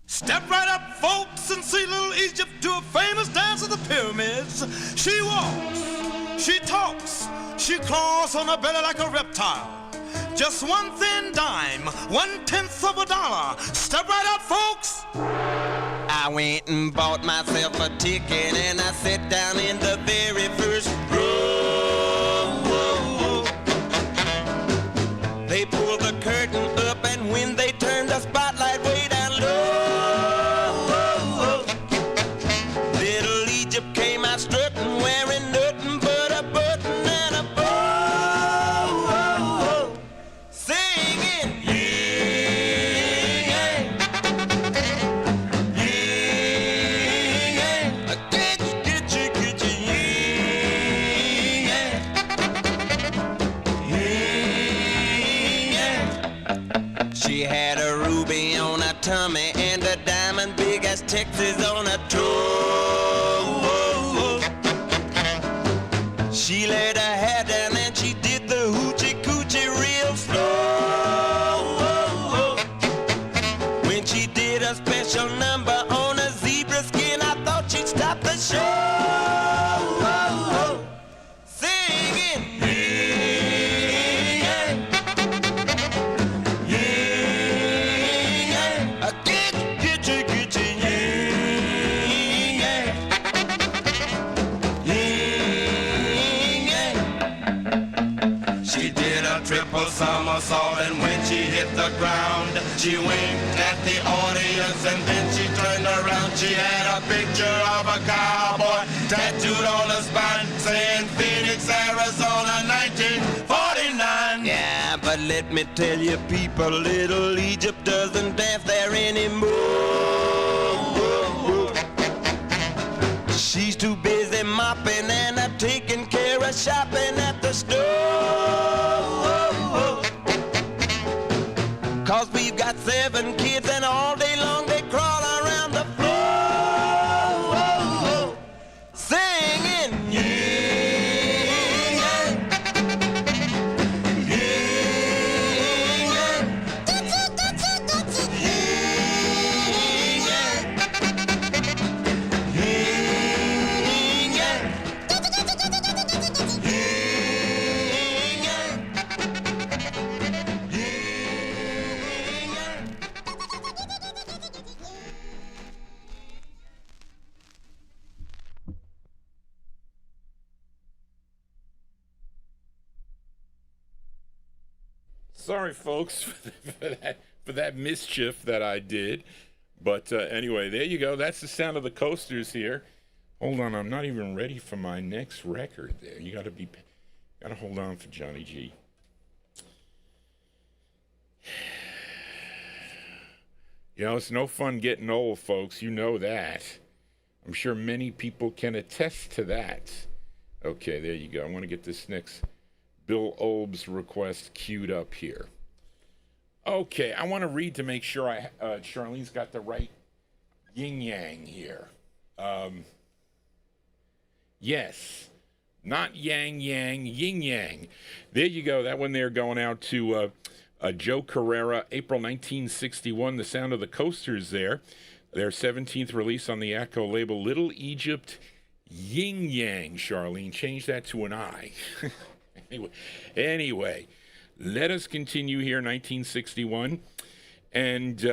Step right up, folks, and see Little Egypt do a famous dance of the pyramids. She walks, she talks, she claws on her belly like a reptile. Just one thin dime, 1/10 of a dollar. Step right up, folks. I went and bought myself a ticket and I sat down in the very first row. They pulled the curtain up and when they turned the spotlight way down low, Little Egypt came out strutting, wearing nothing but a button and a bow, singing, She had a ruby on her tummy and a diamond big as Texas on her toe. She laid her hair down and she did the hoochie coochie real slow. When she did a special number on a zebra skin, I thought she'd stop the show. Triple somersault, and when she hit the ground, she winked at the audience and then she turned around. She had a picture of a cowboy tattooed on her spine saying Phoenix, Arizona, 1949. Yeah, but let me tell you people, Little Egypt doesn't dance there anymore. She's too busy mopping and taking care of shopping at the store. 'Cause we've got 7 kids and all day long they crawl around the floor, singing, Sorry, folks, for that mischief that I did. But anyway, there you go. That's the sound of the Coasters here. Hold on, I'm not even ready for my next record there. You gotta hold on for Johnny G. You know, it's no fun getting old, folks. You know that. I'm sure many people can attest to that. Okay, there you go. I want to get this next Bill Olb's request queued up here. Okay, I want to read to make sure Charlene's got the right yin-yang here. Yes, not yang-yang, yin-yang. There you go. That one there going out to Joe Carrera, April 1961, The Sound of the Coasters there. Their 17th release on the Atco label, Little Egypt Yin-Yang, Charlene. Change that to an I. Anyway, let us continue here, 1961. And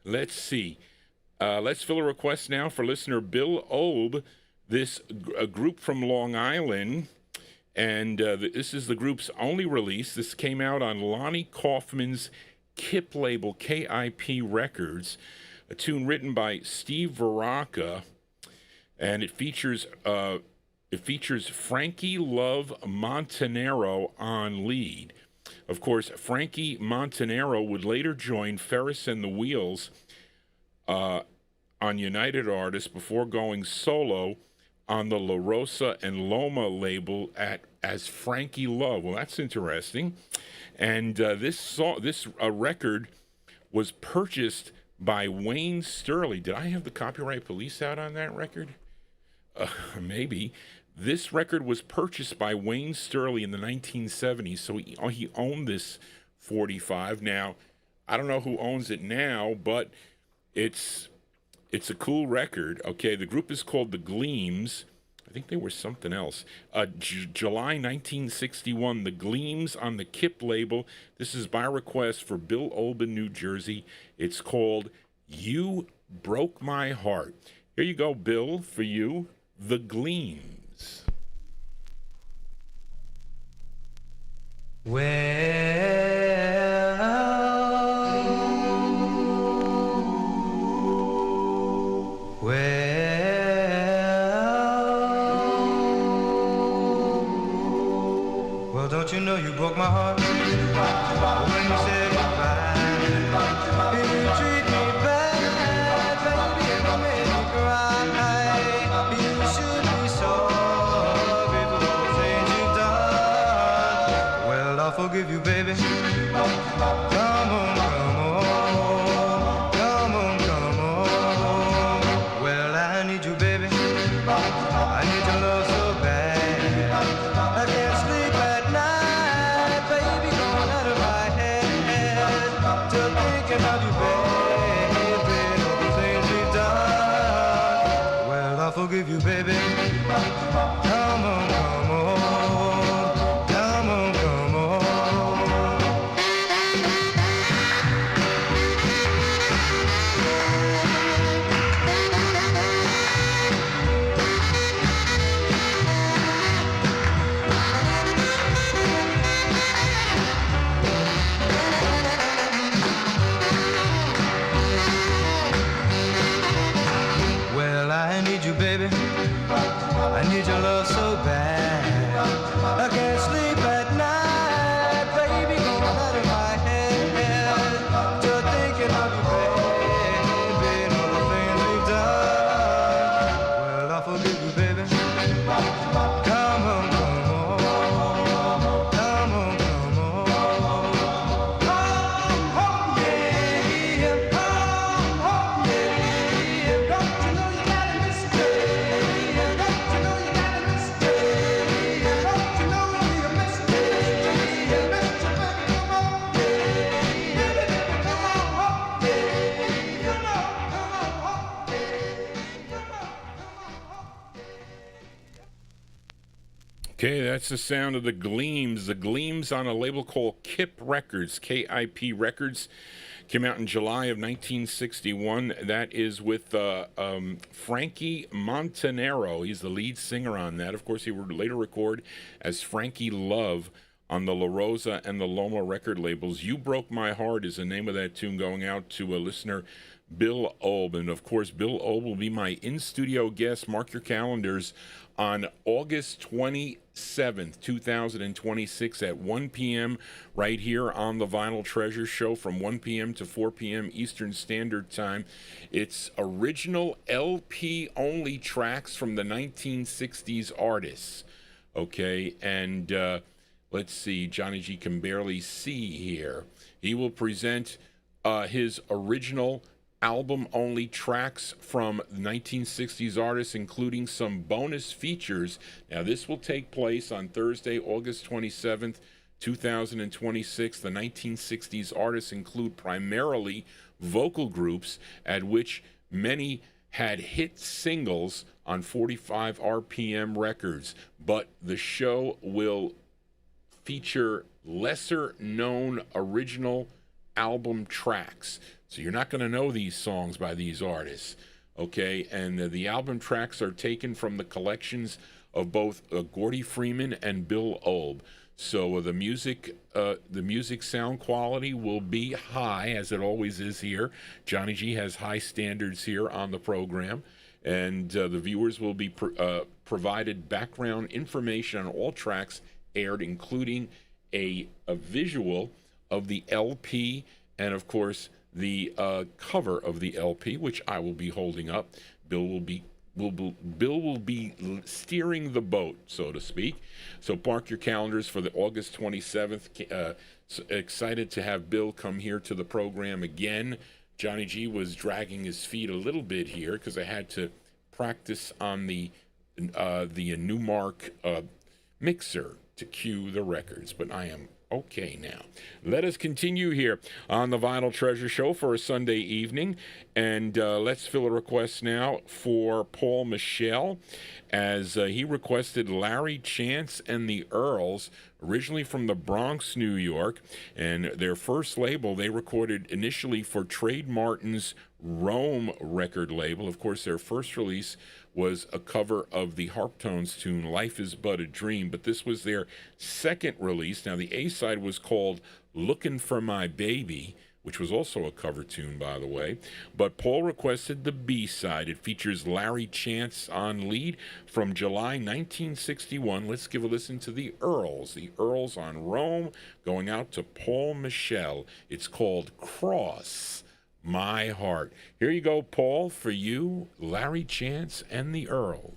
let's see. Let's fill a request now for listener Bill Olb, a group from Long Island. And this is the group's only release. This came out on Lonnie Kaufman's KIP label, KIP Records, a tune written by Steve Veraca, and it features Frankie Love Montanaro on lead. Of course, Frankie Montanaro would later join Ferris and the Wheels on United Artists before going solo on the La Rosa and Loma label as Frankie Love. Well, that's interesting. And this record was purchased by Wayne Sterling. Did I have the Copyright Police out on that record? Maybe. This record was purchased by Wayne Sterling in the 1970s, so he owned this 45. Now, I don't know who owns it now, but it's a cool record. Okay, the group is called The Gleams. I think they were something else. July 1961, The Gleams on the KIP label. This is by request for Bill Olb in New Jersey. It's called You Broke My Heart. Here you go, Bill, for you, The Gleams. Well, don't you know you broke my heart when you said goodbye? You treat me bad, baby, and you made me cry. You should be sorry for all the things you've done. Well, I'll forgive you, baby. Come on, come on, come on, come on. Well, I need you, baby. I need your love so bad. I can't sleep at night, baby, going out of my head. Just thinking of you, baby, all the things we've done. Well, I'll forgive you, baby. Come on, come on, come on, come on. Well, I need you, baby. I need your love so bad. I can't sleep at night, baby, going out of my head. Just thinking of you, baby, and all the things we've done. Well, I'll forgive you, baby. Come on, come on, come on, come on. Oh, yeah, oh, yeah. Don't you know you got a mistake? Don't you know you got a mistake? Don't you know you're a mistake? Mr. Baby, come on, baby, come on, yeah, come on, Okay, that's the sound of The Gleams. The Gleams on a label called KIP Records, K-I-P Records. Came out in July of 1961. That is with Frankie Montanaro. He's the lead singer on that. Of course, he would later record as Frankie Love on the La Rosa and the Loma record labels. You Broke My Heart is the name of that tune, going out to a listener, Bill Olb. And of course, Bill Olb will be my in-studio guest. Mark your calendars on August 27th, 2026 at 1 p.m. right here on the Vinyltreasure Show from 1 p.m. to 4 p.m. Eastern Standard Time. It's original LP-only tracks from the 1960s artists, okay? And let's see, Johnny G can barely see here. He will present his original album-only tracks from 1960s artists, including some bonus features. Now, this will take place on Thursday, August 27th, 2026. The 1960s artists include primarily vocal groups, at which many had hit singles on 45 RPM records, but the show will feature lesser-known original album tracks. So you're not going to know these songs by these artists, okay? And the album tracks are taken from the collections of both Gordy Freeman and Bill Old. So the music sound quality will be high, as it always is here. Johnny G has high standards here on the program, and the viewers will be provided background information on all tracks aired, including a visual of the LP and, of course, the cover of the LP, which I will be holding up. Bill will be steering the boat, so to speak. So mark your calendars for the August 27th. Excited to have Bill come here to the program again. Johnny G was dragging his feet a little bit here because I had to practice on the Newmark mixer to cue the records, but I am okay now. Let us continue here on the Vinyl Treasure Show for a Sunday evening, and let's fill a request now for Paul Michel, as he requested Larry Chance and the Earls, originally from the Bronx, New York, and their first label they recorded initially for Trade Martin's Rome record label. Of course, their first release was a cover of the Harptones tune Life Is But a Dream, but this was their second release. Now, the A-side was called Lookin' for My Baby, which was also a cover tune, by the way. But Paul requested the B-side. It features Larry Chance on lead from July 1961. Let's give a listen to the Earls. The Earls on Rome, going out to Paul Michel. It's called Cross My Heart. Here you go, Paul, for you, Larry Chance and the Earls.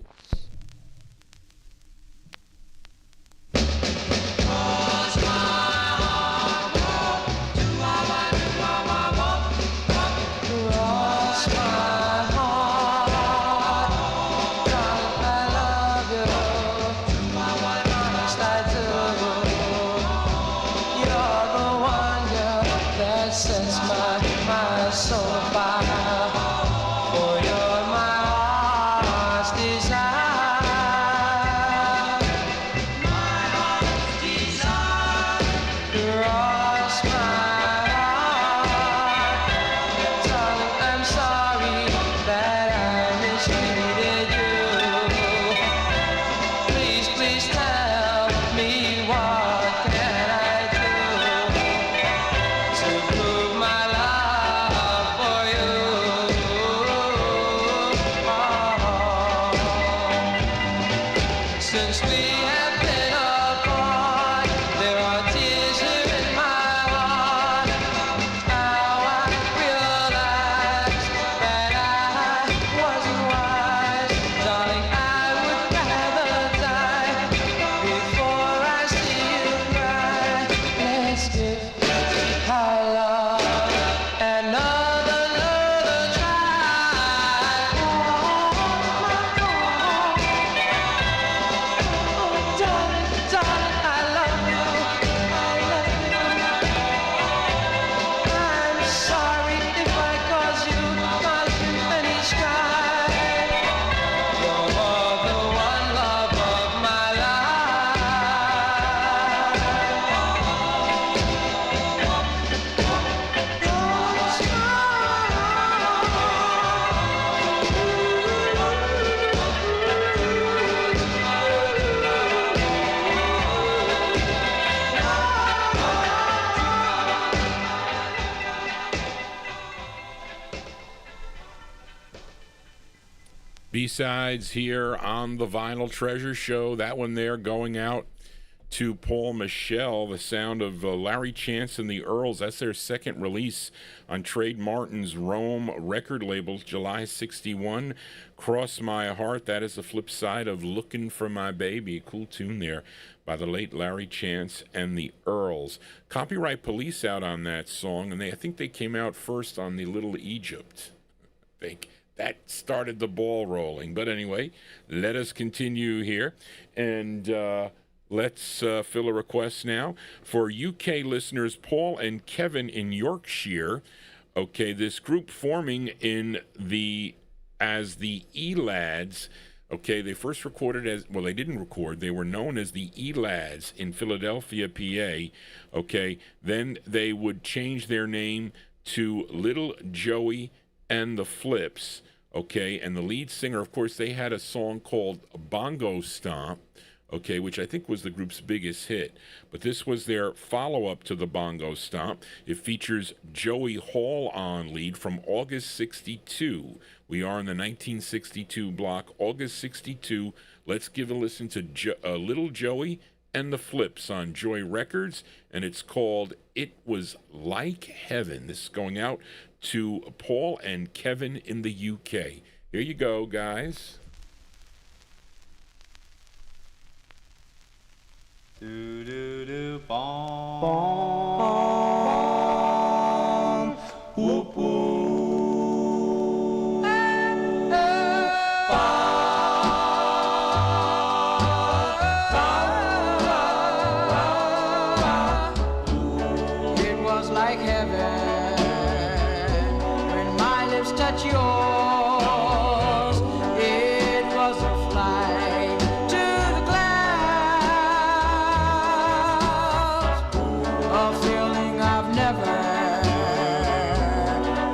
B-sides here on the Vinyl Treasure Show. That one there going out to Paul Michelle, the sound of Larry Chance and the Earls. That's their second release on Trade Martin's Rome record label, July 61. Cross My Heart, that is the flip side of Looking for My Baby. A cool tune there by the late Larry Chance and the Earls. Copyright Police out on that song, and I think they came out first on the Little Egypt. I think that started the ball rolling. But anyway, let us continue here, and let's fill a request now for UK listeners Paul and Kevin in Yorkshire. Okay, this group forming as the E-Lads. Okay, they first recorded as, well, they didn't record. They were known as the E-Lads in Philadelphia, PA. Okay, then they would change their name to Little Joey and the Flips. Okay, and the lead singer, of course, they had a song called Bongo Stomp. Okay, which I think was the group's biggest hit. But this was their follow-up to the Bongo Stomp. It features Joey Hall on lead from August 62. We are in the 1962 block, August 62. Let's give a listen to Little Joey and the Flips on Joy Records, and it's called It Was Like Heaven. This is going out to Paul and Kevin in the UK. Here you go, guys. Do do do bom bom whoop whoop It was like heaven when my lips touch yours. It was a flight to the clouds, a feeling I've never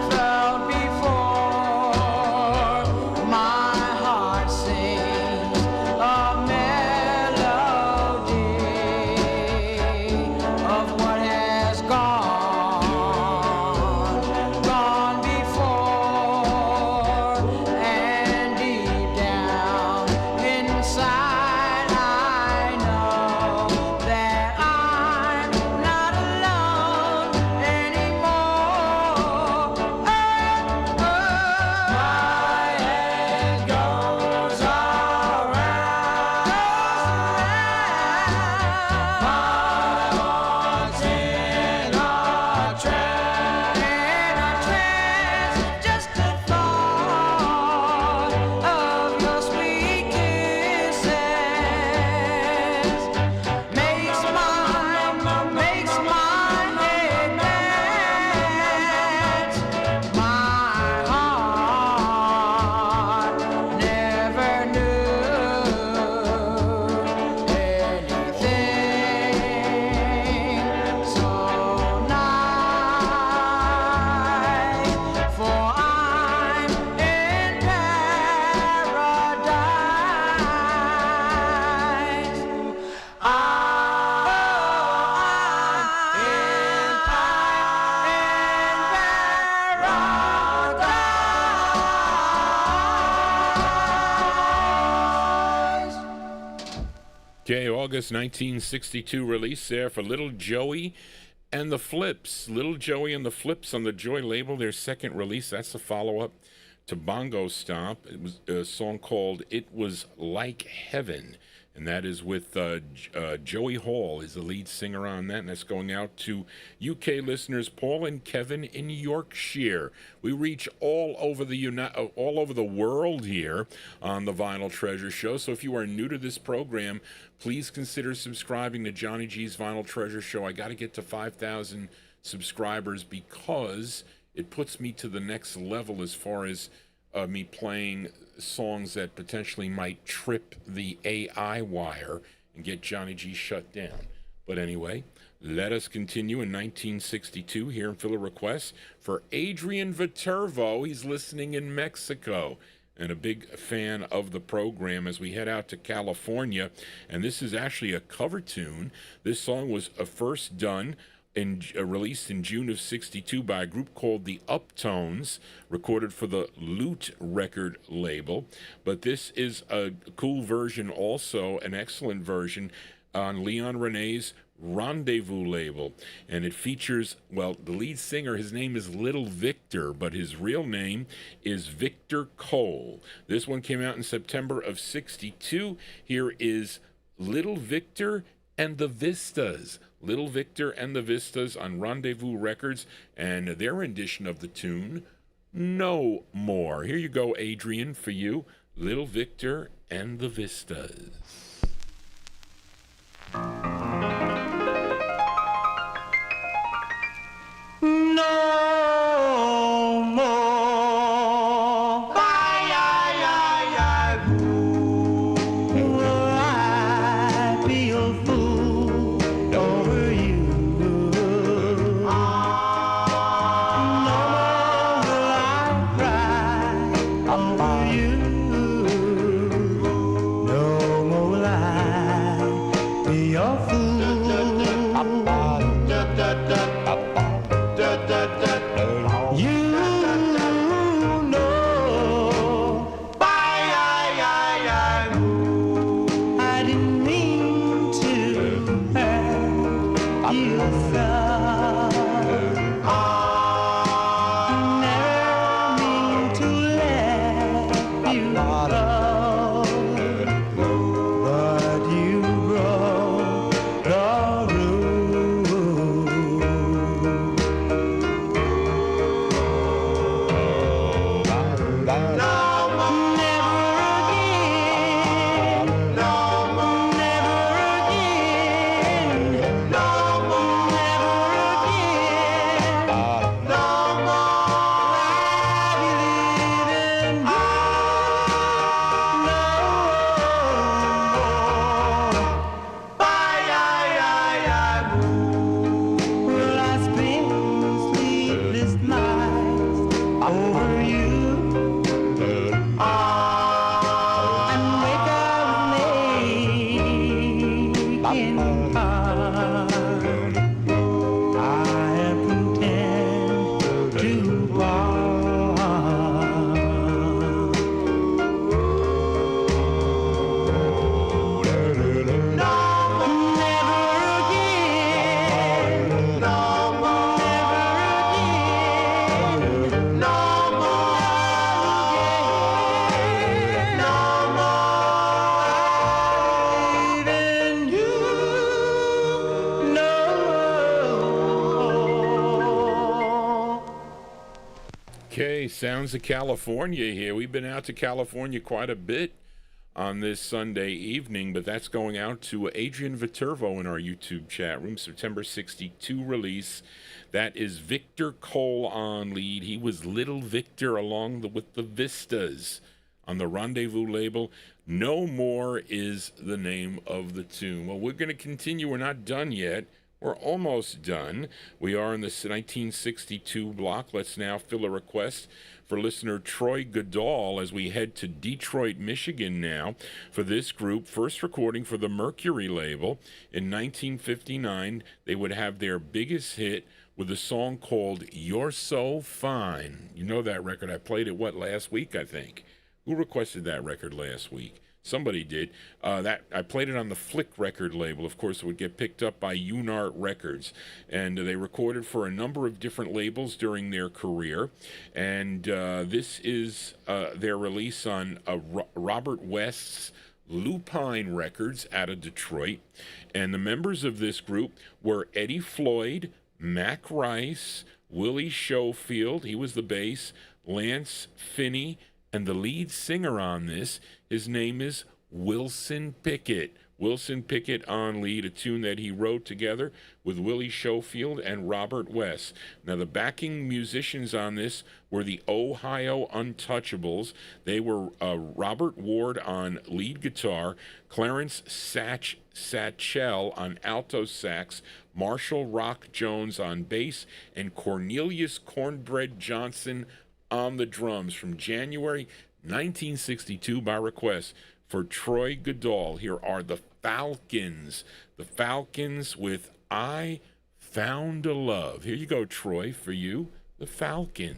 felt before. My heart sings a melody of what has gone before, and deep down inside I know that I'm not alone anymore. My head goes around, my heart's in a trance, just the thought of your sweet kisses makes my head dance. My heart never knew anything so nice, for I'm in paradise. Okay, August 1962 release there for Little Joey and the Flips. Little Joey and the Flips on the Joy label, their second release. That's the follow-up to Bongo Stomp. It was a song called It Was Like Heaven, and that is with Joey Hall is the lead singer on that, and that's going out to UK listeners Paul and Kevin in Yorkshire. We reach all over the world here on the Vinyl Treasure Show. So if you are new to this program, please consider subscribing to Johnny G's Vinyl Treasure Show. I got to get to 5,000 subscribers because it puts me to the next level as far as me playing songs that potentially might trip the AI wire and get Johnny G shut down. But anyway, let us continue in 1962. Here in Fill a Request for Adrian Viterbo. He's listening in Mexico and a big fan of the program as we head out to California. And this is actually a cover tune. This song was first done and released in June of 62 by a group called the Uptones, recorded for the Loot record label. But this is a cool version also, an excellent version on Leon Renee's Rendezvous label, and it features, well, the lead singer, his name is Little Victor, but his real name is Victor Cole. This one came out in September of 62. Here is Little Victor and the Vistas. Little Victor and the Vistas on Rendezvous Records, and their rendition of the tune, No More. Here you go, Adrian, for you, Little Victor and the Vistas. No more. Will I be a fool over you? No more will I cry over you. No more will I be your fool. You know, I didn't mean to hurt you so. Never mean to let you go, but you broke the rule. Will I spend sleepless nights over you? And wake up making heart. I am content to part. Okay, sounds of California here. We've been out to California quite a bit on this Sunday evening, but that's going out to Adrian Viterbo in our YouTube chat room. September 62 release. That is Victor Cole on lead. He was Little Victor with the Vistas on the Rendezvous label. No More is the name of the tune. Well, we're going to continue. We're not done yet. We're almost done. We are in the 1962 block. Let's now fill a request for listener Troy Goodall as we head to Detroit, Michigan now for this group. First recording for the Mercury label. In 1959, they would have their biggest hit with a song called You're So Fine. You know that record. I played it, last week, I think. Who requested that record last week? Somebody did. That I played it on the Flick record label. Of course, it would get picked up by Unart Records. And they recorded for a number of different labels during their career. And this is their release on Robert West's Lupine Records out of Detroit. And the members of this group were Eddie Floyd, Mac Rice, Willie Schofield, he was the bass, Lance Finney, and the lead singer on this, his name is Wilson Pickett. Wilson Pickett on lead, a tune that he wrote together with Willie Schofield and Robert West. Now, the backing musicians on this were the Ohio Untouchables. They were Robert Ward on lead guitar, Clarence Satchel on alto sax, Marshall Rock Jones on bass, and Cornelius Cornbread Johnson on the drums. From January 1962 by request for Troy Goodall. Here are the Falcons. The Falcons with I Found a Love. Here you go, Troy, for you, the Falcons.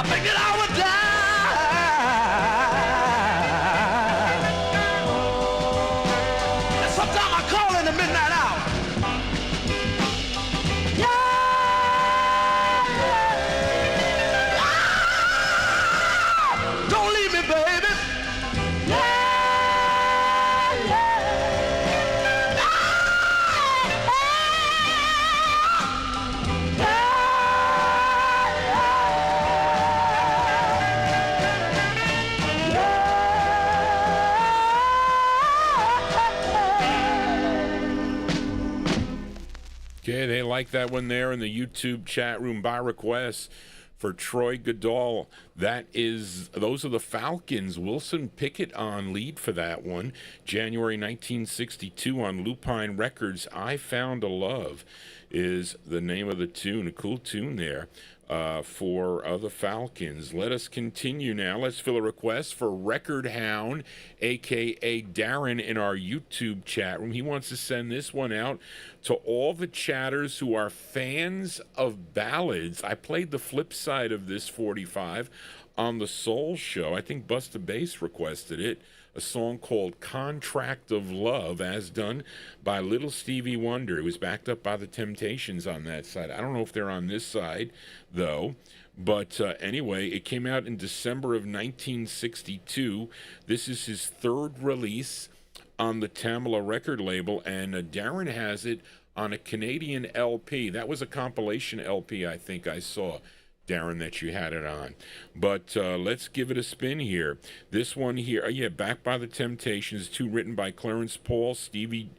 I think that I would die. And sometimes I call in the midnight hour. Don't leave me, baby. Okay, they like that one there in the YouTube chat room by request for Troy Goodall. Those are the Falcons. Wilson Pickett on lead for that one. January 1962 on Lupine Records. I Found a Love is the name of the tune. A cool tune there for the Falcons. Let us continue now. Let's fill a request for Record Hound, a.k.a. Darren, in our YouTube chat room. He wants to send this one out to all the chatters who are fans of ballads. I played the flip side of this 45 on the Soul Show. I think Busta Bass requested it. A song called Contract of Love, as done by Little Stevie Wonder. It was backed up by the Temptations on that side. I don't know if they're on this side, though. But anyway, it came out in December of 1962. This is his third release on the Tamla record label, and Darren has it on a Canadian LP. That was a compilation LP I think I saw, Darren, that you had it on. But let's give it a spin here. This one here, backed by the Temptations, two written by Clarence Paul, Stevie,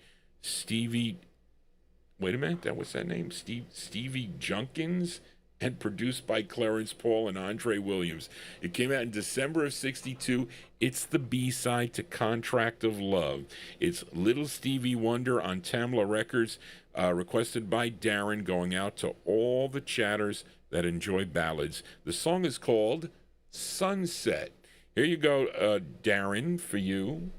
wait a minute, what's that name? Stevie Junkins, and produced by Clarence Paul and Andre Williams. It came out in December of 62. It's the B-side to Contract of Love. It's Little Stevie Wonder on Tamla Records, requested by Darren, going out to all the chatters that enjoy ballads. The song is called Sunset. Here you go, Darren, for you.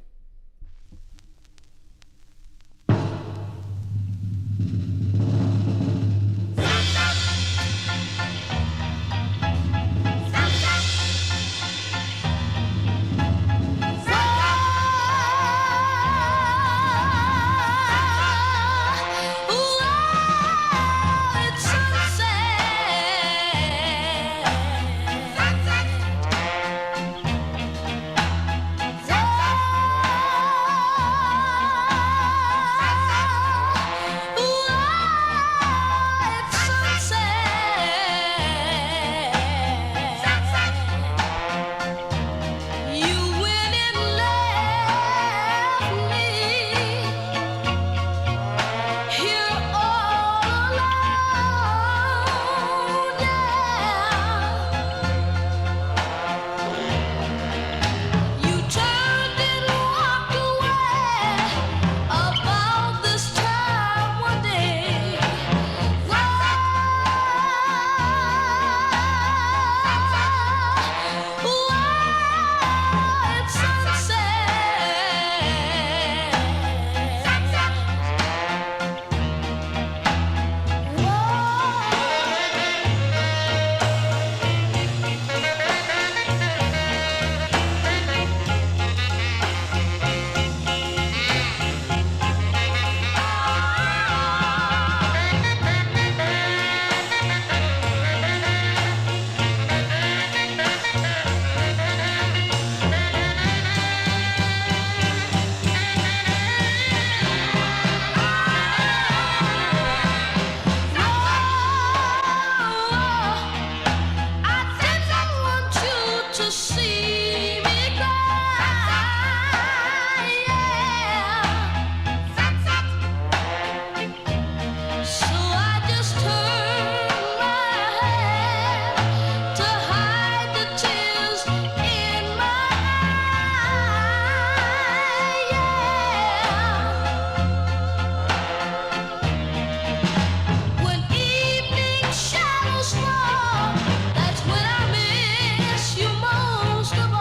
Most of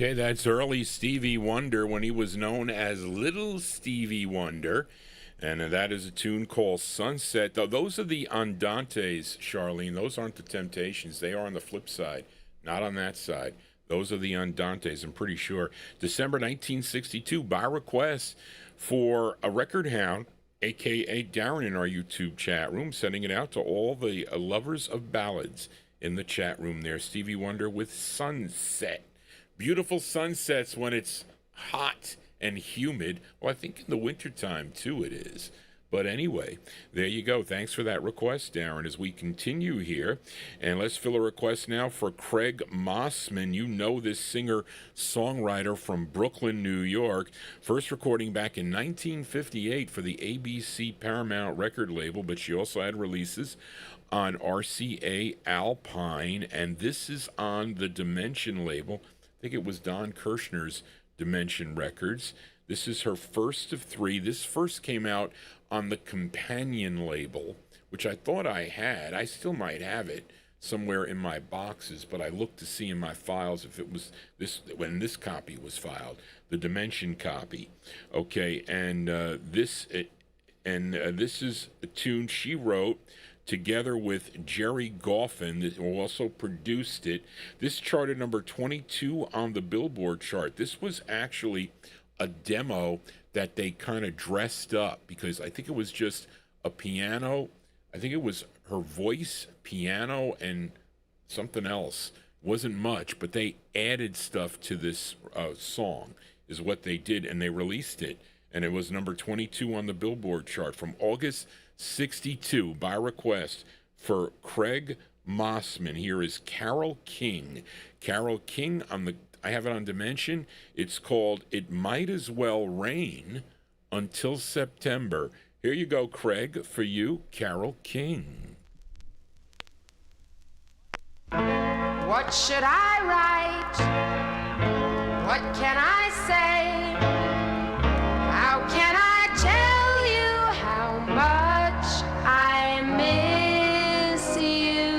Okay, that's early Stevie Wonder when he was known as Little Stevie Wonder. And that is a tune called Sunset. Though those are the Andantes, Charlene. Those aren't the Temptations. They are on the flip side, not on that side. Those are the Andantes, I'm pretty sure. December 1962, by request for a record hound, a.k.a. Darren, in our YouTube chat room, sending it out to all the lovers of ballads in the chat room there. Stevie Wonder with Sunset. Beautiful sunsets when it's hot and humid. Well, I think in the wintertime, too, it is. But anyway, there you go. Thanks for that request, Darren, as we continue here. And let's fill a request now for Craig Mossman. You know this singer-songwriter from Brooklyn, New York. First recording back in 1958 for the ABC Paramount record label, but she also had releases on RCA Alpine, and this is on the Dimension label. I think it was Don Kirshner's Dimension Records. This is her first of three. This first came out on the Companion label, which I thought I had. I still might have it somewhere in my boxes, but I looked to see in my files if it was this when this copy was filed, the Dimension copy. Okay, and this is a tune she wrote together with Jerry Goffin, who also produced it. This charted number 22 on the Billboard chart. This was actually a demo that they kind of dressed up, because I think it was just a piano. I think it was her voice, piano, and something else. Wasn't much, but they added stuff to this song is what they did, and they released it. And it was number 22 on the Billboard chart from August 62 by request for Craig Mossman. Here is Carole King. Carole King I have it on Dimension. It's called It Might As Well Rain Until September. Here you go, Craig, for you, Carole King. What should I write? What can I say? How can I tell you how much I miss you?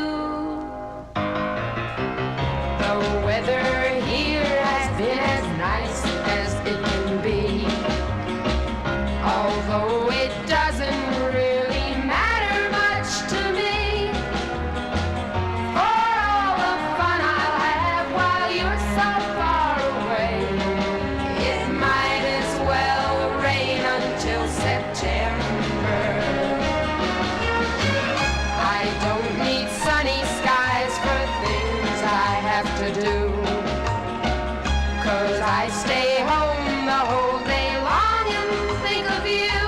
The weather here has been as nice as it can be, although it doesn't really matter much to me. For all the fun I'll have while you're so far away, it might as well rain until September. I don't need sunny skies for things I have to do, 'cause I stay home the whole day long and think of you.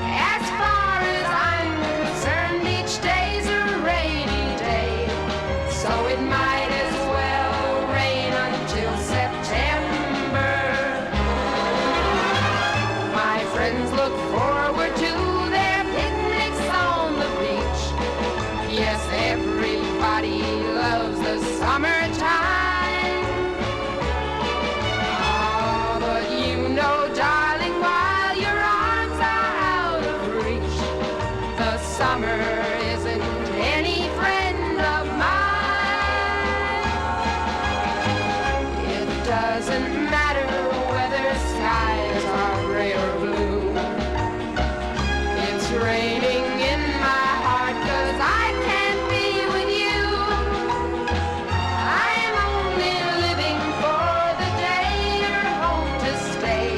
As far as I'm concerned, each day's a rainy day, so it might as well rain until September. My friends look forward to their picnics on the beach. Yes, everybody loves the summertime. Oh, but you know, darling, while your arms are out of reach, the summer isn't any friend of mine. It doesn't matter whether skies are gray or blue. It's raining in my heart 'cause I can't be with you. I'm only living for the day you're home to stay,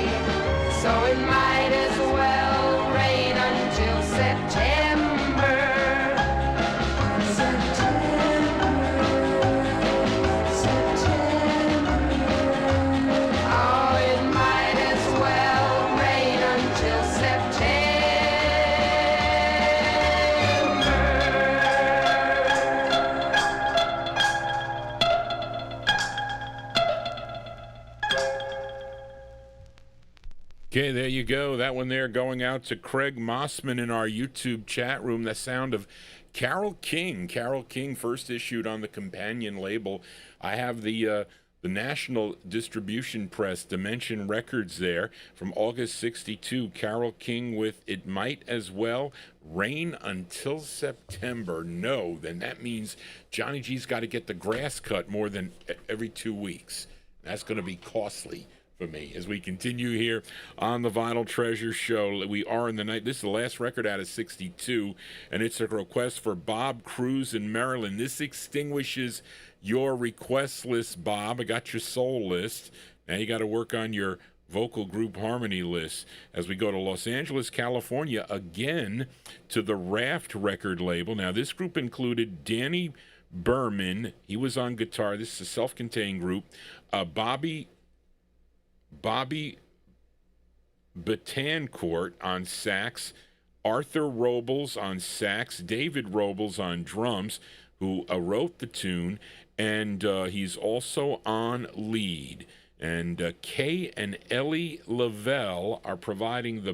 so it might as well rain until September. September. Oh, it might as well rain until September. Okay, there you go. That one there going out to Craig Mossman in our YouTube chat room. The sound of Carole King. Carole King, first issued on the Companion label. I have the the national distribution press, Dimension Records there, from August 62, Carole King with It Might As Well Rain Until September. No, then that means Johnny G's got to get the grass cut more than every 2 weeks. That's going to be costly for me. As we continue here on the Vinyl Treasure Show, we are in the night. This is the last record out of 62, and it's a request for Bob Cruz in Maryland. This extinguishes your request list, Bob. I got your soul list. Now you got to work on your vocal group harmony list. As we go to Los Angeles, California, again to the Raft record label. Now this group included Danny Berman. He was on guitar. This is a self-contained group. Bobby Betancourt on sax, Arthur Robles on sax, David Robles on drums, who wrote the tune, and he's also on lead. And Kay and Ellie Lavelle are providing the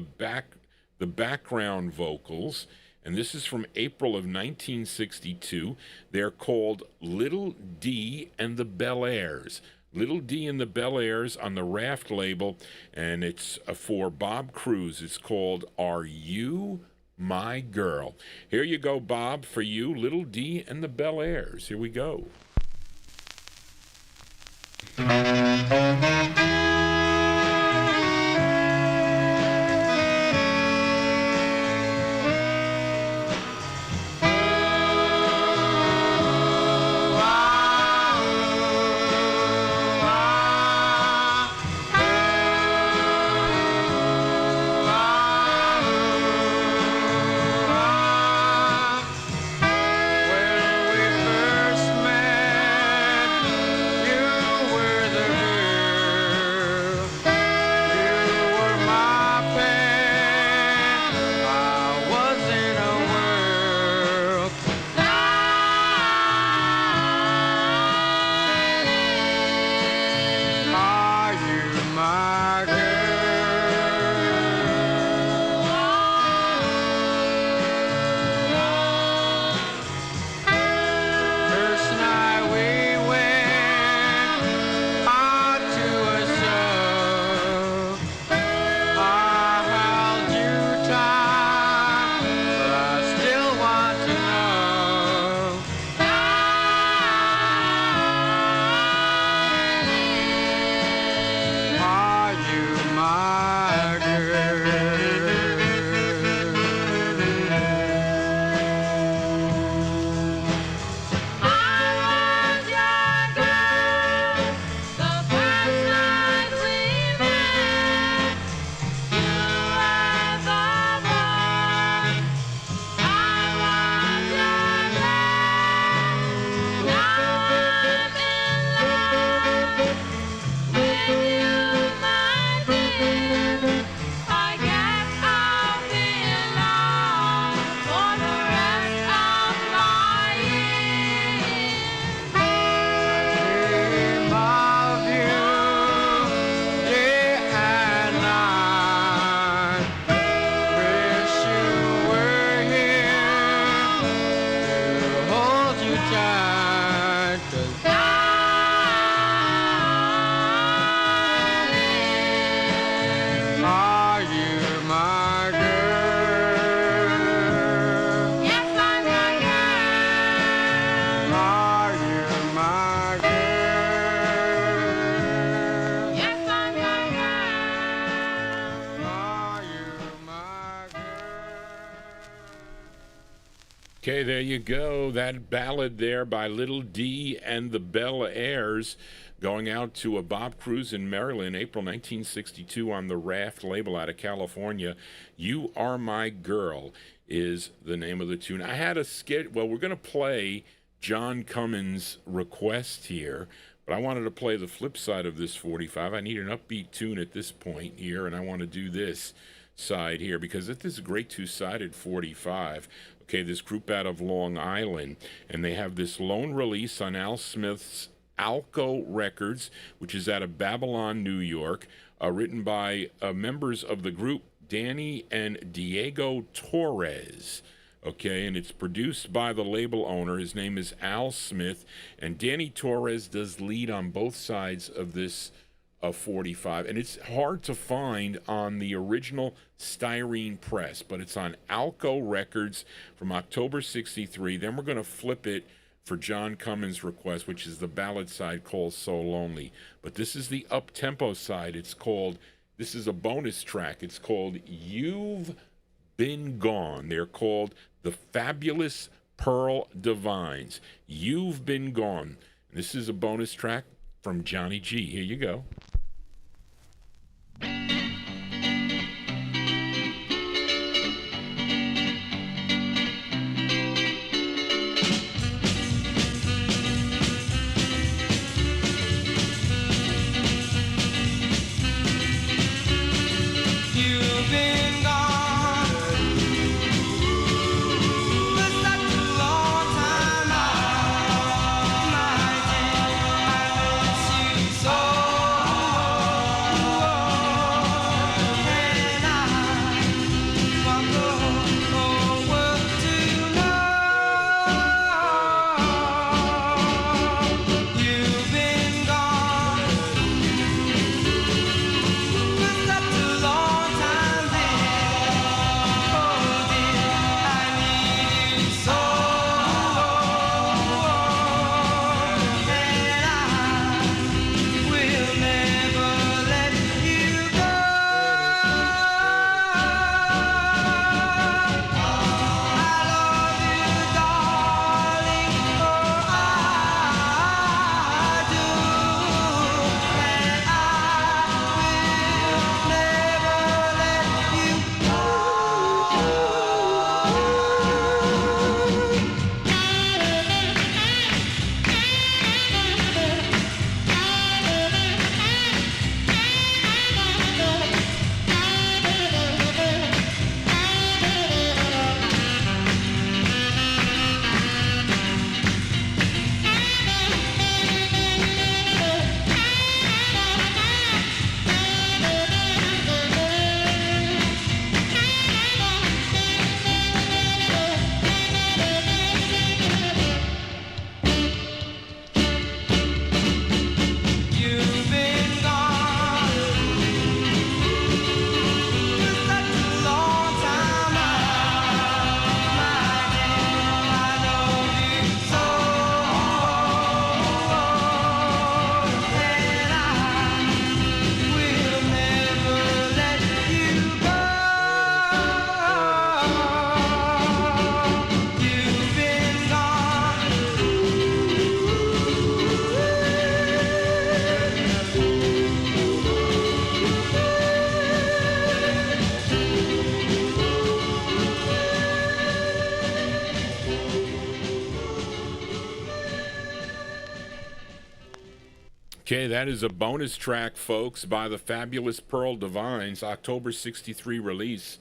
background vocals. And this is from April of 1962. They're called Little D and the Bel Airs. Little D and the Bel Airs on the Raft label, and it's for Bob Cruz. It's called Are You My Girl? Here you go, Bob, for you, Little D and the Bel Airs. Here we go. Okay, there you go. That ballad there by Little D and the Bel Airs, going out to a Bob Cruz in Maryland, April 1962 on the Raft label out of California. You Are My Girl is the name of the tune. I had a skit. Well, we're going to play John Cummins' request here, but I wanted to play the flip side of this 45. I need an upbeat tune at this point here, and I want to do this side here because this is a great two-sided 45. Okay, this group out of Long Island, and they have this lone release on Al Smith's Alco Records, which is out of Babylon, New York, written by members of the group Danny and Diego Torres. Okay, and it's produced by the label owner. His name is Al Smith, and Danny Torres does lead on both sides of this 45, and it's hard to find on the original styrene press, but it's on Alco Records from October 63. Then we're going to flip it for John Cummins' request, which is the ballad side called So Lonely. But this is the up-tempo side. This is a bonus track. It's called You've Been Gone. They're called the Fabulous Pearl Divines. You've Been Gone. This is a bonus track from Johnny G. Here you go. You've been gone for such a long time, my dear. I miss you so, and I want the whole world to know you've been gone for such a long time, dear. Oh dear, I need you so, and I will never let you go. I love you, darling, oh I do, and I will never let you You've been gone for such a long time, my dear. I love you so, and I will never let you go. You've been gone. Okay, that is a bonus track, folks, by the Fabulous Pearl Divines, October 63 release.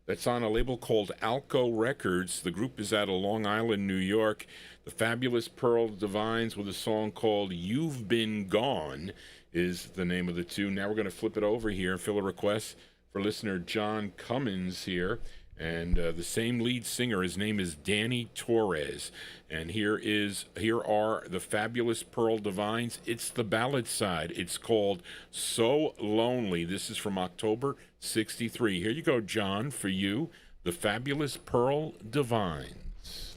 That's on a label called Alco Records. The group is out of Long Island, New York. The Fabulous Pearl Divines with a song called You've Been Gone is the name of the tune. Now we're going to flip it over here and fill a request for listener John Cummins here. And the same lead singer, his name is Danny Torres. And here are the Fabulous Pearl Divines. It's the ballad side. It's called So Lonely. This is from October 63. Here you go, John, for you, the Fabulous Pearl Divines.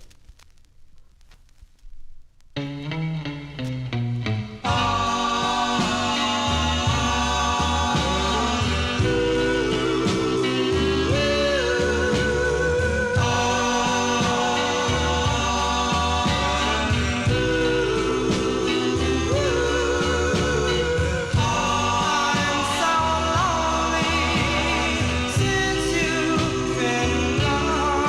I'm so lonely since you've been gone.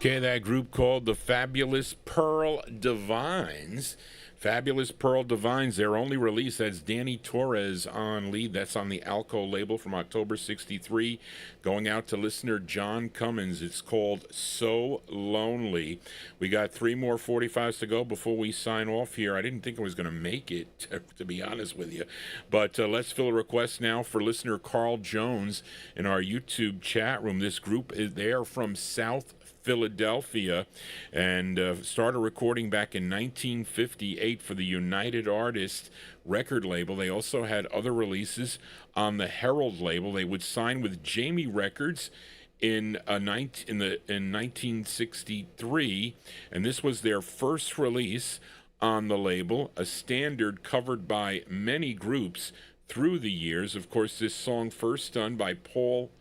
Okay, that group called the Fabulous Pearl Divines. Fabulous Pearl Divines, their only release, that's Danny Torres on lead. That's on the Alco label from October 63. Going out to listener John Cummins. It's called So Lonely. We got 3 more 45s to go before we sign off here. I didn't think I was going to make it, to be honest with you. But let's fill a request now for listener Carl Jones in our YouTube chat room. This group, they are from South Philadelphia and started recording back in 1958 for the United Artists record label. They also had other releases on the Herald label. They would sign with Jamie Records in 1963, and this was their first release on the label, a standard covered by many groups through the years. Of course, this song first done by the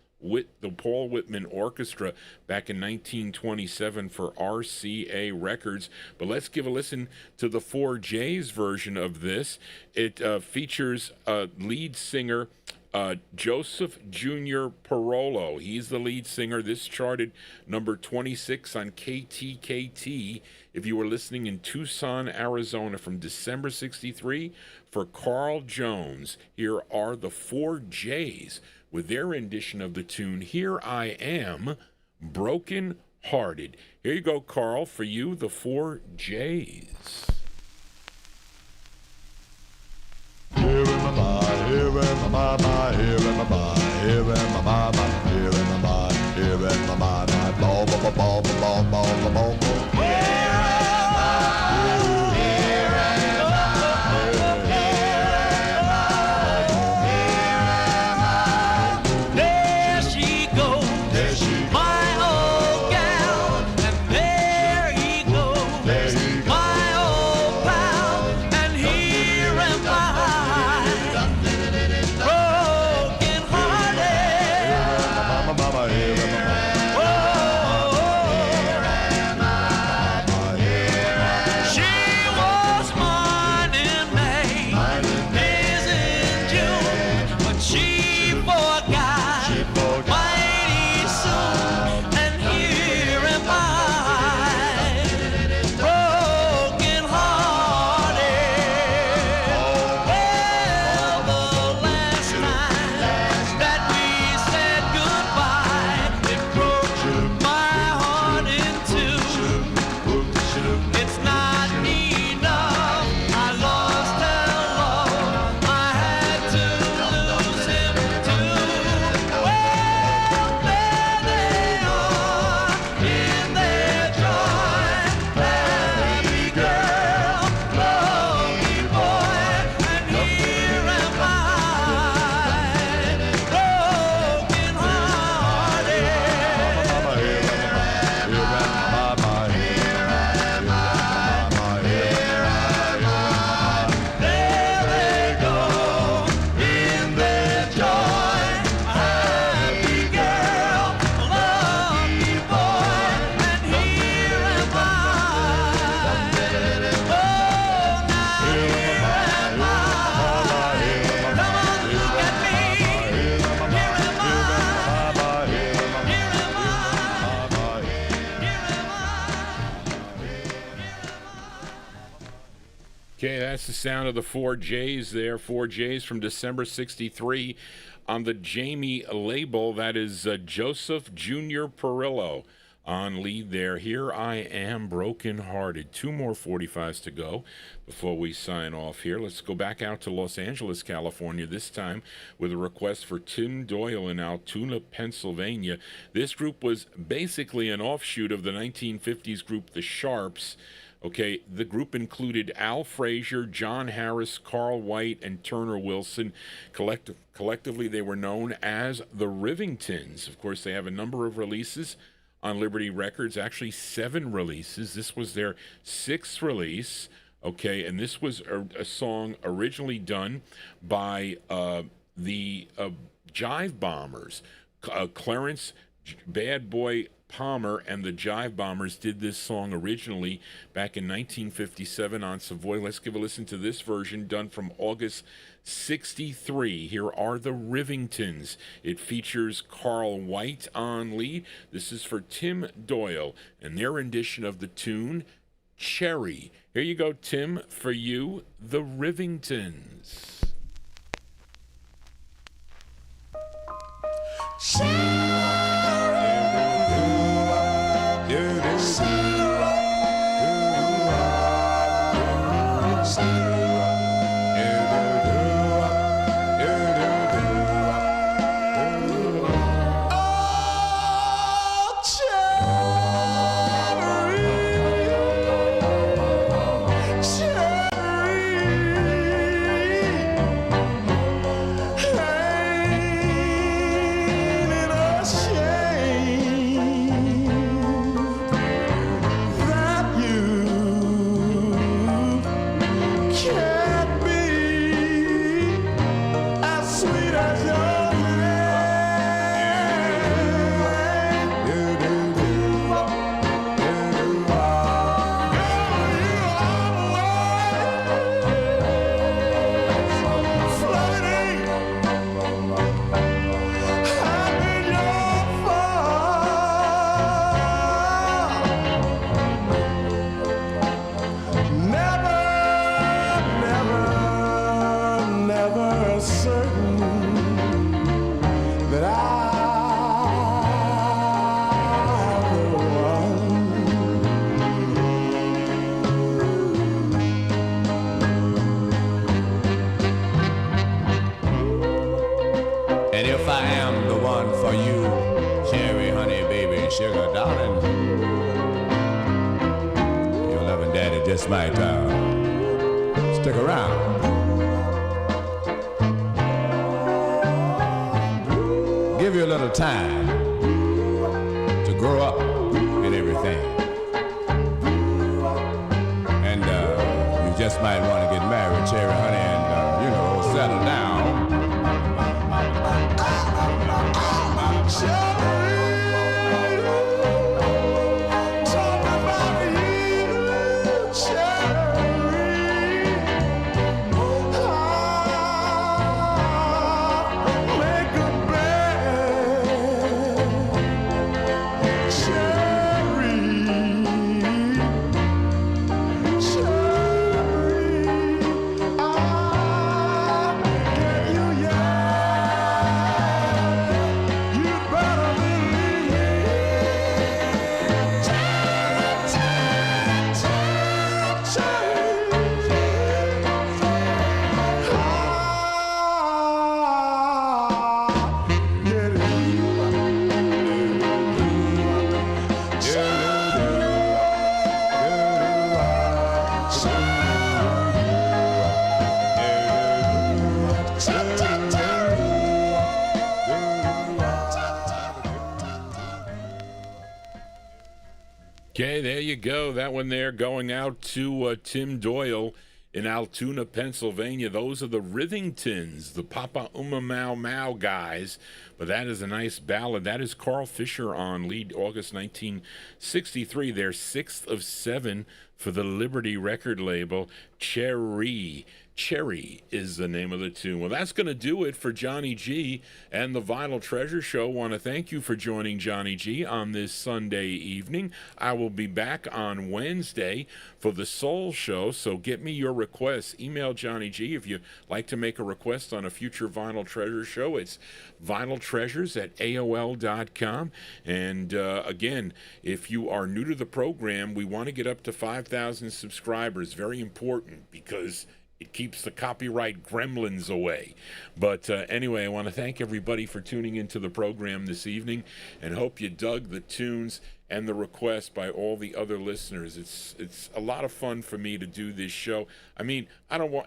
Paul Whitman Orchestra back in 1927 for RCA Records. But let's give a listen to the 4J's version of this. It features lead singer Joseph Jr. Parolo. He's the lead singer. This charted number 26 on KTKT. If you were listening in Tucson, Arizona from December 63, for Carl Jones, here are the 4J's with their rendition of the tune, Here I Am, Broken Hearted. Here you go, Carl, for you, the 4J's. Here am I, here am I, here am I, here am I, here am I, here am I, ball, ball, ball, ball, ball, ball, ball. Okay, that's the sound of the 4J's there. 4J's from December 63 on the Jamie label. That is Joseph Jr. Perillo on lead there. Here I Am, Broken Hearted. 2 more 45s to go before we sign off here. Let's go back out to Los Angeles, California, this time with a request for Tim Doyle in Altoona, Pennsylvania. This group was basically an offshoot of the 1950s group The Sharps. Okay, the group included Al Frazier, John Harris, Carl White, and Turner Wilson. Collectively, they were known as the Rivingtons. Of course, they have a number of releases on Liberty Records, actually 7 releases. This was their 6th release, okay, and this was a song originally done by the Jive Bombers, Clarence Bad Boy Palmer and the Jive Bombers did this song originally back in 1957 on Savoy. Let's give a listen to this version done from August 63. Here are the Rivingtons. It features Carl White on lead. This is for Tim Doyle and their rendition of the tune Cherry. Here you go, Tim, for you, the Rivingtons. Might stick around. Give you a little time to grow up and everything. And you just might want to get married, Cherry Honey, and settle down. Okay, there you go. That one there going out to Tim Doyle in Altoona, Pennsylvania. Those are the Rivingtons, the Papa Uma Mau Mau guys. But that is a nice ballad. That is Carl Fisher on lead, August 1963. Their 6th of 7 for the Liberty record label. Cherry is the name of the tune. Well, that's going to do it for Johnny G and the Vinyl Treasure Show. Want to thank you for joining Johnny G on this Sunday evening. I will be back on Wednesday for the Soul Show, so get me your requests. Email Johnny G if you'd like to make a request on a future Vinyl Treasure Show. It's vinyltreasures@aol.com. And again, if you are new to the program, we want to get up to 5,000 subscribers. Very important because it keeps the copyright gremlins away. But anyway, I want to thank everybody for tuning into the program this evening and hope you dug the tunes and the requests by all the other listeners. It's a lot of fun for me to do this show. I mean,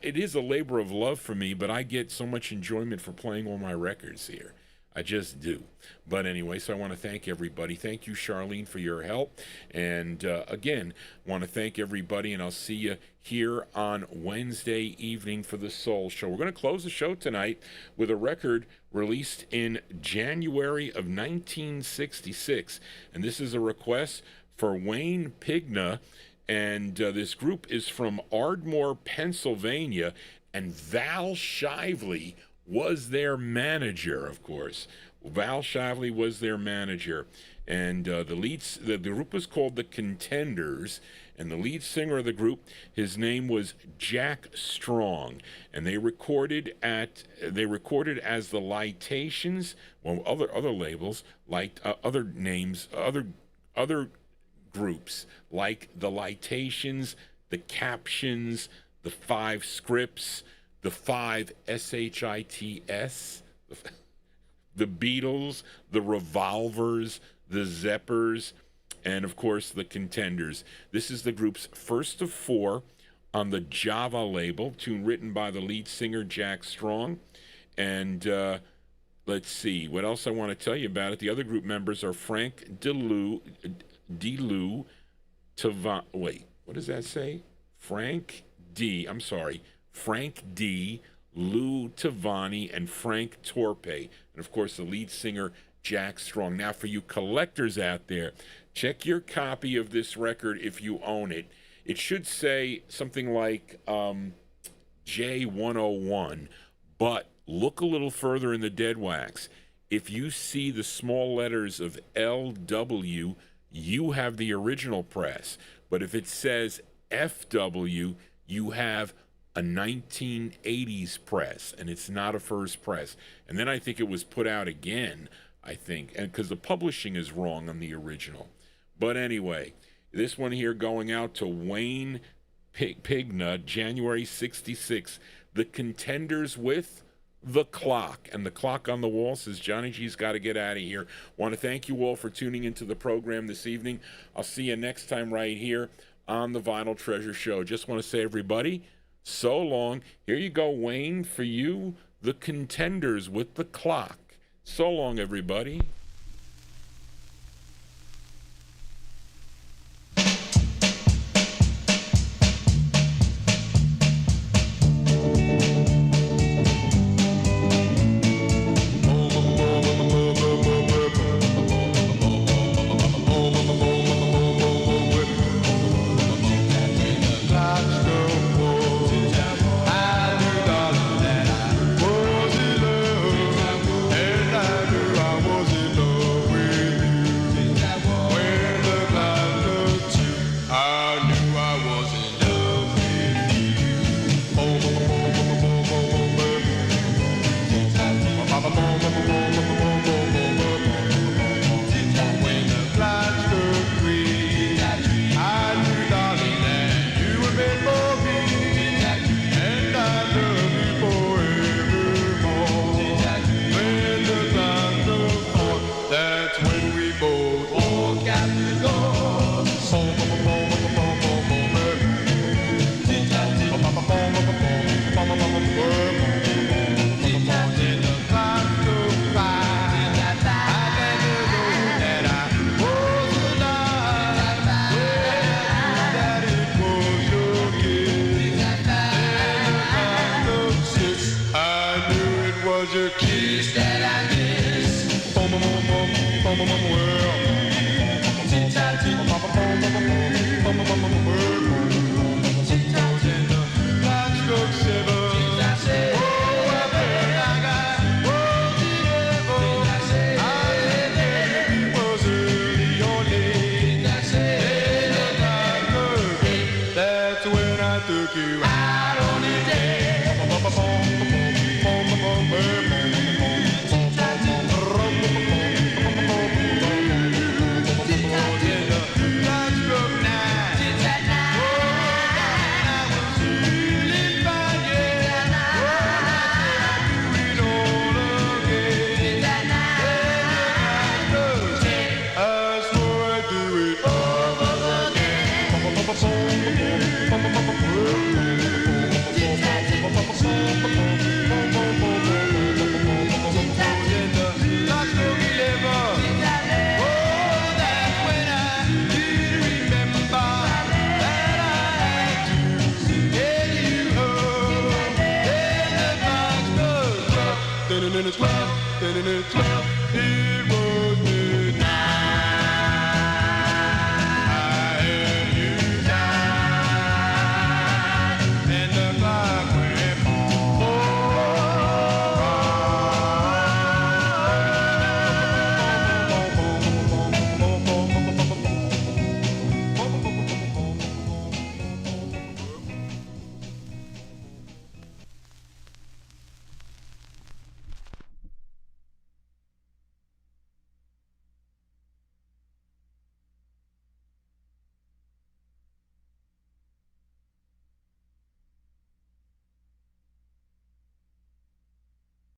it is a labor of love for me, but I get so much enjoyment for playing all my records here. I just do. But anyway, so I want to thank everybody. Thank you, Charlene, for your help. And again, want to thank everybody, and I'll see you here on Wednesday evening for the Soul Show. We're going to close the show tonight with a record released in January of 1966. And this is a request for Wayne Pigna. And this group is from Ardmore, Pennsylvania. And Val Shively was their manager, of course. Val Shively was their manager, and the group was called the Contenders, and the lead singer of the group, his name was Jack Strong, and they recorded as the Litations, well, other labels like other names, other groups like the Litations, the Captions, the Five Scripts, the Five SHITS, the Beatles, the Revolvers, the Zeppers, and of course the Contenders. This is the group's first of four on the Java label, tune written by the lead singer Jack Strong. And let's see what else I want to tell you about it. The other group members are Frank Lou Tavani. Wait, what does that say? Frank D, Lou Tavani, and Frank Torpe. And, of course, the lead singer, Jack Strong. Now, for you collectors out there, check your copy of this record if you own it. It should say something like J101, but look a little further in the dead wax. If you see the small letters of LW, you have the original press. But if it says FW, you have a 1980s press, and it's not a first press. And then I think it was put out again, and because the publishing is wrong on the original. But anyway, this one here going out to Wayne Pigna, January 66, the Contenders with The Clock. And the clock on the wall says Johnny G's got to get out of here. Want to thank you all for tuning into the program this evening. I'll see you next time right here on the Vinyl Treasure Show. Just want to say, everybody, so long. Here you go, Wayne, for you, the Contenders with The Clock. So long, everybody. Took you out.